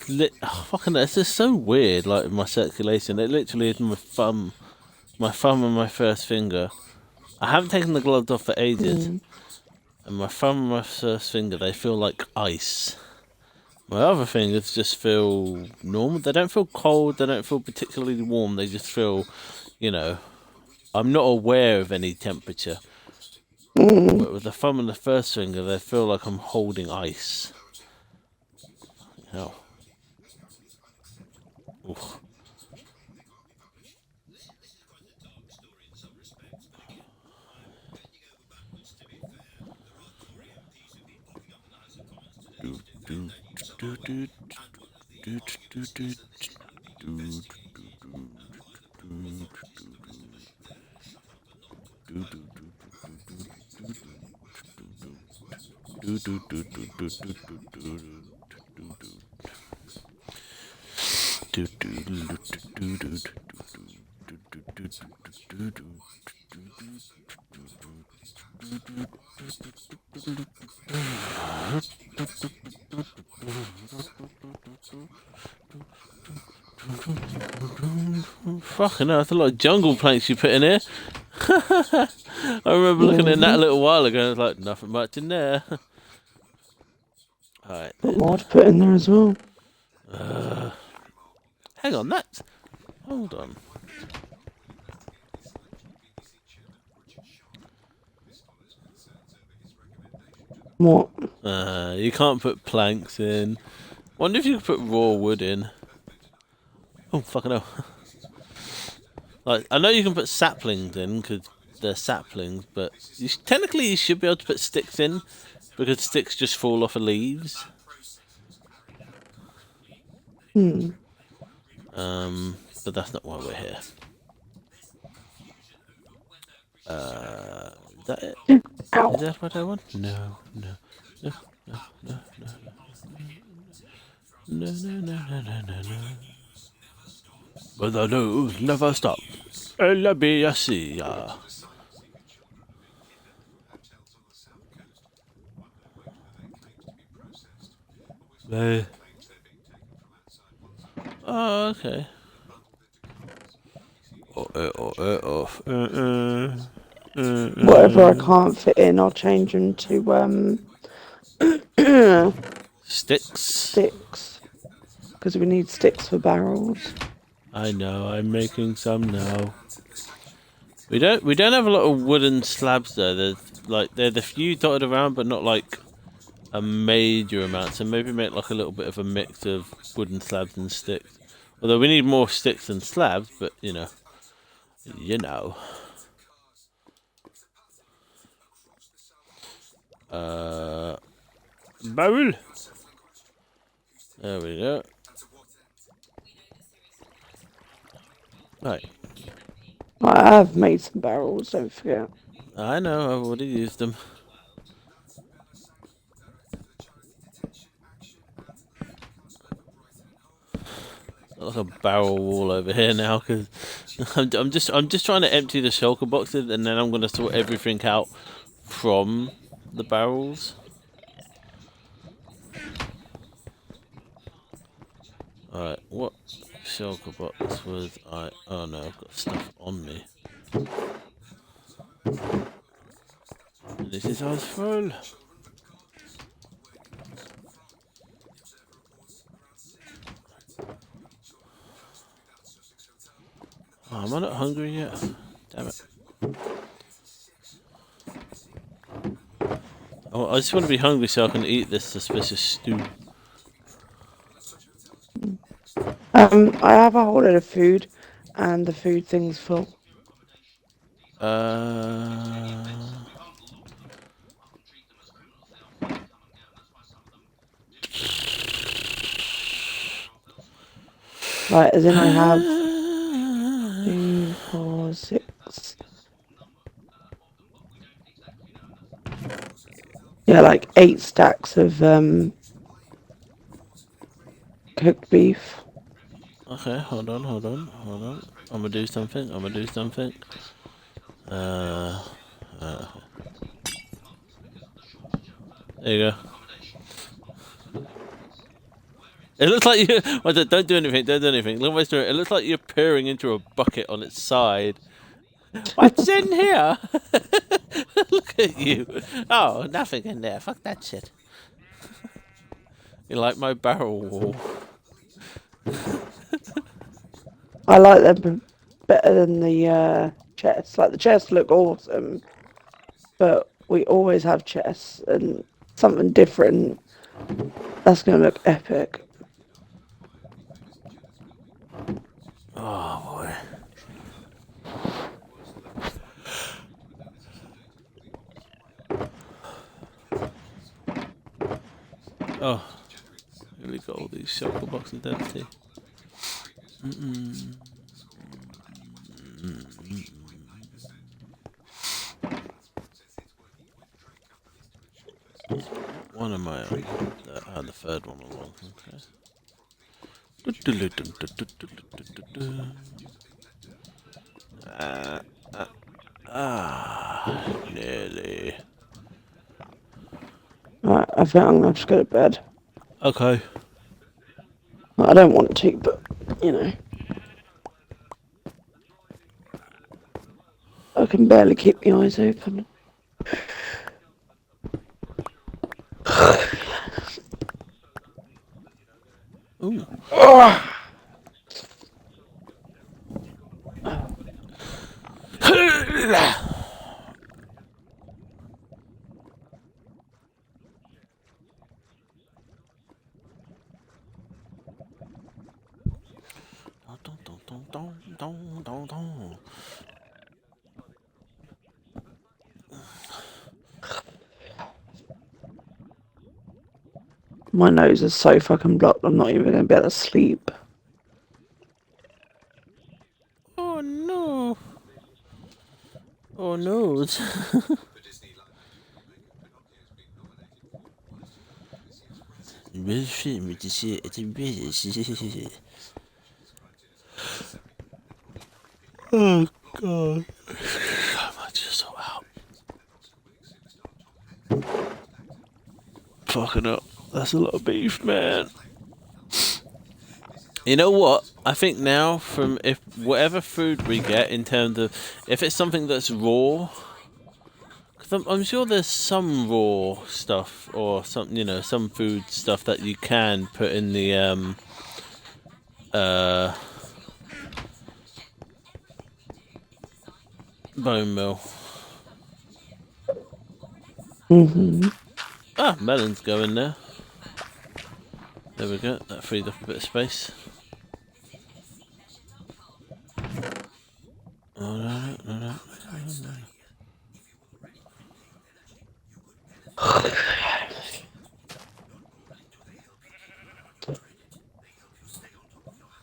It's fucking. It's just so weird. Like my circulation, it literally is my thumb and my first finger. I haven't taken the gloves off for ages, and my thumb and my first finger, they feel like ice. My other fingers just feel normal. They don't feel cold. They don't feel particularly warm. They just feel, you know, I'm not aware of any temperature. But with the thumb and the first finger, they feel like I'm holding ice. Hell. Oof. Fucking hell, that's a lot of jungle planks you put in here. I remember looking at that a little while ago and I was like, nothing much in there. Alright. Got more to put in there as well. Hang on, that's... Hold on. What? You can't put planks in. Wonder if you could put raw wood in. Oh, fucking hell. Like, I know you can put saplings in, because they're saplings, but technically you should be able to put sticks in, because sticks just fall off of leaves. But that's not why we're here. Is that it? Ow. Is that what I want? No. But the news never stop. LBSC. Oh, okay. Whatever I can't fit in, I'll change them to Sticks. sticks. Because we need sticks for barrels. I know. I'm making some now. We don't have a lot of wooden slabs though. There's a few dotted around, but not like a major amount. So maybe make like a little bit of a mix of wooden slabs and sticks. Although we need more sticks than slabs, but you know. Barrel. There we go. Right. I have made some barrels, don't forget. I know, I've already used them. Like a barrel wall over here now, because I'm just trying to empty the shulker boxes, and then I'm gonna sort everything out from the barrels. Alright, what shulker box was I? Oh no, I've got stuff on me. This is ours full. Oh, am I not hungry yet? Damn it. Oh, I just want to be hungry so I can eat this suspicious stew. I have a whole lot of food, and the food thing's full. Right, as in I have 2, 4, 6. Yeah, like 8 stacks of cooked beef. Okay, hold on. I'm gonna do something. There you go. It looks like you. Well, don't do anything. Look at my story. It looks like you're peering into a bucket on its side. What's in here? Look at you. Oh, nothing in there. Fuck that shit. You like my barrel wall? I like them better than the chests. Like the chests look awesome, but we always have chests and something different. That's gonna look epic. Oh boy. Oh, here we go. All these shulker boxes empty. One of my own. The third one along. Okay. Nearly. Right, I think I'm gonna have to go to bed. Okay. I don't want to, but you know, I can barely keep my eyes open. Ooh. My nose is so fucking blocked, I'm not even gonna be able to sleep. Oh no. Oh no. Oh god. I'm just so out. Fucking up. That's a lot of beef, man. You know what? I think now, from if whatever food we get in terms of, if it's something that's raw, because I'm sure there's some raw stuff or some, you know, some food stuff that you can put in the bone mill. Ah, melons go in there. There we go. That freed up a bit of space.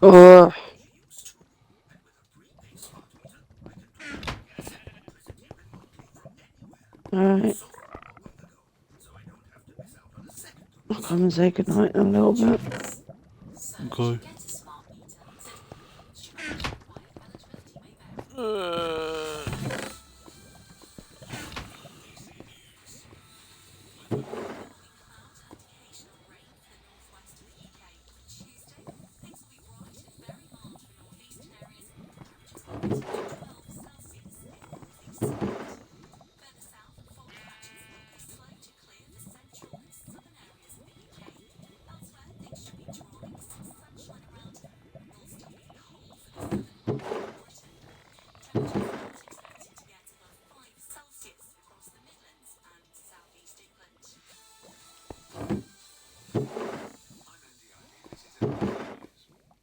Oh, alright. I'll come and say goodnight in a little bit. Okay.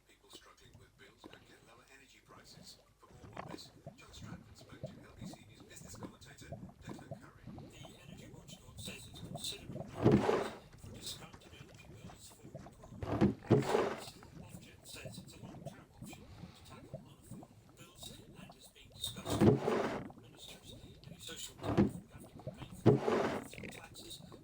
People struggling with bills could get lower energy prices. For more on this, John Stratford spoke to LBC News business commentator Declan Curry. The energy watchdog says it's considering plans for discounted energy bills for poorer households. Ofgem says it's a long-term option to tackle unaffordable bills and is being discussed with ministers. Any social tariff would have to be paid for through taxes or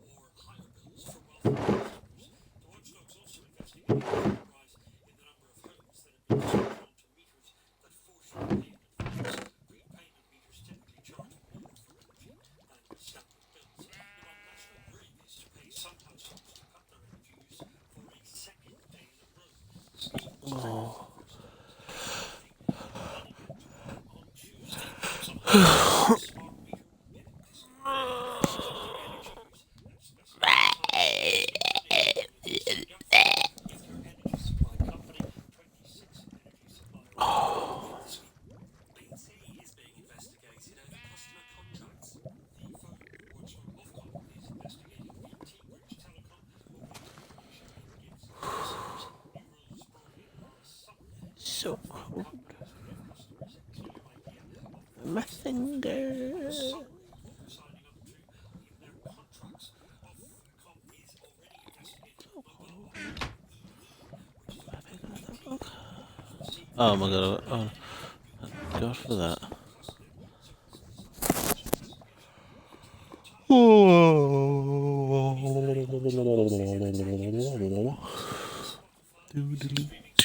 higher bills for wealthy customers. The watchdog's also investigating a rise in the number of homes that have been switched onto meters that force repayment plans. Prepayment meters typically charge more for energy than standard bills. Now, National Grid is to pay some households to cut their energy use for a second day in a row. The scheme was on Tuesday. Some households smart meter minutes. Energy use and specified if your energy supply company, 26 energy suppliers, BT is being investigated over customer contracts. The phone watchdog Ofcom is investigating BT, British Telecom, over the information it gives customers. New rules brought in last summer So companies will give customers a clear idea of my finger. some before signing up to even their contracts. Ofcom is already investigating mobile operator EE, which is Oh my god! Oh, thank God for that.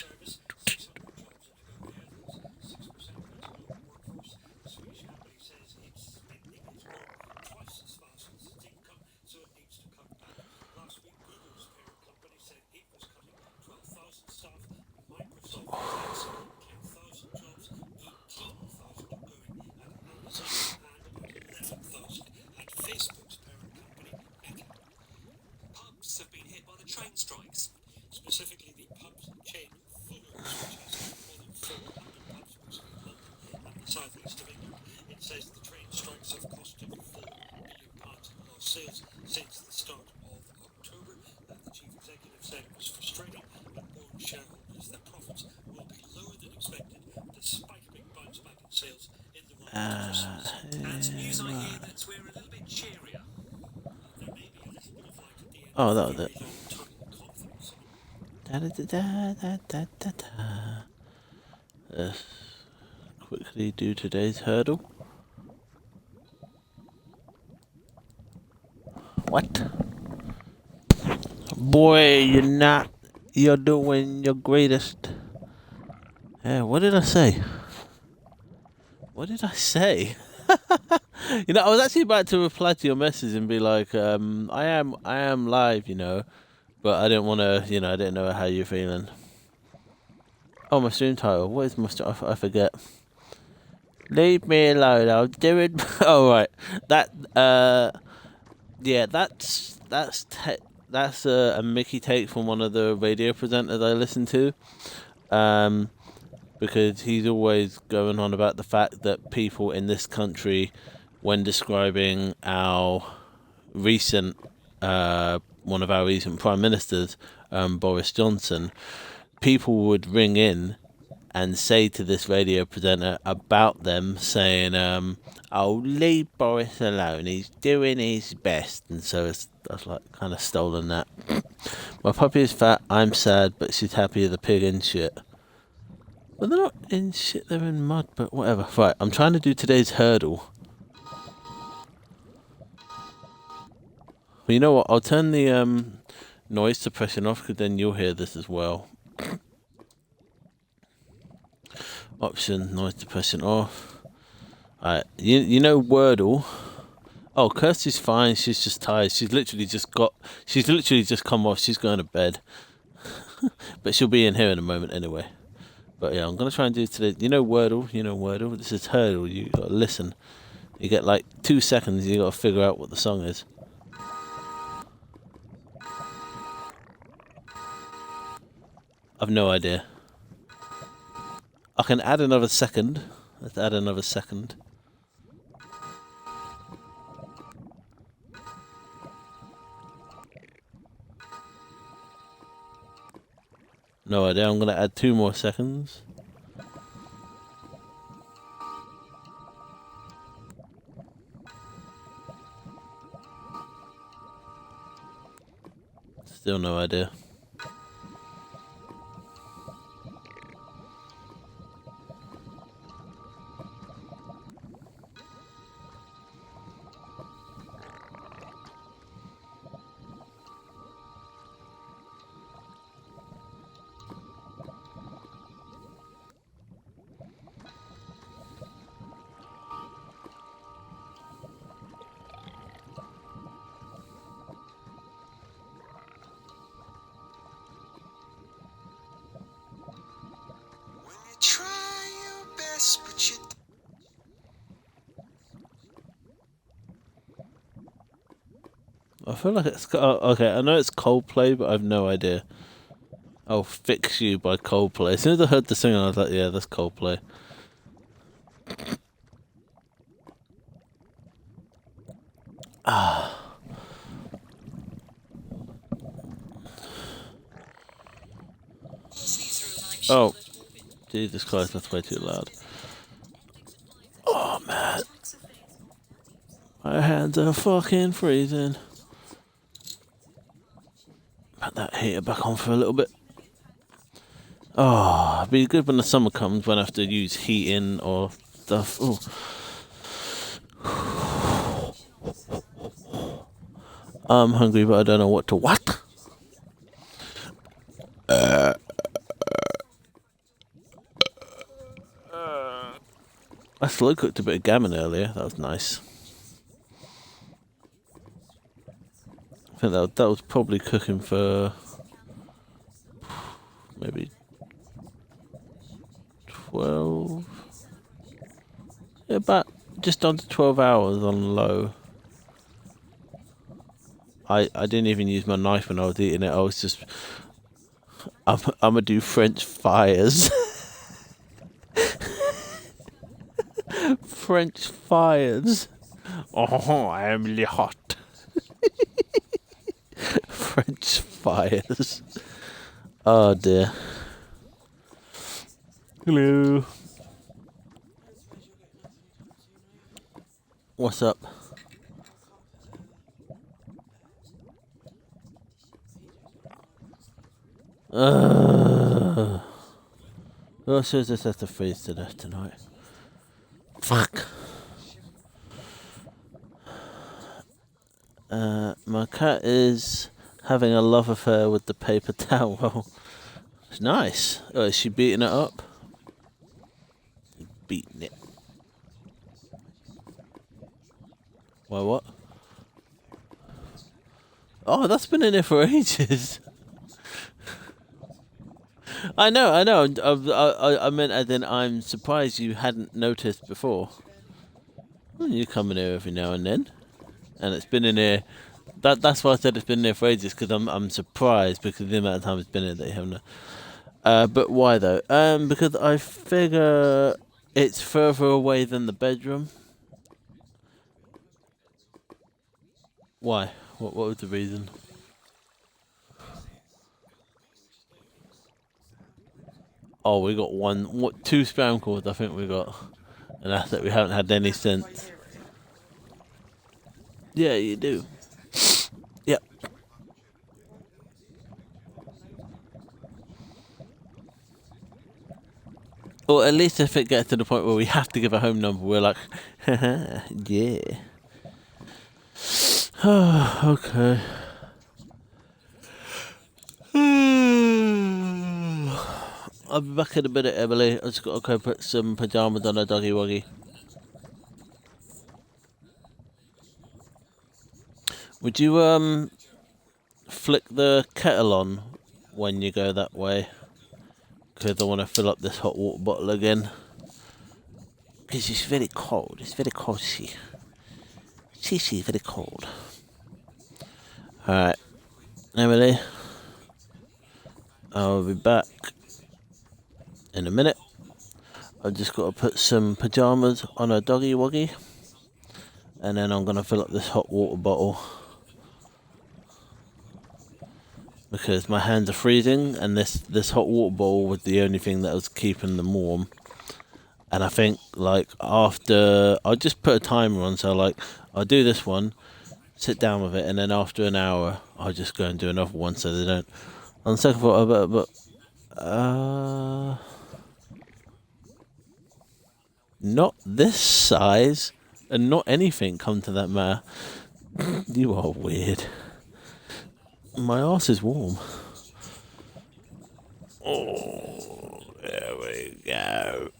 service, 600 jobs in the area. That's 6% of its global workforce. The Swedish company says its spending has grown twice as fast as its income, so it needs to cut back. Last week, Google's parent company said it was cutting 12,000 staff. Microsoft says 10,000 jobs, 18,000 are going at Amazon, and about 11,000 at Facebook's parent company, Meta. Pubs have been hit by the train strikes, specifically the pubs chain Fuller's, which has more than 400 pubs mostly in London and the southeast of England. It says the train strikes have cost it £4 million in lost sales since the start of October. The chief executive said it was frustrating and warned shareholders that profits will be lower than expected despite a big bounce back in sales in the run up to Christmas. And news I hear that we're a little bit cheerier. There may be a little bit of light at the end Oh, of that a was very it. long tunnel of confidence. Da da da da da da da. Let's quickly do today's hurdle. What? Boy, you're doing your greatest. Yeah, what did I say? What did I say? You know, I was actually about to reply to your message and be like, I am live, you know, but I didn't want to, you know, I didn't know how you're feeling. Oh, my stream title. What is my stream? I forget. Leave me alone. I'll do it. Oh, right. Yeah, that's a Mickey take from one of the radio presenters I listen to. Because he's always going on about the fact that people in this country, when describing our recent, one of our recent prime ministers, Boris Johnson, people would ring in and say to this radio presenter about them, saying, "Oh, leave Boris alone. He's doing his best." And so I've like kind of stolen that. My puppy is fat. I'm sad, but she's happy as a pig in shit. Well, they're not in shit. They're in mud. But whatever. Right. I'm trying to do today's hurdle. Well, you know what? I'll turn the noise suppression off, because then you'll hear this as well. Option, noise suppression off. Alright, you know Wordle. Oh, Kirsty's fine. She's just tired. She's literally just come off. She's going to bed. But she'll be in here in a moment anyway. But yeah, I'm gonna try and do today. You know Wordle. This is hurdle. You gotta listen. You get like 2 seconds. You gotta figure out what the song is. I've no idea. I can add another second. Let's add another second. No idea. I'm gonna add 2 more seconds. Still no idea. When you try your best, but you I feel like it's okay. I know it's Coldplay, but I've no idea. "I'll Fix You" by Coldplay. As soon as I heard the singer, I was like, "Yeah, that's Coldplay." Oh, Jesus Christ, that's way too loud. Oh man, my hands are fucking freezing. Put that heater back on for a little bit. Oh, it'd be good when the summer comes, when I have to use heating or stuff. Oh. I'm hungry, but I don't know what to what. I slow cooked a bit of gammon earlier. That was nice. I think that was probably cooking for maybe 12. Yeah, about just under 12 hours on low. I didn't even use my knife when I was eating it. I was just I'm gonna do French fires. French fires. Oh, I'm really hot. French fires. Oh dear. Hello. What's up? Oh, so just have to freeze to death tonight. Fuck. My cat is having a love affair with the paper towel roll. It's nice. Oh, is she beating it up? Beating it. Why, what? Oh, that's been in there for ages. I know. I meant as in I'm surprised you hadn't noticed before. Well, you come in here every now and then, and it's been in here. That's why I said it's been there for ages, because I'm surprised because of the amount of time it's been in that you haven't. But why though? Because I figure it's further away than the bedroom. Why? What was the reason? Oh, we got two spam calls I think we got. And that's it, we haven't had any since. Yeah, you do. Yep. Or at least if it gets to the point where we have to give a home number, we're like, haha, yeah. Okay. I'll be back in a minute, Emily. I just got to go put some pajamas on a doggy woggy. Would you flick the kettle on when you go that way? Because I want to fill up this hot water bottle again. Because it's very cold. It's very cold, see. See, very cold. Alright. Emily. I'll be back in a minute. I've just got to put some pajamas on a doggy woggy. And then I'm going to fill up this hot water bottle. Because my hands are freezing and this hot water bottle was the only thing that was keeping them warm. And I think like after, I'll just put a timer on, so like I'll do this one, sit down with it, and then after an hour I'll just go and do another one so they don't, on the second thought, not this size and not anything come to that matter. You are weird. My arse is warm. Oh, there we go.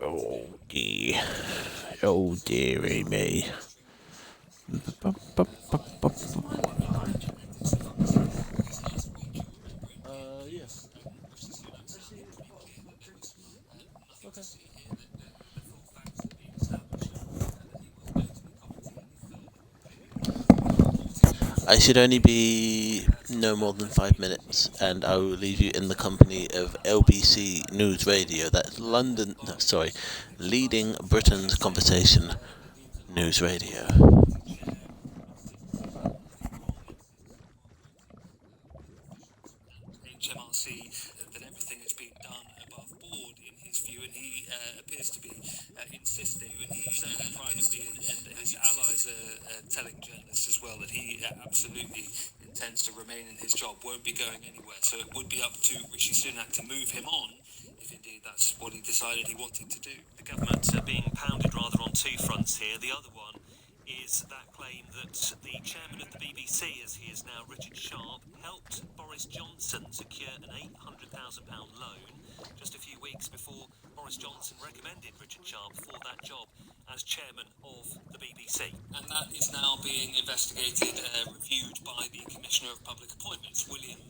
Oh dear. Oh dearie me. Yeah. Okay. I should only be no more than 5 minutes, and I will leave you in the company of LBC News Radio. That's leading Britain's conversation news radio. HMRC that everything has been done above board in his view, and he appears to be insisting, and he certainly privately, and his allies are telling journalists as well that he absolutely intends to remain in his job, won't be going anywhere. So it would be up to Rishi Sunak to move him on, if indeed that's what he decided he wanted to do. The government are being pounded rather on two fronts here. The other one is that claim that the chairman of the BBC, as he is now, Richard Sharp, helped Boris Johnson secure an £800,000 loan just a few weeks before Boris Johnson recommended Richard Sharp for that job as chairman of the BBC. And that is now being investigated, reviewed by the Commissioner of Public Appointments, William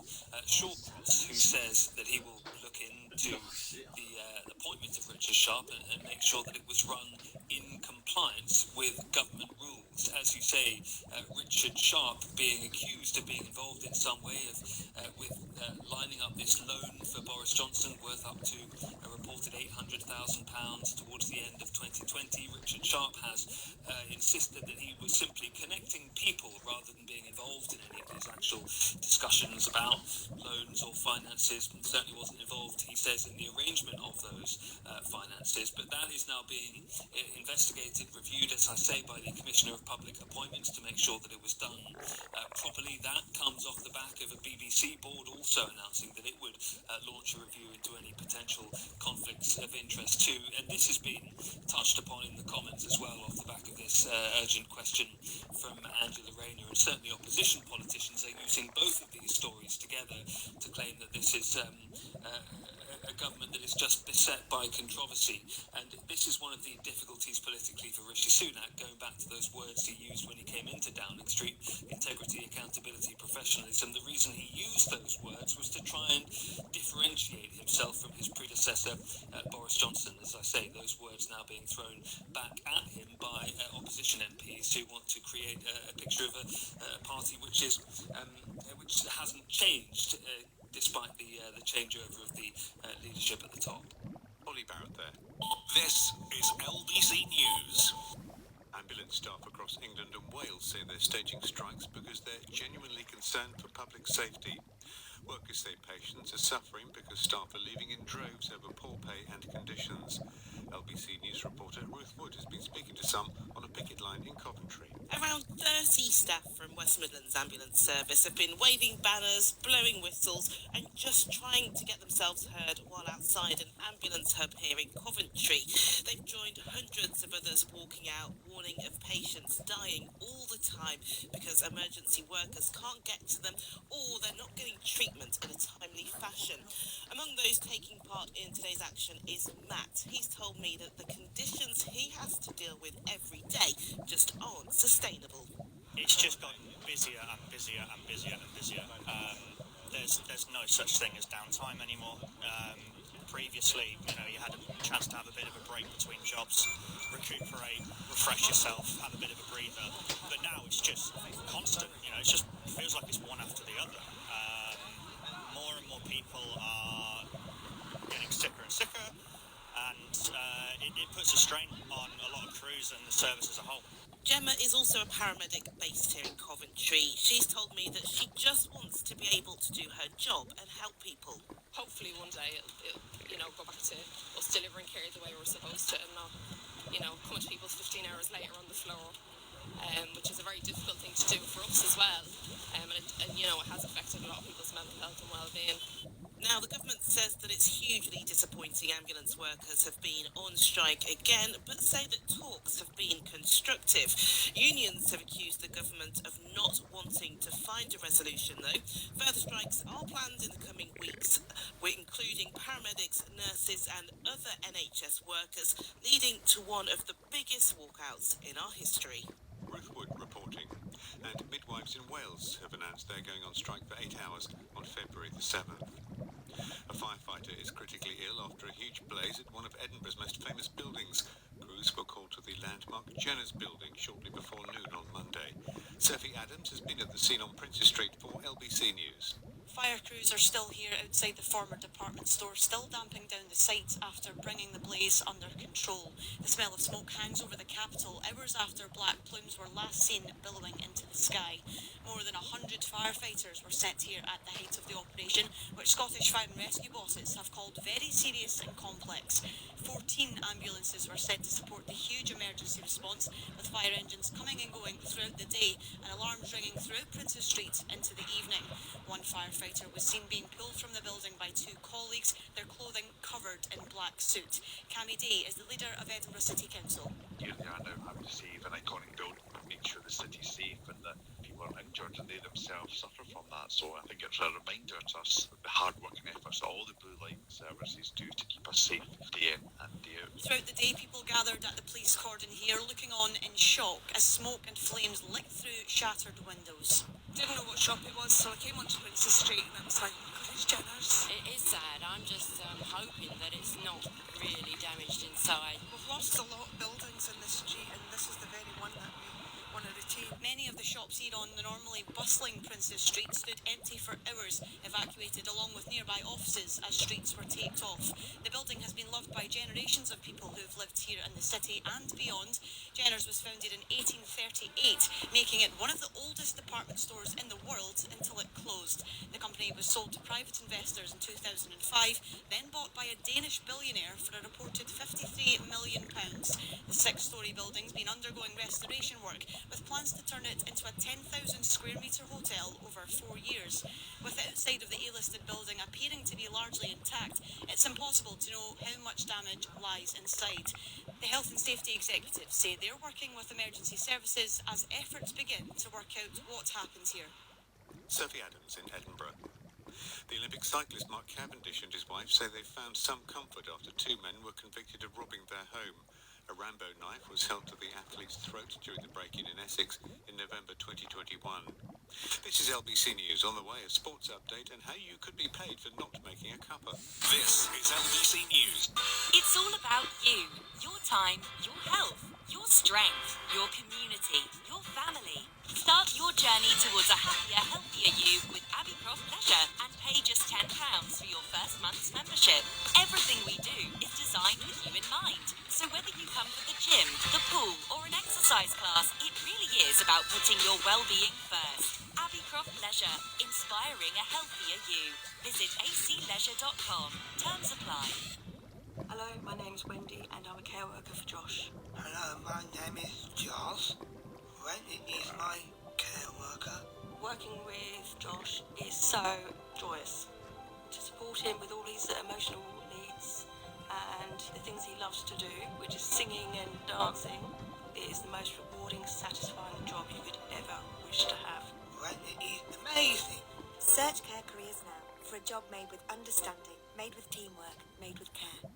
Shawcross, who says that he will look into the appointment of Richard Sharp and make sure that it was run in compliance with government rules. As you say, Richard Sharp being accused of being involved in some way with lining up this loan for Boris Johnson worth up to a reported £800,000 towards the end of 2020. Richard Sharp has insisted that he was simply connecting people rather than being involved in any of these actual discussions about loans or finances. Certainly wasn't involved, he says, in the arrangement of those finances. But that is now being investigated, reviewed, as I say, by the Commissioner of Public Appointments to make sure that it was done properly. That comes off the back of a BBC board also announcing that it would launch a review into any potential conflicts of interest too. And this has been touched upon in the comments as well off the back of this urgent question from Angela Rayner. And certainly opposition politicians are using both of these stories together to claim that this is a government that is just beset by controversy. And this is one of the difficulties politically for Rishi Sunak, going back to those words he used when he came into Downing Street: integrity, accountability, professionalism. The reason he used those words was to try and differentiate himself from his predecessor, Boris Johnson. As I say, those words now being thrown back at him by opposition MPs who want to create a picture of a party which hasn't changed despite the changeover of the leadership at the top. Ollie Barrett there. This is LBC News. Ambulance staff across England and Wales say they're staging strikes because they're genuinely concerned for public safety. Workers say patients are suffering because staff are leaving in droves over poor pay and conditions. LBC News reporter Ruth Wood has been speaking to some on a picket line in Coventry. Around 30 staff from West Midlands Ambulance Service have been waving banners, blowing whistles and just trying to get themselves heard while outside an ambulance hub here in Coventry. They've joined hundreds of others walking out, warning of patients dying all the time because emergency workers can't get to them or they're not getting treatment in a timely fashion. Among those taking part in today's action is Matt. He's told me that the conditions he has to deal with every day just aren't sustainable. It's just gotten busier and busier and busier and busier. There's no such thing as downtime anymore. Previously, you had a chance to have a bit of a break between jobs, recuperate, refresh yourself, have a bit of a breather. But now it's just constant. It just feels like it's one after the other. More and more people are getting sicker and sicker, and it puts a strain on a lot of crews and the service as a whole. Gemma is also a paramedic based here in Coventry. She's told me that she just wants to be able to do her job and help people. Hopefully one day it'll go back to us delivering care the way we're supposed to and not, coming to people 15 hours later on the floor, which is a very difficult thing to do for us as well. And it has affected a lot of people's mental health and well-being. Now, the government says that it's hugely disappointing ambulance workers have been on strike again, but say that talks have been constructive. Unions have accused the government of not wanting to find a resolution, though. Further strikes are planned in the coming weeks, including paramedics, nurses and other NHS workers, leading to one of the biggest walkouts in our history. Ruth Wood reporting. And midwives in Wales have announced they're going on strike for 8 hours on February the 7th. A firefighter is critically ill after a huge blaze at one of Edinburgh's most famous buildings. Crews were called to the landmark Jenner's building shortly before noon on Monday. Sophie Adams has been at the scene on Princes Street for LBC News. Fire crews are still here outside the former department store, still damping down the site after bringing the blaze under control. The smell of smoke hangs over the capital hours after black plumes were last seen billowing into the sky. More than 100 firefighters were sent here at the height of the operation, which Scottish Fire and Rescue bosses have called very serious and complex. 14 ambulances were sent to support the huge emergency response, with fire engines coming and going throughout the day and alarms ringing throughout Princes Street into the evening. One firefighter was seen being pulled from the building by two colleagues, their clothing covered in black soot. Cammy Day is the leader of Edinburgh City Council. Here they are now having to save an iconic building and make sure the city's safe and that people are injured and they themselves suffer from that. So I think it's a reminder to us of the hard working efforts that all the Blue Light services do to keep us safe day in and day out. Throughout the day, people gathered at the police cordon here looking on in shock as smoke and flames licked through shattered windows. Didn't know what shop it was, so I came onto Princes Street and I was like, oh my God, it's Jenner's. It is sad. I'm just hoping that it's not really damaged inside. We've lost a lot of buildings in this street and this is the very one that we want to retain. Many of the shops here on the normally bustling Princes Street stood empty for hours, evacuated along with nearby offices as streets were taped off. The building has been loved by generations of people who have lived here in the city and beyond. Jenner's was founded in 1838, making it one of the oldest department stores in the world until it closed. The company was sold to private investors in 2005, then bought by a Danish billionaire for a reported £53 million. The six-storey building's been undergoing restoration work, with plans to turn it into a 10,000 square metre hotel over 4 years. With the outside of the A-listed building appearing to be largely intact, it's impossible to know how much damage lies inside. The health and safety executives say they're working with emergency services as efforts begin to work out what happened here. Sophie Adams in Edinburgh. The Olympic cyclist Mark Cavendish and his wife say they found some comfort after two men were convicted of robbing their home. A Rambo knife was held to the athlete's throat during the break-in in Essex in November 2021. This is LBC News. On the way, a sports update and how you could be paid for not making a cuppa. This is LBC News. It's all about you, your time, your health, your strength, your community, your family. Start your journey towards a happier, healthier you with Abbeycroft Leisure and pay just £10 for your first month's membership. Everything we do is designed with you in mind. So whether you come for the gym, the pool or an exercise class, it really is about putting your well-being first. Abbeycroft Leisure, inspiring inspiring a healthier you. Visit acleisure.com. Terms apply. Hello, my name's Wendy and I'm a care worker for Josh. Hello, my name is Josh. Wendy is my care worker. Working with Josh is so joyous. To support him with all his emotional needs and the things he loves to do, which is singing and dancing, it is the most rewarding, satisfying job you could ever wish to have. Wendy is amazing. Search Care Careers now for a job made with understanding, made with teamwork, made with care.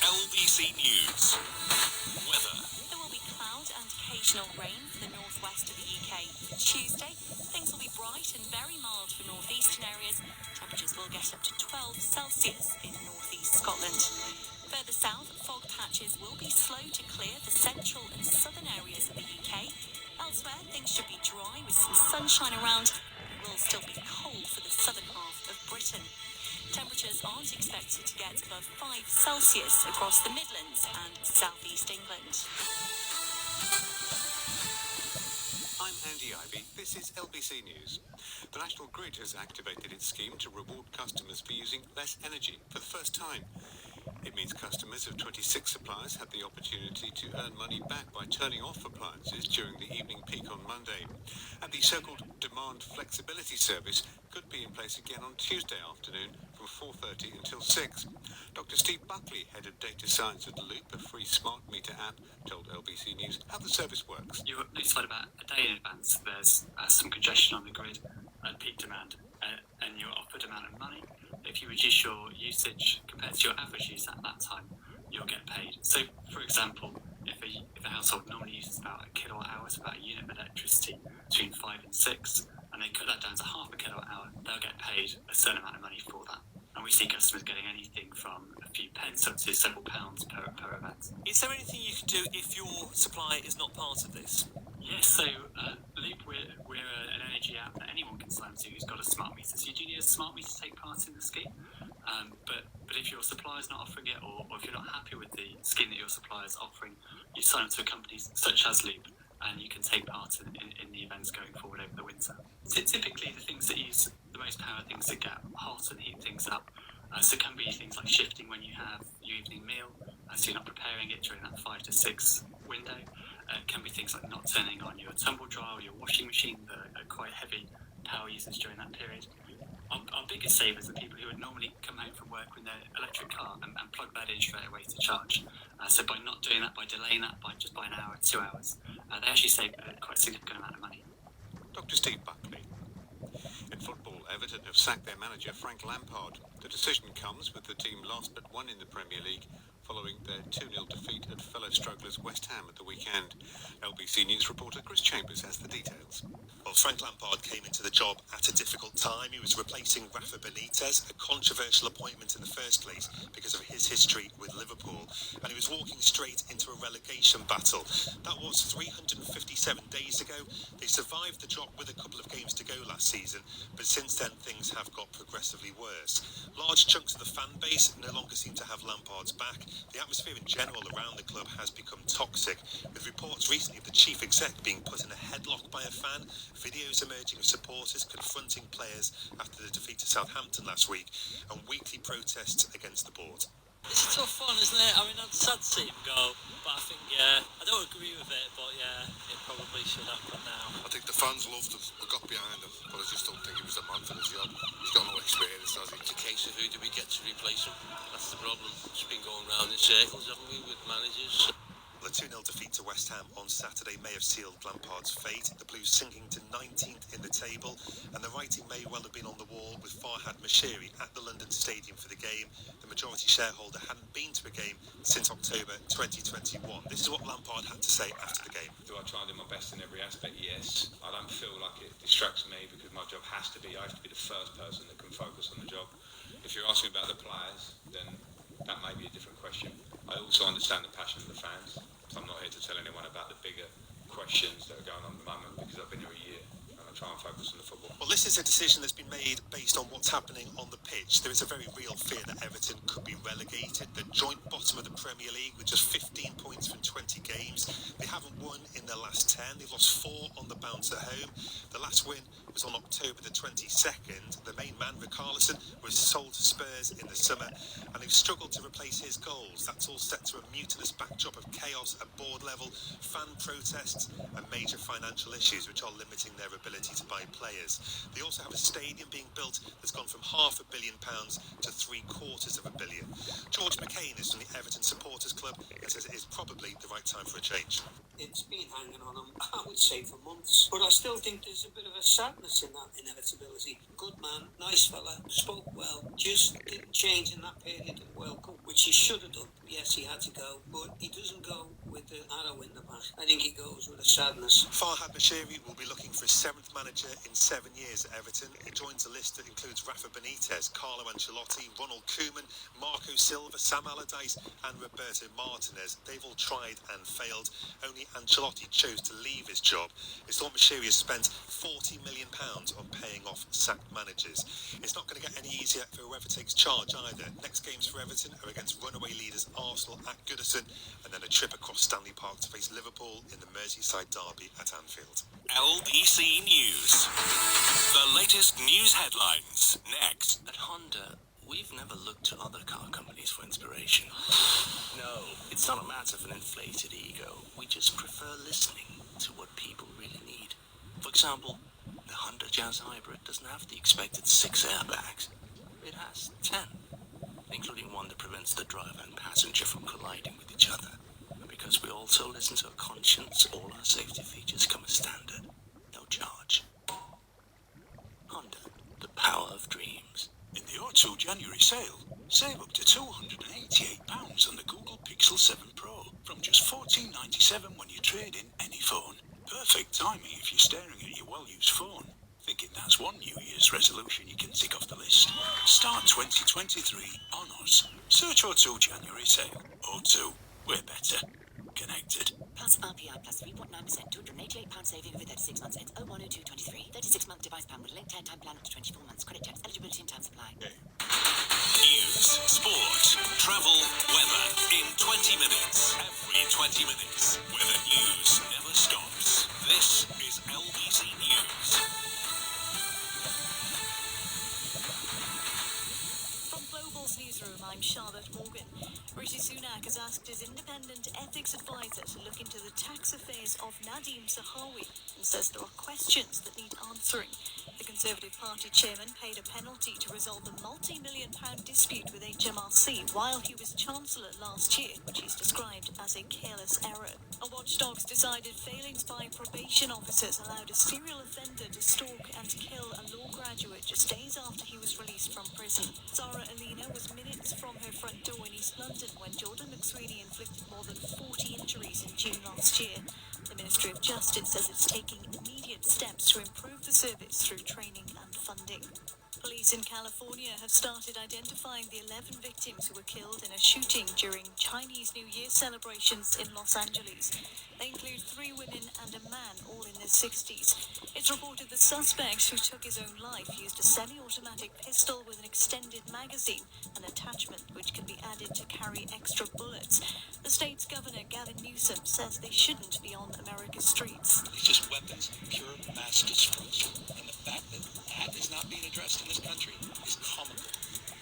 LBC News. Weather. There will be cloud and occasional rain for the northwest of the UK. For Tuesday, things will be bright and very mild for northeastern areas. Temperatures will get up to 12 Celsius in northeast Scotland. Further south, fog patches will be slow to clear the central and southern areas of the UK. Elsewhere, things should be dry with some sunshine around. It will still be cold for the southern half of Britain. Temperatures aren't expected to get above 5 Celsius across the Midlands and southeast England. I'm Andy Ivey. This is LBC News. The National Grid has activated its scheme to reward customers for using less energy for the first time. It means customers of 26 suppliers have the opportunity to earn money back by turning off appliances during the evening peak on Monday. And the so-called demand flexibility service could be in place again on Tuesday afternoon from 4:30 until 6. Dr. Steve Buckley, head of data science at Loop, a free smart meter app, told LBC News how the service works. You're notified about a day in advance there's some congestion on the grid and peak demand, and you're offered amount of money. If you reduce your usage compared to your average use at that time, you'll get paid. So, for example, if a household normally uses about a kilowatt hour, so about a unit of electricity between 5 and 6, and they cut that down to half a kilowatt hour, they'll get paid a certain amount of money for that. And we see customers getting anything from a few pence up to several pounds per event. Is there anything you can do if your supplier is not part of this? Yes, so Loop, we're an energy app that anyone can sign to who's got a smart meter. So you do need a smart meter to take part in the scheme. But if your supplier's not offering it, or if you're not happy with the scheme that your supplier's offering, you sign up to companies such as Loop, and you can take part in the events going forward over the winter. So typically the things that use the most power, things that get hot and heat things up. So it can be things like shifting when you have your evening meal, so you're not preparing it during that 5 to 6 window. It can be things like not turning on your tumble dryer or your washing machine that are quite heavy power users during that period. Our biggest savers are people who would normally come home from work with their electric car and plug that in straight away to charge. So by not doing that, by delaying that by just by an hour, 2 hours, they actually save a quite significant amount of money. Dr. Steve Buckley. In football, Everton have sacked their manager Frank Lampard. The decision comes with the team last but one in the Premier League, following their 2-0 defeat at fellow strugglers West Ham at the weekend. LBC News reporter Chris Chambers has the details. Well, Frank Lampard came into the job at a difficult time. He was replacing Rafa Benitez, a controversial appointment in the first place because of his history with Liverpool, and he was walking straight into a relegation battle. That was 357 days ago. They survived the drop with a couple of games to go last season, but since then things have got progressively worse. Large chunks of the fan base no longer seem to have Lampard's back. The atmosphere in general around the club has become toxic, with reports recently of the chief exec being put in a headlock by a fan, videos emerging of supporters confronting players after the defeat to Southampton last week, and weekly protests against the board. It's a tough one, isn't it? I mean, I'm sad to see him go, but I think, I don't agree with it, but it probably should happen now. I think the fans loved him, I got behind him, but I just don't think he was the man for the job. He's got no experience, has he? It's a case of who do we get to replace him? That's the problem. It's been going round in circles, haven't we, with managers? The 2-0 defeat to West Ham on Saturday may have sealed Lampard's fate, the Blues sinking to 19th in the table, and the writing may well have been on the wall with Farhad Moshiri at the London Stadium for the game. The majority shareholder hadn't been to a game since October 2021. This is what Lampard had to say after the game. Do I try and do my best in every aspect? Yes. I don't feel like it distracts me because my job I have to be the first person that can focus on the job. If you're asking about the players, then that may be a different question. I also understand the passion of the fans. So I'm not here to tell anyone about the bigger questions that are going on at the moment because I've been here a year and I try and focus on the football. Well, this is a decision that's been made based on what's happening on the pitch. There is a very real fear that Everton could be relegated. The joint bottom of the Premier League with just 15 points from 20 games. They haven't won in their last 10. They've lost 4 on the bounce at home. The last win was on October the 22nd. The main man, Richarlison, was sold to Spurs in the summer, and they've struggled to replace his goals. That's all set to a mutinous backdrop of chaos at board level, fan protests, and major financial issues which are limiting their ability to buy players. They also have a stadium being built that's gone from £500 million to £750 million. George McCain is from the Everton Supporters Club and says it is probably the right time for a change. It's been hanging on him, I would say, for months. But I still think there's a bit of a sadness in that inevitability. Good man, nice fella, spoke well, just didn't change in that period of World Cup, which he should have done. Yes, he had to go, but he doesn't go with the arrow in the back. I think he goes with a sadness. Farhad Moshiri will be looking for his 7th manager in 7 years at Everton. He joins a list that includes Rafa Benitez, Carlo Ancelotti, Ronald Koeman, Marco Silva, Sam Allardyce and Roberto Martinez. They've all tried and failed. Only Ancelotti chose to leave his job. It's thought Moshiri has spent £40 million on paying off sacked managers. It's not going to get any easier for whoever takes charge either. Next games for Everton are against runaway leaders Arsenal at Goodison, and then a trip across Stanley Park to face Liverpool in the Merseyside derby at Anfield. LBC News. The latest news headlines next. At Honda, we've never looked to other car companies for inspiration. No, it's not a matter of an inflated ego. We just prefer listening to what people really need. For example, the Honda Jazz Hybrid doesn't have the expected 6 airbags. It has 10, including one that prevents the driver and passenger from colliding with each other. And because we also listen to our conscience, all our safety features come as standard. No charge. Honda, the power of dreams. In the Auto January sale, save up to £288 on the Google Pixel 7 Pro from just $14.97 when you trade in any phone. Perfect timing if you're staring at your well-used phone, thinking that's one New Year's resolution you can tick off the list. Start 2023 on us. Search Auto January sale. O2, we're better. Connected. Plus RPI plus 3.9%, £288 saving over 36 months. It's 010223. 36-month device plan with a linked airtime plan up to 24 months. Credit terms, eligibility and terms apply. News, sport, travel, weather in 20 minutes. Every 20 minutes. Weather news never stops. This is LBC News. From Global's newsroom, I'm Charlotte Morgan. Rishi Sunak has asked his independent ethics advisor to look into the tax affairs of Nadeem Zahawi and says there are questions that need answering. The Conservative Party chairman paid a penalty to resolve a multi-million-pound dispute with HMRC while he was Chancellor last year, which he's described as a careless error. A watchdog's decided failings by probation officers allowed a serial offender to stalk and kill a law graduate just days after he was released from prison. Zara Alina was minutes from her front door in East London when Jordan McSweeney inflicted more than 40 injuries in June last year. The Ministry of Justice says it's taking immediate steps to improve the service through training and funding. Police in California have started identifying the 11 victims who were killed in a shooting during Chinese New Year celebrations in Los Angeles. They include 3 women and a man, all in their 60s. It's reported the suspect, who took his own life, used a semi-automatic pistol with an extended magazine, an attachment which can be added to carry extra bullets. The state's governor, Gavin Newsom, says they shouldn't be on America's streets. It's just weapons of pure mass destruction. And the fact that that is not being addressed in this country is comical.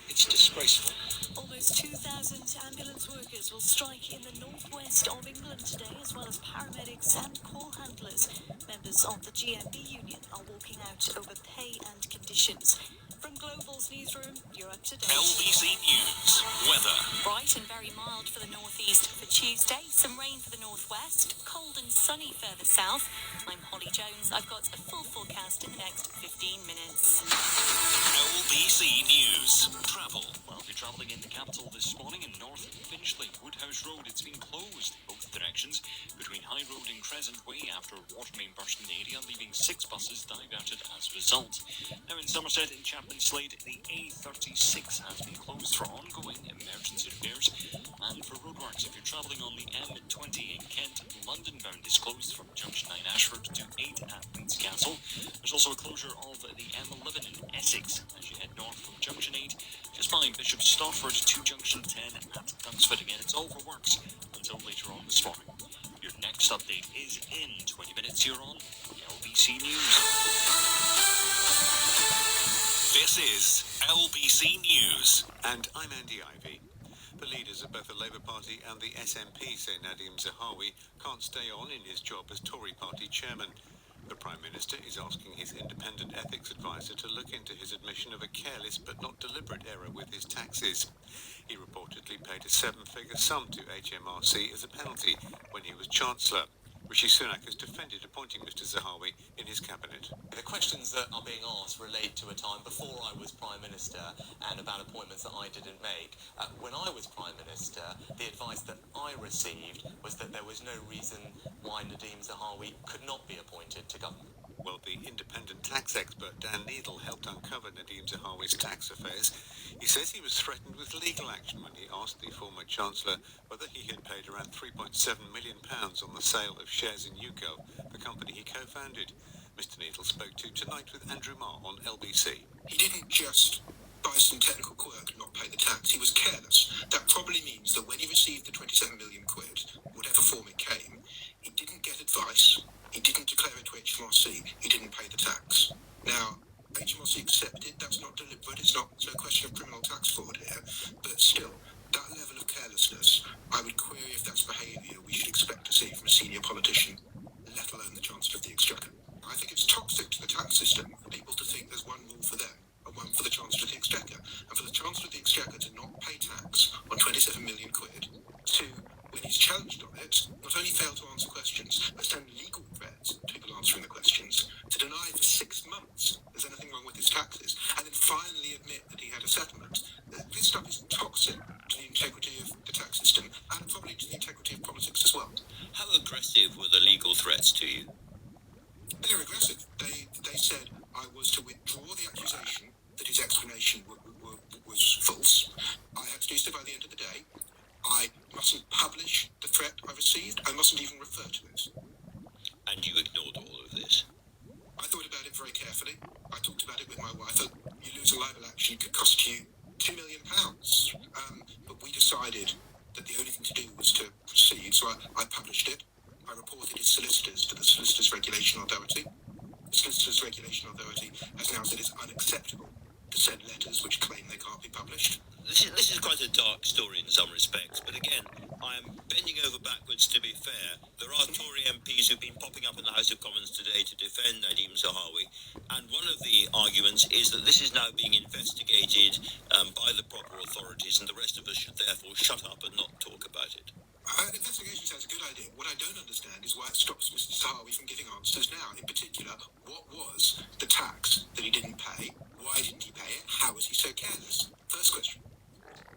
It's disgraceful. Almost 2,000 ambulance workers will strike in the northwest of England today, as well as paramedics and call handlers. Members of the GMB union are walking out over pay and conditions. From Global's newsroom, you're up to date. LBC News. Weather. Bright and very mild for the northeast for Tuesday. Some rain for the northwest. Cold and sunny further south. I'm Holly Jones. I've got a full forecast in the next 15 minutes. LBC News. Travel. Well, if you're travelling in the capital this morning in North Finchley, Woodhouse Road, it's been closed both directions between High Road and Crescent Way after a water main burst in the area, leaving 6 buses diverted as a result. Now in Somerset, in Chapman Slade, the A36 has been closed for ongoing emergency repairs. And for roadworks, if you're travelling on the M20 in Kent, London bound is closed from Junction 9 Ashford to 8 at Leeds Castle. There's also a closure of the M11 in Essex as you head north from Junction 8 just by Bishop's Stotford to Junction 10 at Dunsford. Again, it's all for works until later on this morning. Your next update is in 20 minutes. You're on LBC News. This is LBC News. And I'm Andy Ivey. The leaders of both the Labour Party and the SNP say Nadim Zahawi can't stay on in his job as Tory party chairman. The Prime Minister is asking his independent ethics advisor to look into his admission of a careless but not deliberate error with his taxes. He reportedly paid a seven-figure sum to HMRC as a penalty when he was Chancellor. Rishi Sunak has defended appointing Mr Zahawi in his cabinet. The questions that are being asked relate to a time before I was Prime Minister and about appointments that I didn't make. When I was Prime Minister, the advice that I received was that there was no reason why Nadim Zahawi could not be appointed to government. Well, the independent tax expert Dan Needle helped uncover Nadim Zahawi's tax affairs. He says he was threatened with legal action when he asked the former Chancellor whether he had paid around £3.7 million on the sale of shares in YouGov, the company he co-founded. Mr Needle spoke to Tonight with Andrew Marr on LBC. He didn't just, by some technical quirk, not pay the tax. He was careless. That probably means that when he received the 27 million quid, whatever form it came, he didn't get advice. He didn't declare it to HMRC. He didn't pay the tax. Now, HMRC accepted. That's not deliberate. It's no question of criminal tax fraud here. But still, that level of carelessness, I would query if that's behaviour we should expect to see from a senior politician, let alone the Chancellor of the Exchequer. I think it's toxic to the tax system for people to think there's one rule for them and one for the Chancellor of the Exchequer. And for the Chancellor of the Exchequer to not pay tax on 27 million quid, to, when he's challenged on it, not only fail to answer questions, but send legal threats to people answering the questions, to deny for 6 months there's anything wrong with his taxes, and then finally admit that he had a settlement. This stuff is toxic to the integrity of the tax system, and probably to the integrity of politics as well. How aggressive were the legal threats to you? They were aggressive. They said I was to withdraw the accusation that his explanation was false. I had to do so by the end of the day. I mustn't publish the threat I received. I mustn't even refer to it. And you ignored all of this? I thought about it very carefully. I talked about it with my wife. You lose a libel action could cost you £2 million. But we decided that the only thing to do was to proceed. So I published it. I reported his solicitors to the Solicitors Regulation Authority. The Solicitors Regulation Authority has now said it's unacceptable to send letters which claim they can't be published. This is quite a dark story in some respects, but again, I am bending over backwards to be fair. There are Tory MPs who've been popping up in the House of Commons today to defend Nadim Zahawi, and one of the arguments is that this is now being investigated by the proper authorities, and the rest of us should therefore shut up and not talk about it. Investigation sounds a good idea. What I don't understand is why it stops Mr Zahawi from giving answers now. In particular, what was the tax that he didn't pay? Why didn't he pay it? How was he so careless? First question.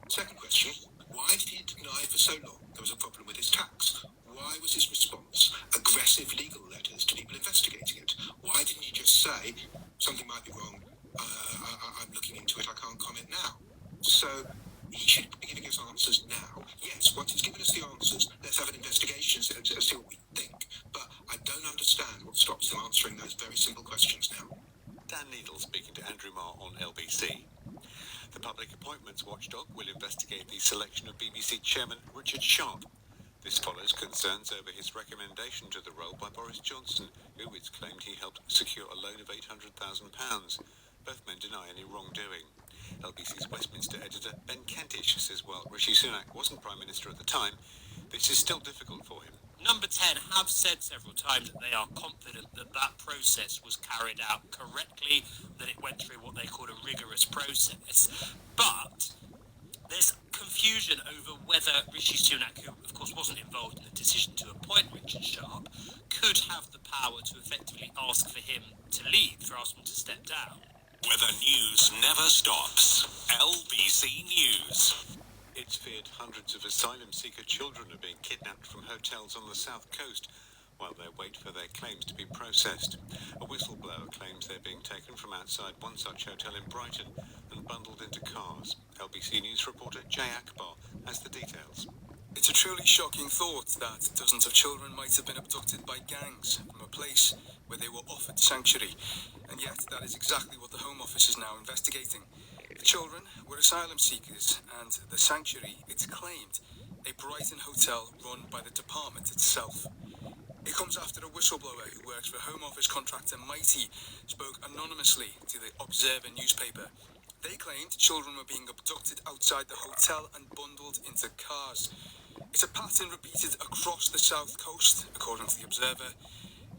Second question, why did he deny for so long there was a problem with his tax? Why was his response aggressive legal letters to people investigating it? Why didn't he just say, something might be wrong, I'm looking into it, I can't comment now? So, he should be giving us answers now. Yes, once he's given us the answers, let's have an investigation and see what we think. But I don't understand what stops him answering those very simple questions now. Dan Needle speaking to Andrew Marr on LBC. The Public Appointments Watchdog will investigate the selection of BBC Chairman Richard Sharp. This follows concerns over his recommendation to the role by Boris Johnson, who it's claimed he helped secure a loan of £800,000. Both men deny any wrongdoing. LBC's Westminster editor Ben Kentish says while Rishi Sunak wasn't Prime Minister at the time, this is still difficult for him. Number 10 have said several times that they are confident that that process was carried out correctly, that it went through what they call a rigorous process. But there's confusion over whether Rishi Sunak, who of course wasn't involved in the decision to appoint Richard Sharp, could have the power to effectively ask for him to leave, for ask him to step down. Where the news never stops. LBC News. It's feared hundreds of asylum seeker children are being kidnapped from hotels on the south coast while they wait for their claims to be processed. A whistleblower claims they're being taken from outside one such hotel in Brighton and bundled into cars. LBC News reporter Jay Akbar has the details. It's a truly shocking thought that dozens of children might have been abducted by gangs from a place where they were offered sanctuary. And yet that is exactly what the Home Office is now investigating. The children were asylum seekers, and the sanctuary, it's claimed, a Brighton hotel run by the department itself. It comes after a whistleblower who works for Home Office contractor Mighty spoke anonymously to the Observer newspaper. They claimed children were being abducted outside the hotel and bundled into cars. It's a pattern repeated across the south coast, according to the Observer.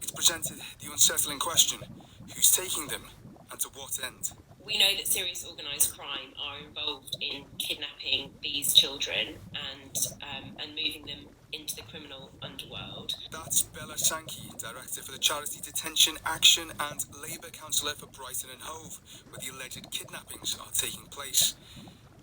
It's presented the unsettling question, who's taking them and to what end? We know that serious organised crime are involved in kidnapping these children and moving them into the criminal underworld. That's Bella Sankey, Director for the Charity Detention Action and Labour Councillor for Brighton and Hove, where the alleged kidnappings are taking place.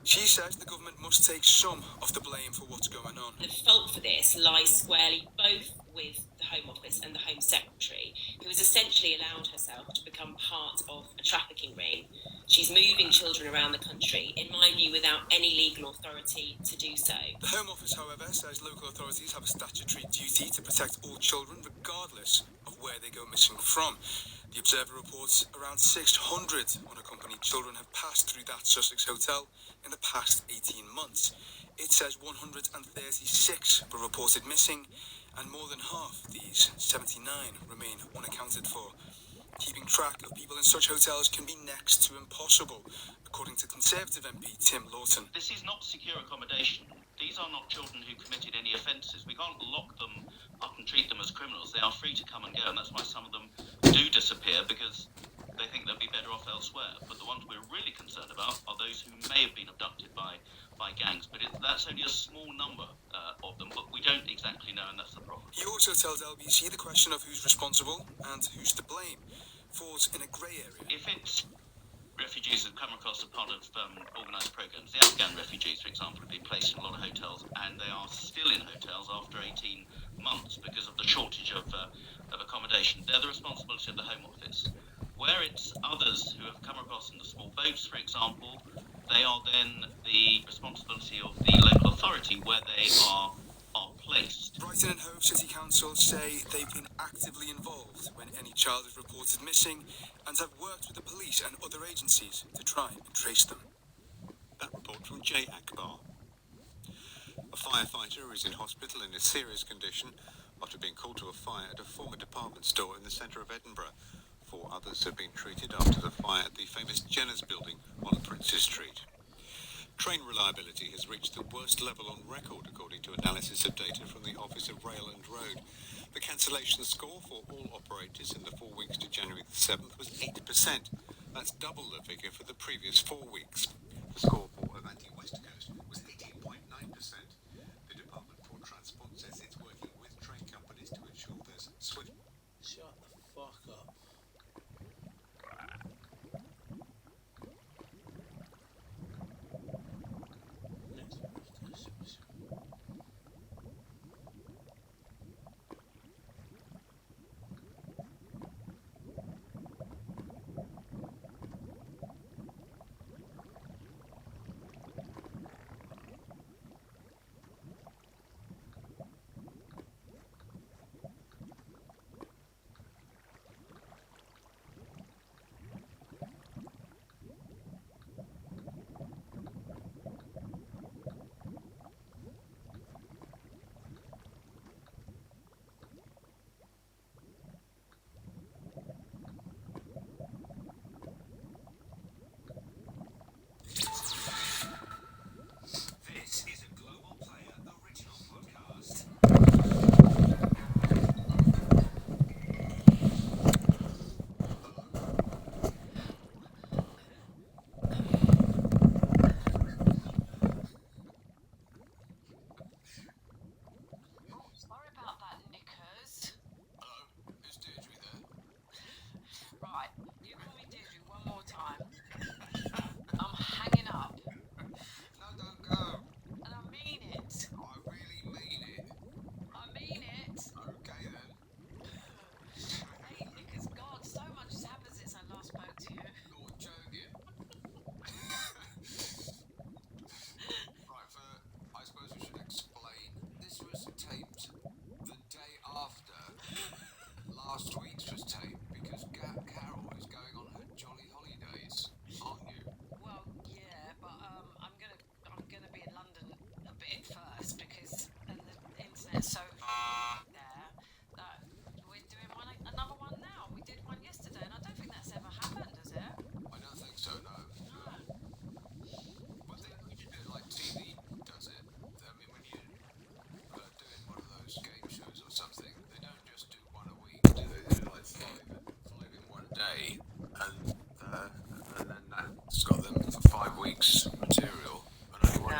She says the government must take some of the blame for what's going on. The fault for this lies squarely both with the Home Office and the Home Secretary, who has essentially allowed herself to become part of a trafficking ring. She's moving children around the country, in my view, without any legal authority to do so. The Home Office, however, says local authorities have a statutory duty to protect all children, regardless of where they go missing from. The Observer reports around 600 unaccompanied children have passed through that Sussex hotel in the past 18 months. It says 136 were reported missing, and more than half of these, 79, remain unaccounted for. Keeping track of people in such hotels can be next to impossible, according to Conservative MP Tim Lawton. This is not secure accommodation. These are not children who committed any offences. We can't lock them up and treat them as criminals. They are free to come and go, and that's why some of them do disappear, because they think they'll be better off elsewhere. But the ones we're really concerned about are those who may have been abducted by gangs. But that's only a small number of them, but we don't exactly know, and that's the problem. He also tells LBC the question of who's responsible and who's to blame falls in a grey area. If it's refugees who've come across a part of organised programmes, the Afghan refugees, for example, have been placed in a lot of hotels, and they are still in hotels after 18 months because of the shortage of accommodation. They're the responsibility of the Home Office. Where it's others who have come across in the small boats, for example, they are then the responsibility of the local authority where they are placed. Brighton and Hove City Council say they've been actively involved when any child is reported missing and have worked with the police and other agencies to try and trace them. That report from Jay Akbar. A firefighter is in hospital in a serious condition after being called to a fire at a former department store in the centre of Edinburgh. 4 others have been treated after the fire at the famous Jenner's building on Princes Street. Train reliability has reached the worst level on record, according to analysis of data from the Office of Rail and Road. The cancellation score for all operators in the 4 weeks to January the 7th was 8%. That's double the figure for the previous 4 weeks. The score for Avanti West Coast was 18.9%. The Department for Transport says it's working with train companies to ensure there's swift... Shut the fuck up.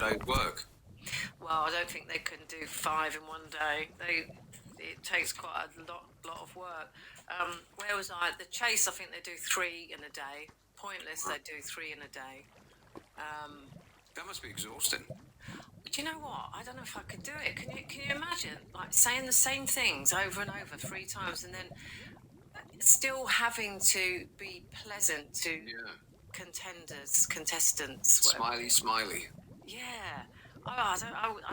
day's work. Well, I don't think they can do 5 in one day. It takes quite a lot of work. Where was I? The Chase, I think they do 3 in a day. Pointless, they do 3 in a day. That must be exhausting. Do you know what? I don't know if I could do it. Can you imagine, like, saying the same things over and over 3 times, and then still having to be pleasant to contestants. Whatever. Smiley. Yeah. Oh, I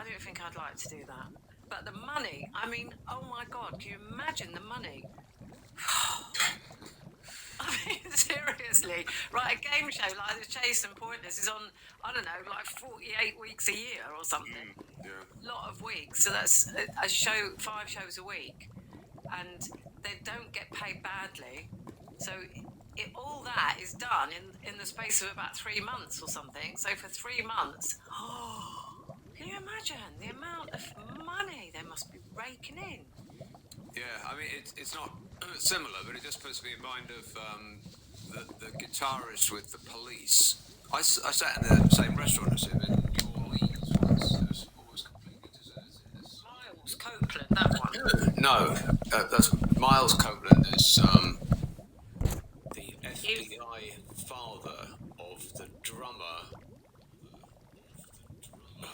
don't think I'd like to do that. But the money, I mean, oh my God, can you imagine the money? I mean, seriously, right, a game show like The Chase and Pointless is on, I don't know, like 48 weeks a year or something. Lot of weeks. So that's a show, 5 shows a week. And they don't get paid badly. So all that is done in the space of about 3 months or something. So for 3 months, can you imagine the amount of money they must be raking in? Yeah, I mean, it's not similar, but it just puts me in mind of the guitarist with the Police. I sat in the same restaurant as him in New Orleans once. It was almost completely deserted. Miles Copeland, that one. No, that's Miles Copeland is the FBI father of the drummer.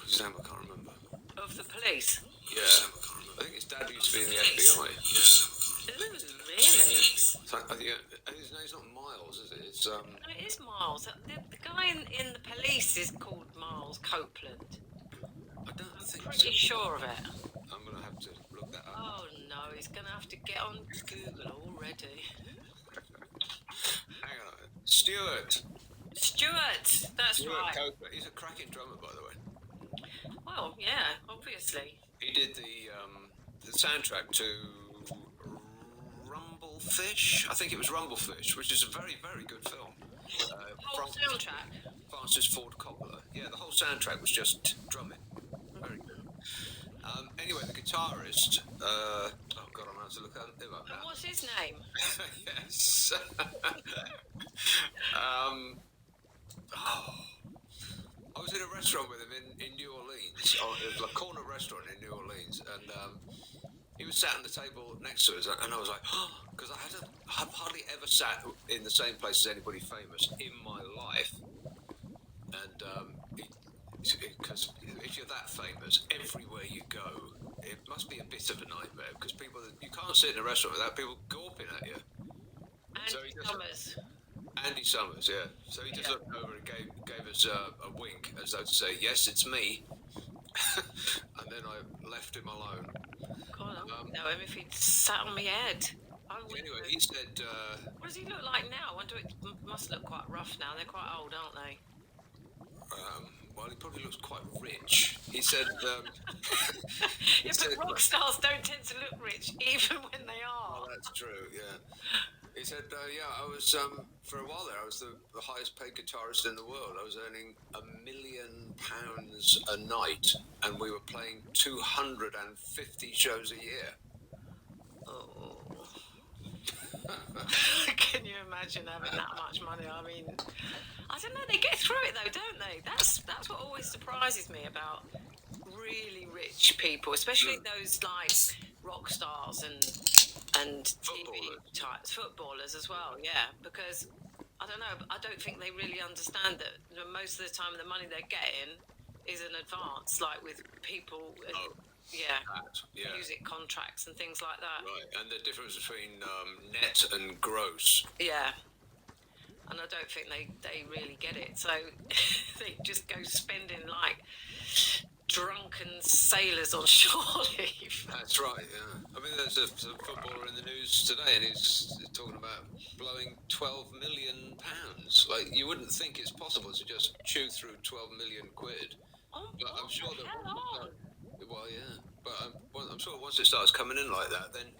Whose name I can't remember. Of the Police? Yeah. I think his dad used to be in the FBI. Ooh, really? So, his name's not Miles, is it? It's No, it is Miles. The guy in the Police is called Miles Copeland. I don't think Pretty sure of it. I'm gonna have to look that up. Oh no, he's gonna have to get on Google already. Hang on. Stuart, that's right. Copeland. He's a cracking drummer, by the way. Well, yeah, obviously. He did the soundtrack to Rumblefish. I think it was Rumblefish, which is a very, very good film. Whole soundtrack? Francis Ford Coppola. Yeah, the whole soundtrack was just drumming. Very good. Anyway, the guitarist. Oh God, I'm going to have to look at him up now. What's his name? Yes. I was in a restaurant with him in New Orleans, a corner restaurant in New Orleans, and he was sat on the table next to us, and I was like, because I've hardly ever sat in the same place as anybody famous in my life, and because if you're that famous, everywhere you go, it must be a bit of a nightmare, because you can't sit in a restaurant without people gawping at you. Andy Summers, yeah. So he just looked over and gave us a wink, as though to say, yes, it's me. And then I left him alone. God, I wouldn't know him if he'd sat on my head. Anyway, he said... what does he look like now? I wonder, it must look quite rough now. They're quite old, aren't they? Well, he probably looks quite rich. He said... yeah, but rock stars don't tend to look rich, even when they are. Oh, that's true, yeah. He said, I was, for a while there, I was the highest paid guitarist in the world. I was earning £1 million a night, and we were playing 250 shows a year. Oh. Can you imagine having that much money? I mean, I don't know, they get through it though, don't they? That's what always surprises me about really rich people, especially those like rock stars and TV types, footballers as well, yeah, because I don't know, I don't think they really understand that most of the time the money they're getting is in advance, like with people, music contracts and things like that. Right, and the difference between net and gross. Yeah, and I don't think they really get it, so they just go spending like drunken sailors on shore leave. That's right, yeah. I mean, there's a footballer in the news today, and he's talking about blowing £12 million. Like, you wouldn't think it's possible to just chew through 12 million quid. Oh, but I'm sure that. On. Well, yeah, but I'm sure once it starts coming in like that, then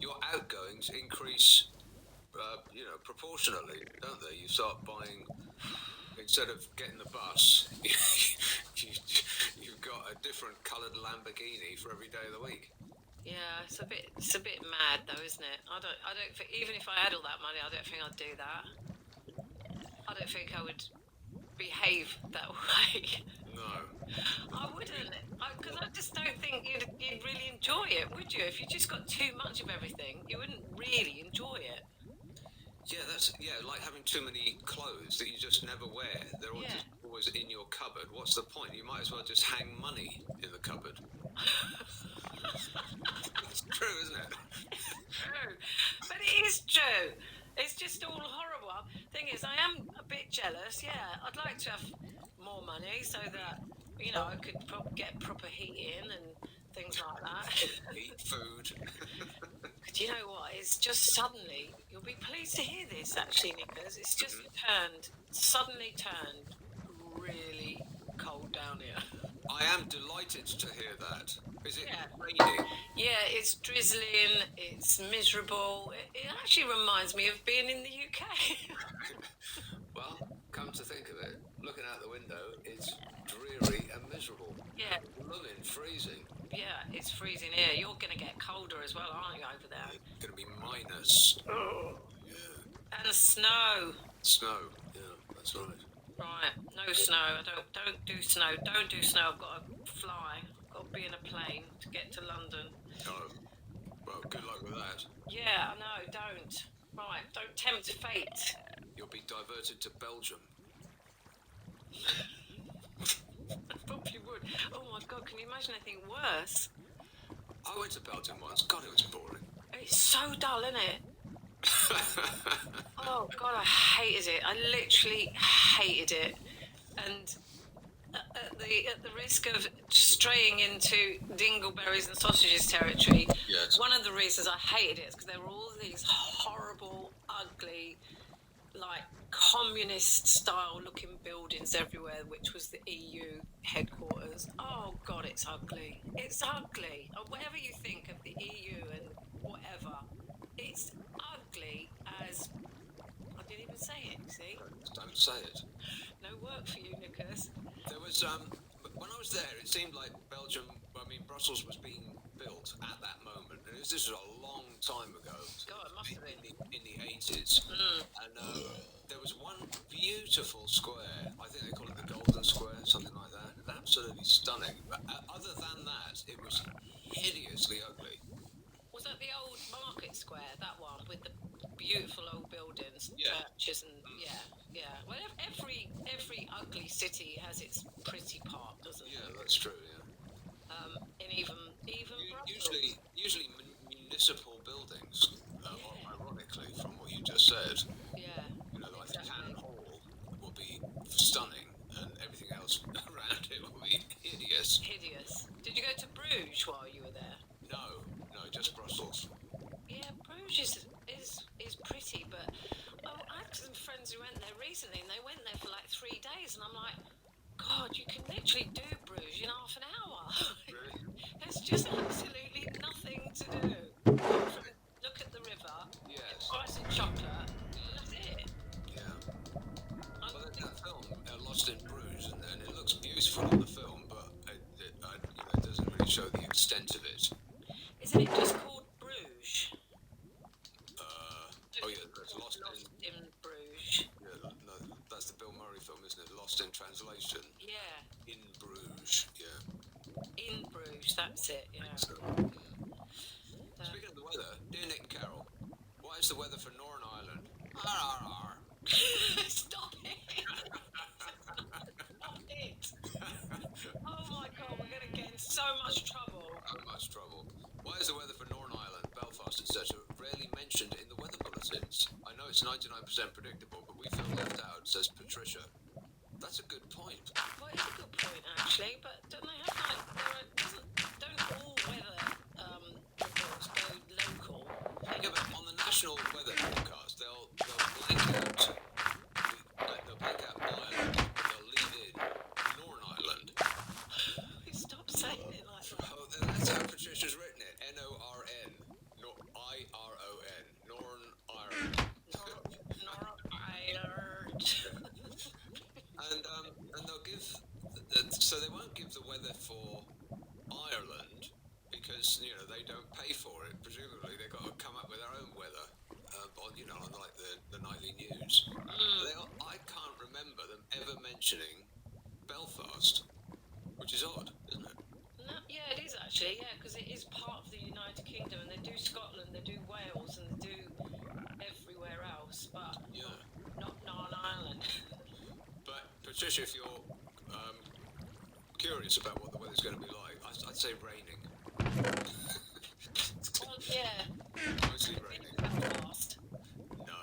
your outgoings increase, proportionately, don't they? You start buying. Instead of getting the bus, you've got a different coloured Lamborghini for every day of the week. Yeah, it's a bit mad though, isn't it? I don't think, even if I had all that money, I don't think I'd do that. I don't think I would behave that way. No. would you? If you just got too much of everything, you wouldn't really enjoy it. Yeah, like having too many clothes that you just never wear. They're all just always in your cupboard. What's the point? You might as well just hang money in the cupboard. It's true, isn't it? True, but it is true. It's just all horrible. Thing is, I am a bit jealous. Yeah, I'd like to have more money so that I could get proper heating and things like that. Eat food. Do you know what? It's just suddenly. You'll be pleased to hear this, actually, Nicholas. It's just suddenly turned really cold down here. I am delighted to hear that. Is it raining? Yeah, it's drizzling, it's miserable. It actually reminds me of being in the UK. Well, come to think of it, looking out the window, it's dreary and miserable. Yeah. Blooming freezing. Yeah, it's freezing here. You're going to get colder as well, aren't you, over there? It's going to be minus. Oh. Yeah. And snow. Snow, yeah, that's right. Right, no snow. I don't do snow. Don't do snow. I've got to fly. I've got to be in a plane to get to London. Oh, well, good luck with that. Yeah, I know. Don't. Right, don't tempt fate. You'll be diverted to Belgium. I probably would. Oh my God, can you imagine anything worse? I went to Belgium once. God, it was boring. It's so dull, isn't it? Oh God, I hated it. I literally hated it. And at the risk of straying into dingleberries and sausages territory, one of the reasons I hated it is because there were all these horrible, ugly, like communist-style looking buildings everywhere, which was the EU headquarters. Oh God, it's ugly. It's ugly. Whatever you think of the EU and whatever, it's ugly as... I didn't even say it, see? Don't say it. No work for you, Nicholas. There was, when I was there, it seemed like Brussels was being built at that moment. And this was a long time ago. God, it must have been. In the 80s. And there was one beautiful square. I think they call it the Golden Square, something like that. Absolutely stunning. But other than that, it was hideously ugly. Was that the old Market Square, that one, with the beautiful old buildings, churches and... Yeah. Well, every ugly city has its pretty part, doesn't it? Yeah, that's true, yeah. And even Usually municipal buildings, ironically, from what you just said. Yeah. Like the town hall will be stunning, and everything else around it will be hideous. Hideous. Did you go to Bruges while you were there? No, just Brussels. Yeah, Bruges is pretty, but I had some friends who went there recently, and they went there for like 3 days, and I'm like, God, you can literally do Bruges in half an hour. Really? There's just absolutely nothing to do. Look at the river. Yes. Buy some chocolate. That's it. Yeah. Well, there's that film, Lost in Bruges, and it looks beautiful on the film, but it doesn't really show the extent of it. Isn't it just called Bruges? Oh yeah, there's Lost in Bruges. Yeah, no, that's the Bill Murray film, isn't it? Lost in Translation. Yeah. In Bruges, yeah. In Bruges, that's it, yeah. So, speaking of the weather, dear Nick and Carol, what is the weather for Northern Ireland? RRR. Stop it! Stop it! Oh my God, we're going to get in so much trouble. So much trouble. Why is the weather for Northern Ireland, Belfast, etc. rarely mentioned in the weather bulletins? I know it's 99% predictable, but we feel left out, says Patricia. That's a good point. Well, it's a good point, actually, but don't they have, don't all weather reports go local? Yeah, but on the national weather forecast, they'll blank out Ireland, they'll leave in Northern Ireland. Stop saying it like that. Oh, that's how Patricia's written it. N-O-R-N. I-R-O-N. Northern Ireland. Northern Ireland. And they'll give... So they won't give the weather for Ireland because, they don't pay for it. Presumably they've got to come up with their own weather on like the nightly news. I can't remember them ever mentioning Belfast, which is odd, isn't it? No, yeah, it is actually, yeah, because it is part of the United Patricia, if you're curious about what the weather's going to be like, I'd say raining. Well, yeah. Mostly raining. Belfast. No,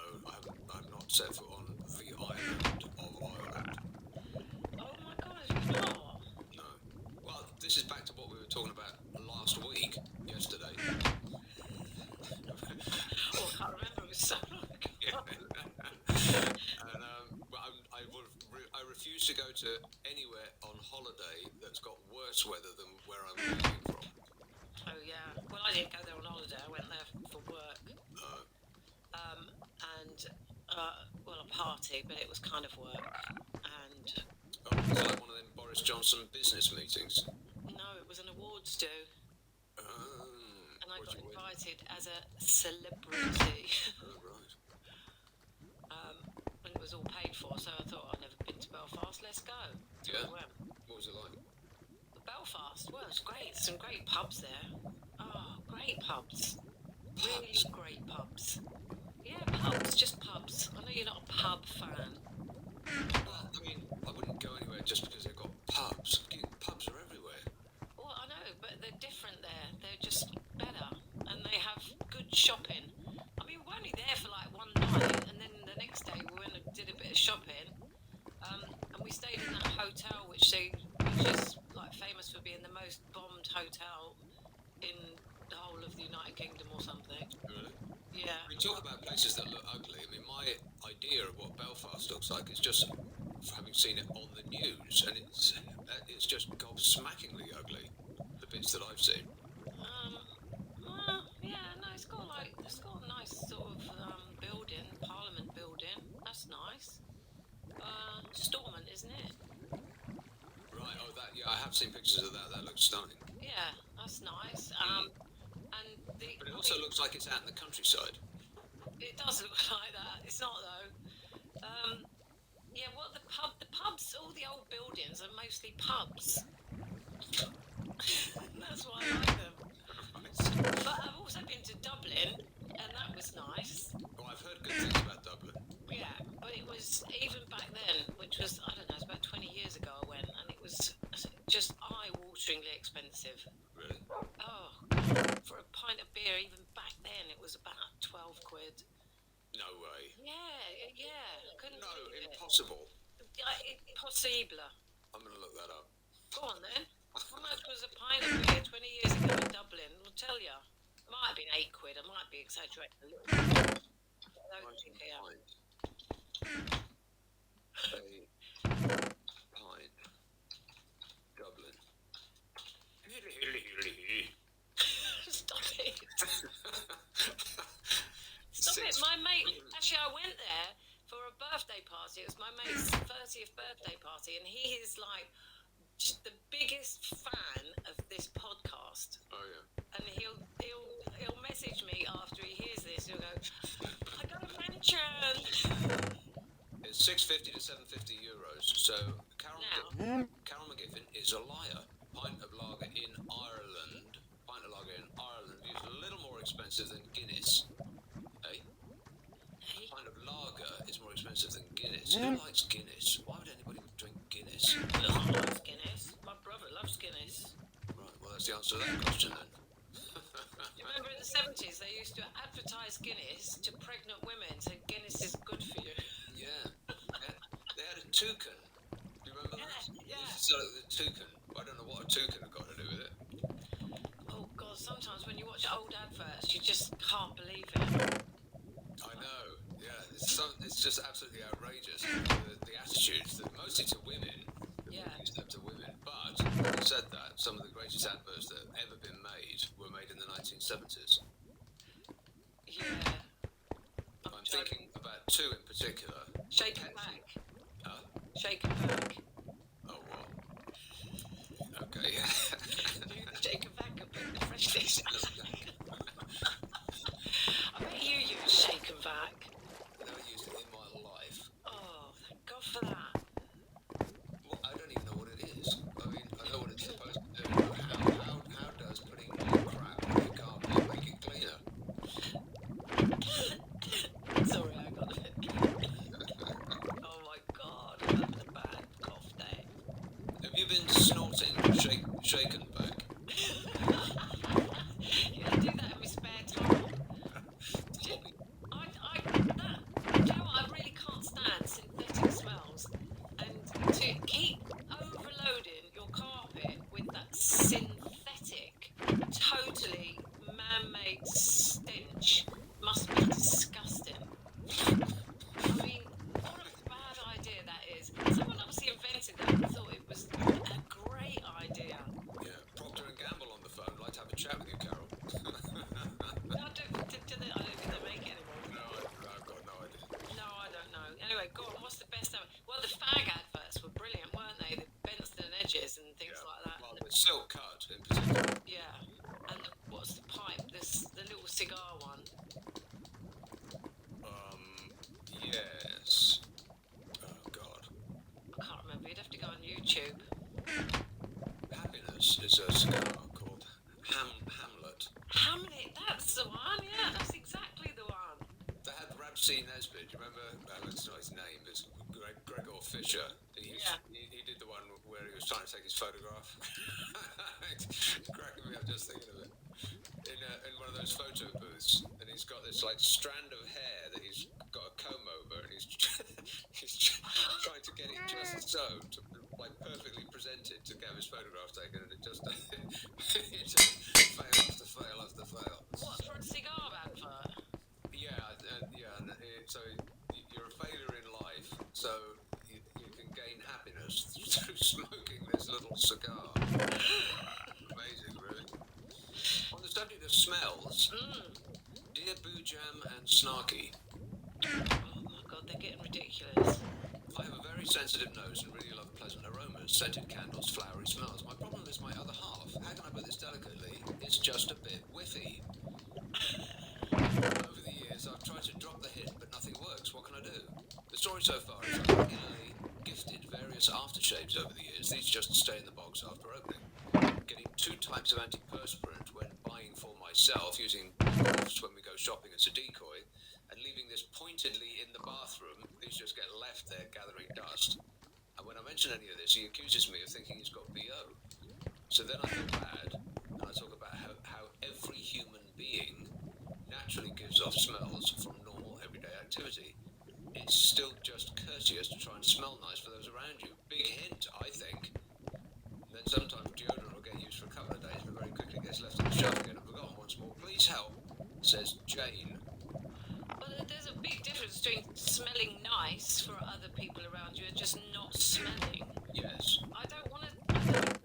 I'm not set foot on the island of Ireland. Oh my God, it's not. No. Well, this is back to what we were talking about last week, yesterday. Oh, I can't remember. It was so long ago. And I refuse to go to anywhere on holiday that's got worse weather than where I'm moving from. Oh yeah. Well, I didn't go there on holiday. I went there for work. Well, a party, but it was kind of work. And Oh, it's like one of them Boris Johnson business meetings. no, it was an awards do, and I What'd got you win? invited as a celebrity. Oh, right. And it was all paid for, so I thought I'd never been to Belfast. Let's go. So Yeah. we went. What was it like? Belfast. Well, it's great. Some great pubs there. Oh, great pubs. Really great pubs. Yeah, pubs. Just pubs. I know you're not a pub fan. Well, I mean, I wouldn't go anywhere just because they've got pubs. Pubs are everywhere. Well, I know, but they're different there. They're just better, and they have good shopping. I mean, we were only there for like one night, and then the next day we went and did a bit of shopping. And we stayed in that hotel, which is like famous for being the most bombed hotel in the whole of the United Kingdom or something. Really? Yeah. We talk about places that look ugly. I mean, my idea of what Belfast looks like is just having seen it on the news, and it's just gobsmackingly ugly. The bits that I've seen. Well, yeah, no, it's got a nice sort of building, Parliament building. That's nice. Stormont, isn't it? Right. Oh, that. Yeah, I have seen pictures of that. That looks stunning. Yeah, that's nice. And But it also looks like it's out in the countryside. it does look like that. It's not though. Yeah, well, the pubs, all the old buildings are mostly pubs. That's why I like them. But I've also been to Dublin, and that was nice. Well, I've heard good things about Dublin. Yeah, but it was even back then, which was, I don't know, it's about 20 years ago I went, and it was just eye-wateringly expensive. Really? Oh, for a pint of beer, even back then, it was about 12 quid. No way. Yeah, couldn't No, believe it. impossible. Impossible. I'm gonna look that up. Go on then. How much was a pint of beer 20 years ago in Dublin? I'll tell you. It might have been 8 quid, I might be exaggerating a little bit. I don't think I am. A pint. Dublin. Stop it. Stop it. My mate, actually, I went there for a birthday party. It was my mate's 30th birthday party, and he is like just the biggest fan of this podcast. Oh yeah. And he'll message me after he hears this. He'll go, "I got a mention." It's 650 to 750 euros. So Carol McGiffin is a liar. Pint of lager in Ireland. Is a little more expensive than Guinness. Eh? Pint of lager is more expensive than Guinness. Who likes Guinness? Why would anybody drink Guinness? I love Guinness. My brother loves Guinness. Right. Well, that's the answer to that question then. You remember in the 70s they used to advertise Guinness to pregnant women, saying Guinness is good for you. Yeah. They had a toucan. Do you remember that? Yeah. So the toucan. I don't know what a toucan had got to do with it. Oh God, sometimes when you watch old adverts, you just can't believe it. I know. Yeah. It's just absolutely outrageous. The attitudes, mostly to women. Yeah. Used them to women. But having said that, some of the greatest adverts that have ever been made were made in the 1970s. Yeah. I'm thinking about two in particular. Shake and back. Huh? Shake and back. Oh, what? Okay, yeah. Shake and back and put the freshness. I bet you use shake and back. I've never used it in my life. Oh, thank God for that. Well, I don't even know what it is. I mean, I know what it's supposed to do. How does putting more crap on your carpet make it cleaner? Sorry, I got it. Oh my God, that's a bad cough. synthetic, totally man-made stench must be disgusting. I mean, what a bad idea that is. Someone obviously invented that and thought it was a great idea. Yeah, Procter and Gamble on the phone. I'd like to have a chat with you, Carol. No, I don't think they make it anymore. No, I've got no idea. No, I don't know. Anyway, go on. What's the best ever? Well, the fag adverts were brilliant, weren't they? The Benston and Edges and things like that. Well, the silk cut in particular. Yeah. And what's the pipe? The little cigar one. Yes. Oh, God. I can't remember. You'd have to go on YouTube. Happiness is a cigar called Hamlet. Hamlet, that's the one. Yeah, that's exactly the one. They had Ramsey Nesbitt. Do you remember? That's not his name. It's Gregor Fisher. He did the one where he was trying to take his photograph. It's cracking me up just thinking of it. In one of those photo booths, and he's got this like strand of hair that he's got a comb over, and he's trying to get it just so to like perfectly presented to get his photograph taken, and it just it just fail after fail after fail. What, for a cigar advert? Yeah. So you're a failure in life, so you can gain happiness through smoking this little cigar. Amazing, really. On the subject of smells, Dear Boo Jam and Snarky. Oh my God, they're getting ridiculous. I have a very sensitive nose and really love pleasant aromas, scented candles, flowery smells. My problem is my other half. How can I put this delicately? It's just a bit whiffy. Over the years, I've tried to drop the hit, but nothing works. What can I do? The story so far is I've regularly gifted various aftershaves over the years. These just stay in the box after opening. Getting 2 types of antiperspirant when buying for myself, using gloves when we go shopping as a decoy, and leaving this pointedly in the bathroom. These just get left there gathering dust. And when I mention any of this, he accuses me of thinking he's got BO. So then I feel bad, and I talk about how every human being naturally gives off smells from normal everyday activity. It's still just courteous to try and smell nice for those around you. Big hint, I think. Then sometimes deodorant will get used for a couple of days, but very quickly gets left on the shelf again and forgotten once more. Please help, says Jane. Well, there's a big difference between smelling nice for other people around you and just not smelling. Yes. I don't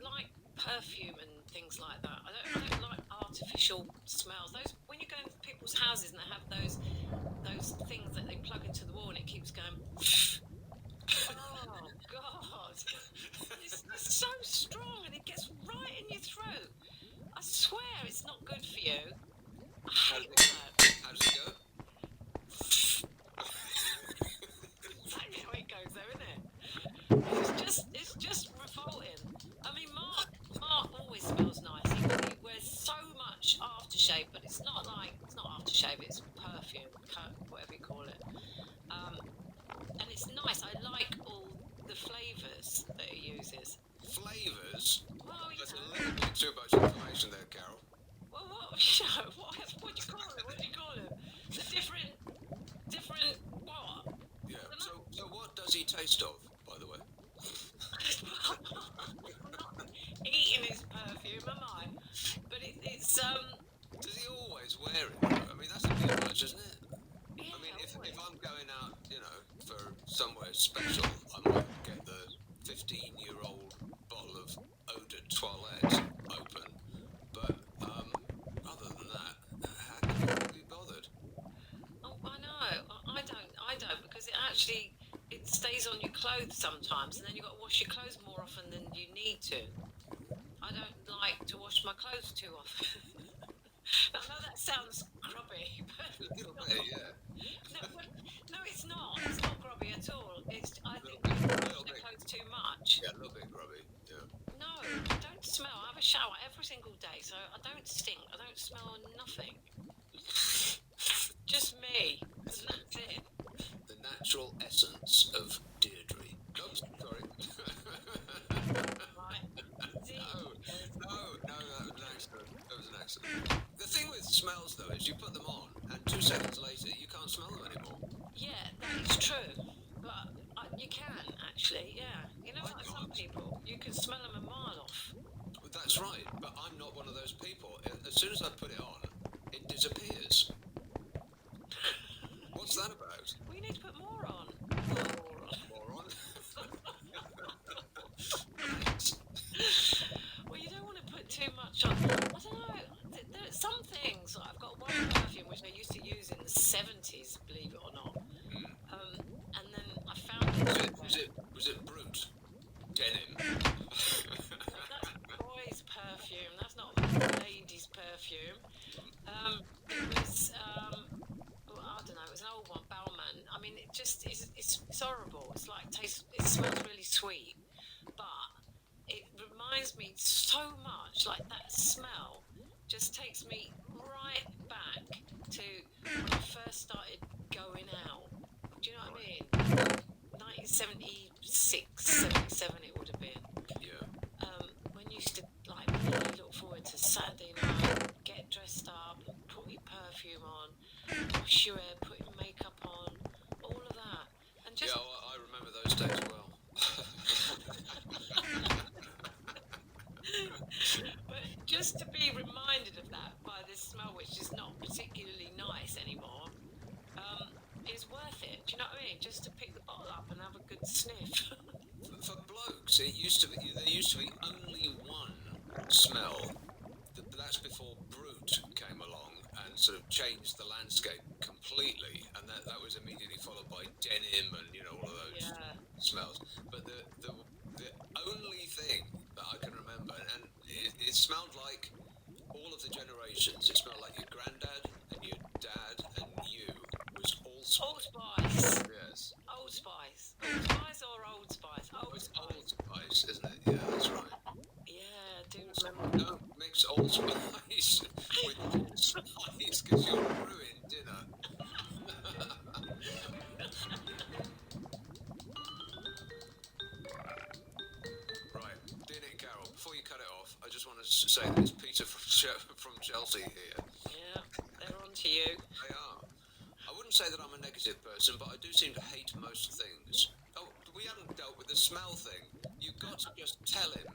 like perfume and things like that. I don't like artificial smells. Those when you go into people's houses and they have those things that they plug into the wall and it keeps going. Oh God! It's so strong and it gets right in your throat. I swear it's not good for you. I hate all that. How does it go? Exactly how it goes, though, isn't it? It's just revolting. I mean, Mark always smells nice. He wears so much aftershave, but it's not aftershave. It's perfume, whatever you call it. And it's nice. I like all the flavours that he uses. Flavours? Well, That's a little bit too much information there, Carol. Well, what do you call it? What do you call it? The different what? Yeah. So what does he taste of, by the way? Eating his perfume, am I? But it's Does he always wear it? I mean, that's a bit much, isn't it? Yeah, I mean, if I'm going out, for somewhere special, I might get the 15-year-old bottle of Eau de Toilette open. But other than that, how can you be bothered? Oh, I know. I don't because it stays on your clothes sometimes, and then you've got to wash your clothes more often than you need to. I don't like to wash my clothes too often. I know that sounds grubby, but A little bit, yeah. No, it's not. It's not grubby at all. I think you wash the clothes too much. Yeah, a little bit grubby, yeah. No, I don't smell. I have a shower every single day, so I don't stink. I don't smell nothing. Just me. And that's it. The natural essence of Deirdre. Oops, sorry. Right. No, that was an accident. The thing with smells, though, is you put them on, and 2 seconds later, you can't smell them anymore. Yeah, that is true. But you can, actually, yeah. You know, like some people, you can smell them a mile off. Well, That's right, but I'm not one of those people. As soon as I put it on, it disappears. What's that about? We need to put more on. More on? Well, you don't want to put too much on. I don't know. There are some things. I've got one perfume which I used to use in the 70s, believe it or not. And then I found it. Was it Brute? Denim? That's boys' perfume. That's not a lady's perfume. It was, well, I don't know. It was an old one, Bauman. I mean, it just it's horrible. It's like it smells really sweet, but it reminds me so much. Like that smell just takes me right back to when I first started going out. Do you know what I mean? 1976, 77 it would have been. Yeah. When you used to like really look forward to Saturday night, get dressed up, put your perfume on, wash your hair, put your makeup on, all of that. And just Yeah, I remember those days well. but just to be reminded of that by this smell, which is not particularly nice anymore, is worth it. Do you know what I mean? Just to pick the bottle up and have a good sniff. For blokes, there used to be only one smell. That's before Brute came along and sort of changed the landscape completely, and that was immediately followed by denim and all of those smells. But the only thing that I can remember, and it smelled like all of the generations. It smelled like your granddad and your dad and you. Was Old Spice. Yes. Old Spice. Old Spice or Old Spice? Old Spice. Old Spice, isn't it? Yeah, that's right. Yeah, I do remember. Don't mix Old Spice with Spice because you'll ruin dinner. Right, dear Nick Carroll, before you cut it off, I just want to say that it's Peter from Chelsea here. Yeah, they're on to you. They are. I wouldn't say that I'm a negative person, but I do seem to hate most things. Oh, we haven't dealt with the smell thing. You've got to just tell him,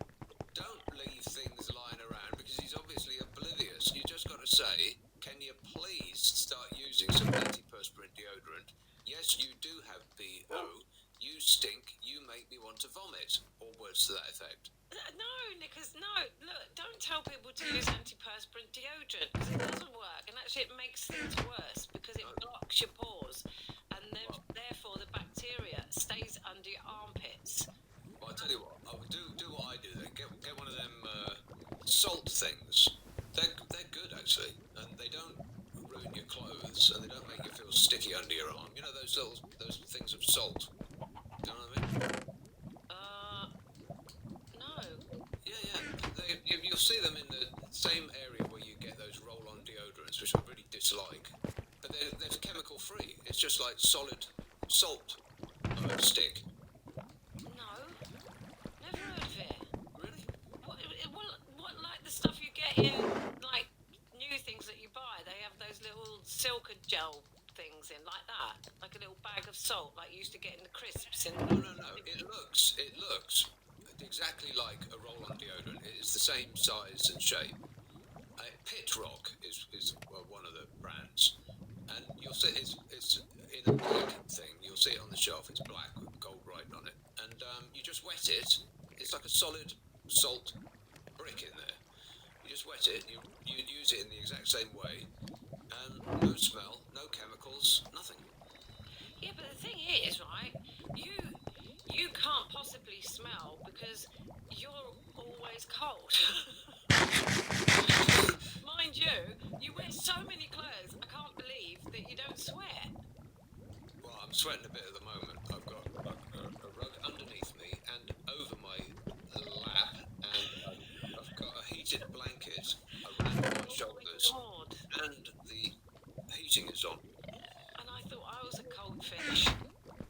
don't leave things lying around because he's obviously oblivious. You just got to say, can you please start using some antiperspirant deodorant? Yes, you do have BO. You stink. You make me want to vomit. Or words to that effect. No, Nicholas, no. Look, don't tell people to use antiperspirant deodorant because it doesn't work, and actually it makes things worse because it blocks your pores, and then therefore the bacteria stays under your armpits. Well, I'll tell you what. I'll do what I do then. Get one of them salt things. They're good actually, and they don't ruin your clothes, and they don't make you feel sticky under your arm. You know those things of salt. Do you know what I mean? You'll see them in the same area where you get those roll-on deodorants, which I really dislike. But they're chemical free. It's just like solid salt stick. No, never heard of it. Really? What like the stuff you get in like new things that you buy? They have those little Silka gel things in like that, like a little bag of salt, like you used to get in the crisps. No. It looks exactly like a roll-on deodorant. It is the same size and shape. Pit Rock is one of the brands, and you'll see it's in a black thing. You'll see it on the shelf. It's black with gold writing on it, and you just wet it. It's like a solid salt brick in there. You just wet it. You use it in the exact same way, and no smell, no chemicals, nothing. Yeah, but the thing is, right? You can't possibly smell because you're always cold. Mind you wear so many clothes, I can't believe that you don't sweat. Well, I'm sweating a bit at the moment. I've got a rug underneath me and over my lap, and I've got a heated blanket around my shoulders, and the heating is on. And I thought I was a cold fish.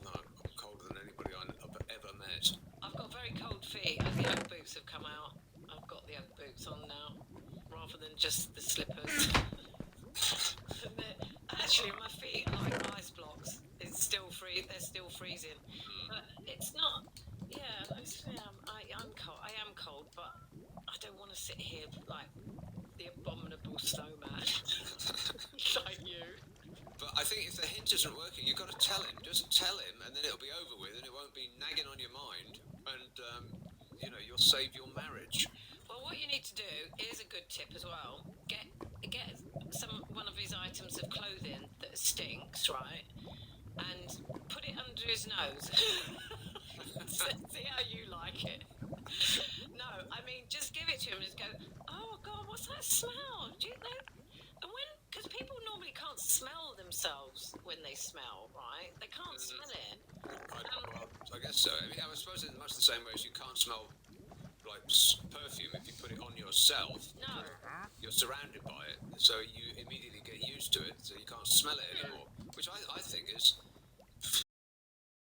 No, I'm colder than anybody I've ever met. I've got very cold feet, and the Ugg boots have come out. I've got the Ugg boots on now, rather than just the slippers. Actually, my feet are like ice blocks. It's still they're still freezing. But it's not. Yeah, I'm cold. I am cold, but I don't want to sit like the abominable snowman, like you. But I think if the hint isn't working, you've got to tell him. Just tell him, and then it'll be over with, and it won't be nagging on your mind, and you'll save your marriage. Well, what you need to do, here's a good tip as well. Get one of his items of clothing that stinks, right? And put it under his nose. See how you like it. No, I mean, just give it to him and just go, oh God, what's that smell? Do you know? And because people normally can't smell themselves when they smell, right? They can't smell it. I guess so. I mean, I suppose in much the same way as you can't smell like perfume if you put it on yourself. No. You're surrounded by it, so you immediately get used to it, so you can't smell it anymore. Which I think is